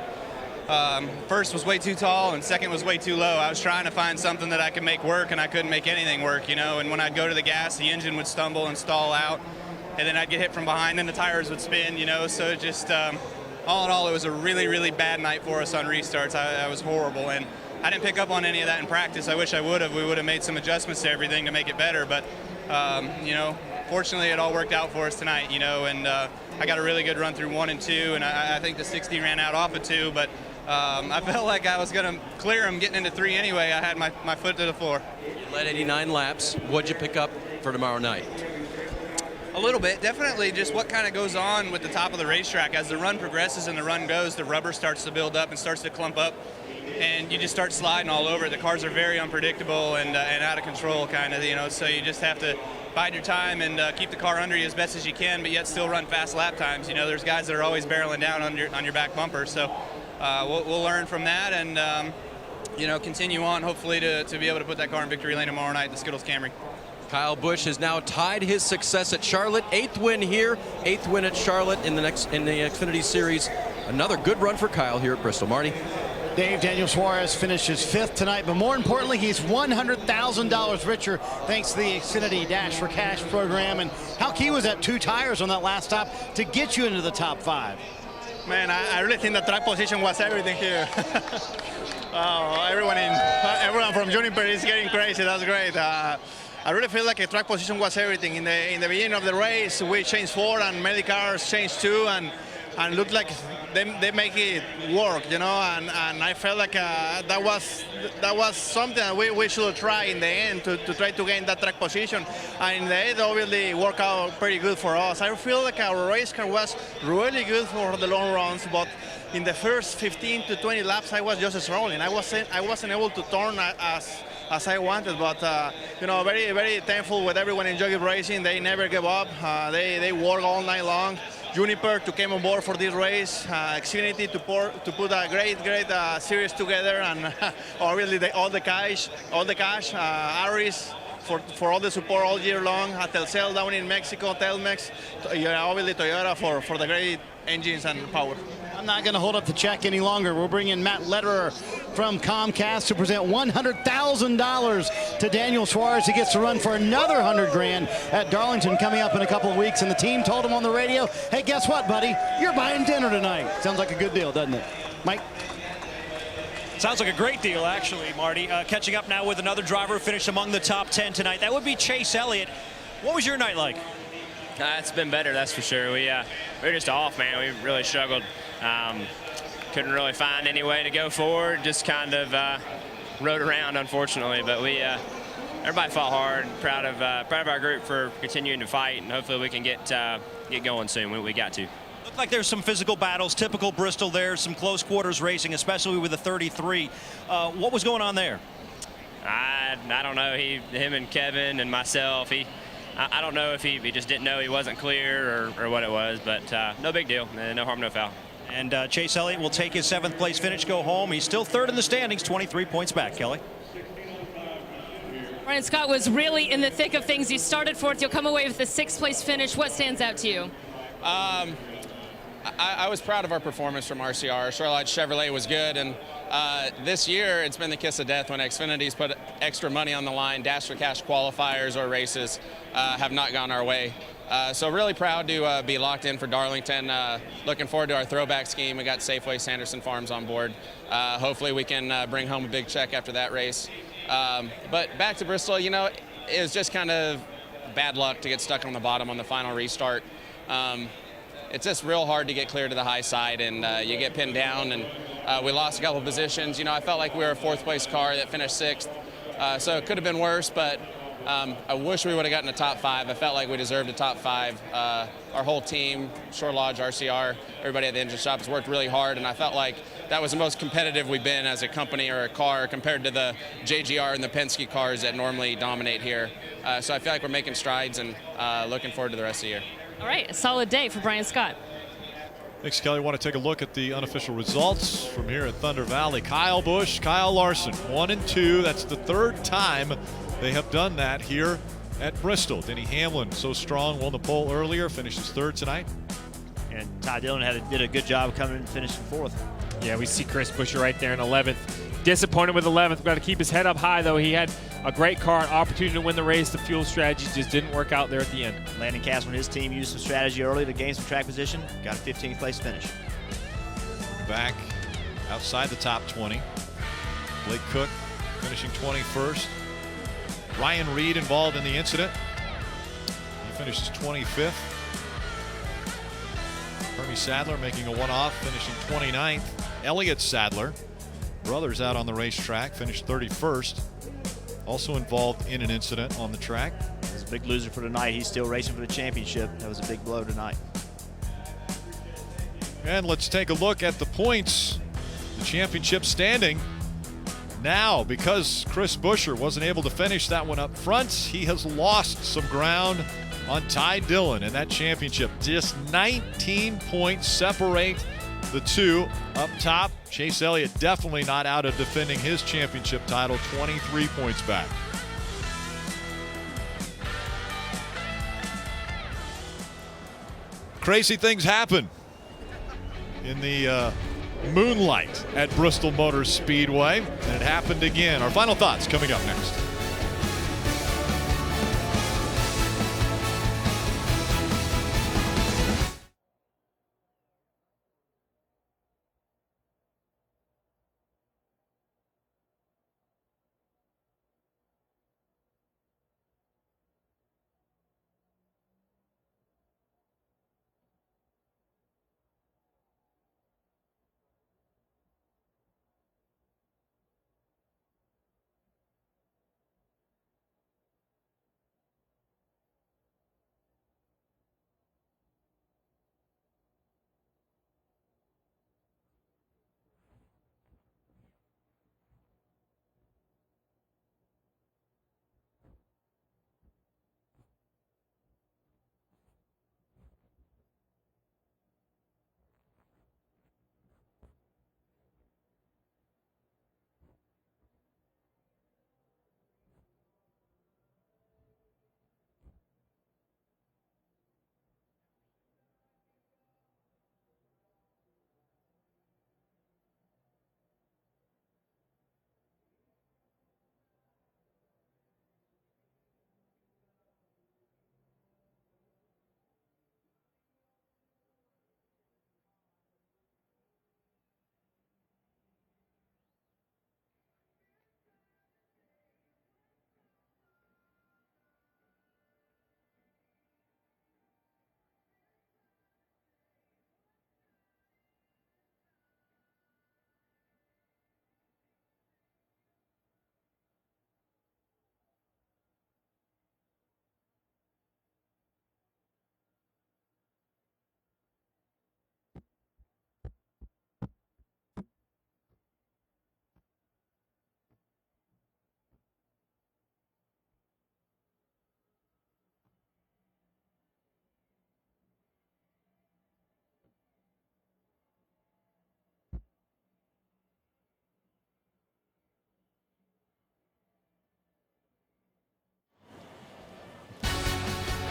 First was way too tall, and second was way too low. I was trying to find something that I could make work, and I couldn't make anything work, you know. And when I'd go to the gas, the engine would stumble and stall out, and then I'd get hit from behind, and the tires would spin, you know. So it just, all in all, it was a really, really bad night for us on restarts. I was horrible, and I didn't pick up on any of that in practice. I wish I would have. We would have made some adjustments to everything to make it better, but, you know, fortunately it all worked out for us tonight, you know. And I got a really good run through 1 and 2, and I think the 60 ran out off of 2, but I felt like I was going to clear him getting into 3 anyway. I had my foot to the floor.
You led 89 laps. What'd you pick up for tomorrow night?
A little bit. Definitely just what kind of goes on with the top of the racetrack. As the run progresses and the run goes, the rubber starts to build up and starts to clump up, and you just start sliding all over. The cars are very unpredictable and out of control, kind of, you know, so you just have to bide your time and keep the car under you as best as you can, but yet still run fast lap times. You know, there's guys that are always barreling down on your back bumper, so we'll learn from that and, you know, continue on, hopefully, to be able to put that car in victory lane tomorrow night, the Skittles Camry.
Kyle Busch has now tied his success at Charlotte. 8th win here, 8th win at Charlotte in the Xfinity Series. Another good run for Kyle here at Bristol. Marty?
Dave, Daniel Suarez finishes 5th tonight, but more importantly, he's $100,000 richer thanks to the Xfinity Dash for Cash program. And how key was that 2 tires on that last stop to get you into the top 5?
Man, I really think the track position was everything here. Everyone from Juniper is getting crazy. That's great. I really feel like the track position was everything. In the beginning of the race, we changed 4 and many cars changed 2, and looked like they make it work, you know. And I felt like that was something that we should try in the end to try to gain that track position. And in the end, obviously, worked out pretty good for us. I feel like our race car was really good for the long runs, but in the first 15 to 20 laps, I was just struggling. I wasn't able to turn as I wanted, but you know, very, very thankful with everyone in Jockey Racing. They never give up. They work all night long. Juniper to come on board for this race. Xfinity to put a great series together, and obviously all the cash, Aris for all the support all year long. Telcel down in Mexico, Telmex, obviously Toyota for the great engines and power.
I'm not going to hold up the check any longer. We'll bring in Matt Lederer from Comcast to present $100,000 to Daniel Suarez. He gets to run for another $100,000 at Darlington coming up in a couple of weeks. And the team told him on the radio, hey, guess what, buddy? You're buying dinner tonight. Sounds like a good deal, doesn't it? Mike?
Sounds like a great deal, actually, Marty. Catching up now with another driver who finished among the top 10 tonight. That would be Chase Elliott. What was your night like?
It's been better, that's for sure. We were just off, man. We really struggled. Couldn't really find any way to go forward. Just kind of rode around, unfortunately. But everybody fought hard. Proud of our group for continuing to fight, and hopefully we can get going soon. We got to.
Looked like there's some physical battles, typical Bristol there, some close quarters racing, especially with the 33. What was going on there?
I don't know. Him and Kevin and myself, I don't know if he just didn't know he wasn't clear or what it was, but no big deal. No harm, no foul.
And Chase Elliott will take his 7th place finish, go home. He's still 3rd in the standings, 23 points back. Kelly?
Brian Scott was really in the thick of things. You started 4th. You'll come away with the 6th place finish. What stands out to you?
I was proud of our performance from RCR. Charlotte Chevrolet was good, and this year it's been the kiss of death when Xfinity's put extra money on the line. Dash for Cash qualifiers or races have not gone our way. So really proud to be locked in for Darlington. Looking forward to our throwback scheme. We got Safeway Sanderson Farms on board. Hopefully we can bring home a big check after that race. But back to Bristol, you know, it was just kind of bad luck to get stuck on the bottom on the final restart. It's just real hard to get clear to the high side, and you get pinned down, and we lost a couple positions. You know, I felt like we were a 4th place car that finished 6th, so it could have been worse, but I wish we would have gotten a top 5. I felt like we deserved a top 5. Our whole team, Shore Lodge, RCR, everybody at the engine shop has worked really hard, and I felt like that was the most competitive we've been as a company or a car compared to the JGR and the Penske cars that normally dominate here. So I feel like we're making strides, and looking forward to the rest of the year.
All right, a solid day for Brian Scott.
Thanks, Kelly. Want to take a look at the unofficial results from here at Thunder Valley. Kyle Busch, Kyle Larson, 1 and 2. That's the 3rd time they have done that here at Bristol. Denny Hamlin, so strong, won the pole earlier, finishes 3rd tonight.
And Ty Dillon did a good job coming and finishing 4th.
Yeah, we see Chris Buescher right there in 11th. Disappointed with 11th. Got to keep his head up high, though. He had a great car, an opportunity to win the race. The fuel strategy just didn't work out there at the end.
Landon Castro and his team used some strategy early to gain some track position. Got a 15th place finish.
Back outside the top 20. Blake Cook finishing 21st. Ryan Reed involved in the incident. He finishes 25th. Bernie Sadler making a one-off, finishing 29th. Elliott Sadler, brothers out on the racetrack, finished 31st. Also involved in an incident on the track.
He's a big loser for tonight. He's still racing for the championship. That was a big blow tonight.
And let's take a look at the points, the championship standing. Now, because Chris Buescher wasn't able to finish that one up front, he has lost some ground on Ty Dillon in that championship. Just 19 points separate the two up top. Chase Elliott definitely not out of defending his championship title, 23 points back. Crazy things happen in the moonlight at Bristol Motor Speedway, and it happened again. Our final thoughts coming up next.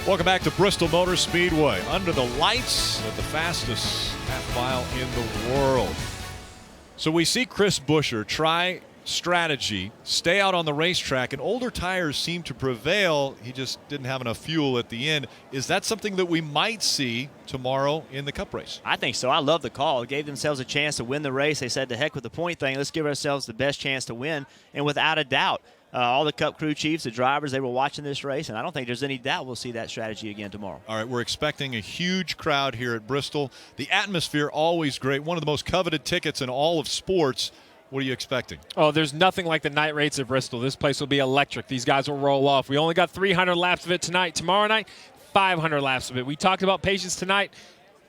Welcome back to Bristol Motor Speedway. Under the lights at the fastest half mile in the world. So we see Chris Buescher try strategy, stay out on the racetrack, and older tires seem to prevail. He just didn't have enough fuel at the end. Is that something that we might see tomorrow in the Cup race?
I think so. I love the call. It gave themselves a chance to win the race. They said, to heck with the point thing. Let's give ourselves the best chance to win. And without a doubt, all the Cup crew chiefs, the drivers, they were watching this race, and I don't think there's any doubt we'll see that strategy again tomorrow.
All right, we're expecting a huge crowd here at Bristol. The atmosphere, always great. One of the most coveted tickets in all of sports. What are you expecting?
Oh, there's nothing like the night race at Bristol. This place will be electric. These guys will roll off. We only got 300 laps of it tonight. Tomorrow night, 500 laps of it. We talked about patience tonight.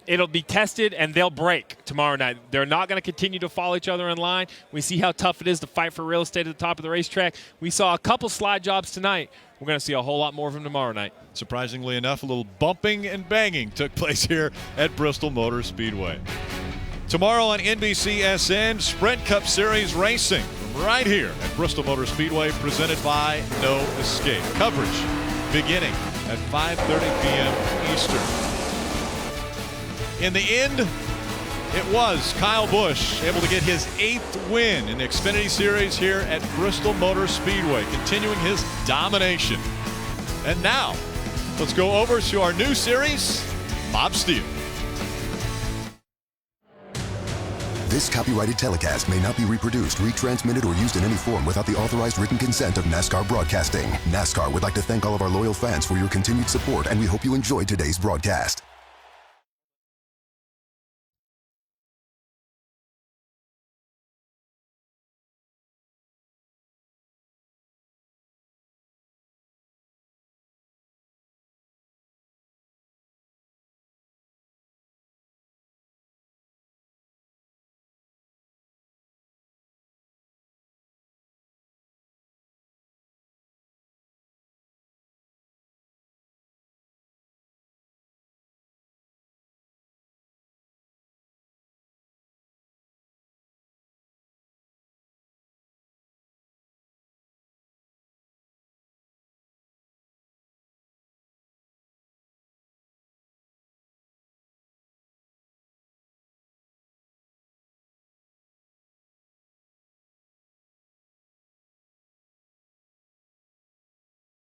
It'll be tested, and they'll break tomorrow night. They're not going to continue to follow each other in line. We see how tough it is to fight for real estate at the top of the racetrack. We saw a couple slide jobs tonight. We're going to see a whole lot more of them tomorrow night.
Surprisingly enough, a little bumping and banging took place here at Bristol Motor Speedway. Tomorrow on NBCSN, Sprint Cup Series racing right here at Bristol Motor Speedway, presented by No Escape. Coverage beginning at 5:30 p.m. Eastern. In the end, it was Kyle Busch able to get his 8th win in the Xfinity Series here at Bristol Motor Speedway, continuing his domination. And now, let's go over to our new series, Bob Steele.
This copyrighted telecast may not be reproduced, retransmitted, or used in any form without the authorized written consent of NASCAR Broadcasting. NASCAR would like to thank all of our loyal fans for your continued support, and we hope you enjoyed today's broadcast.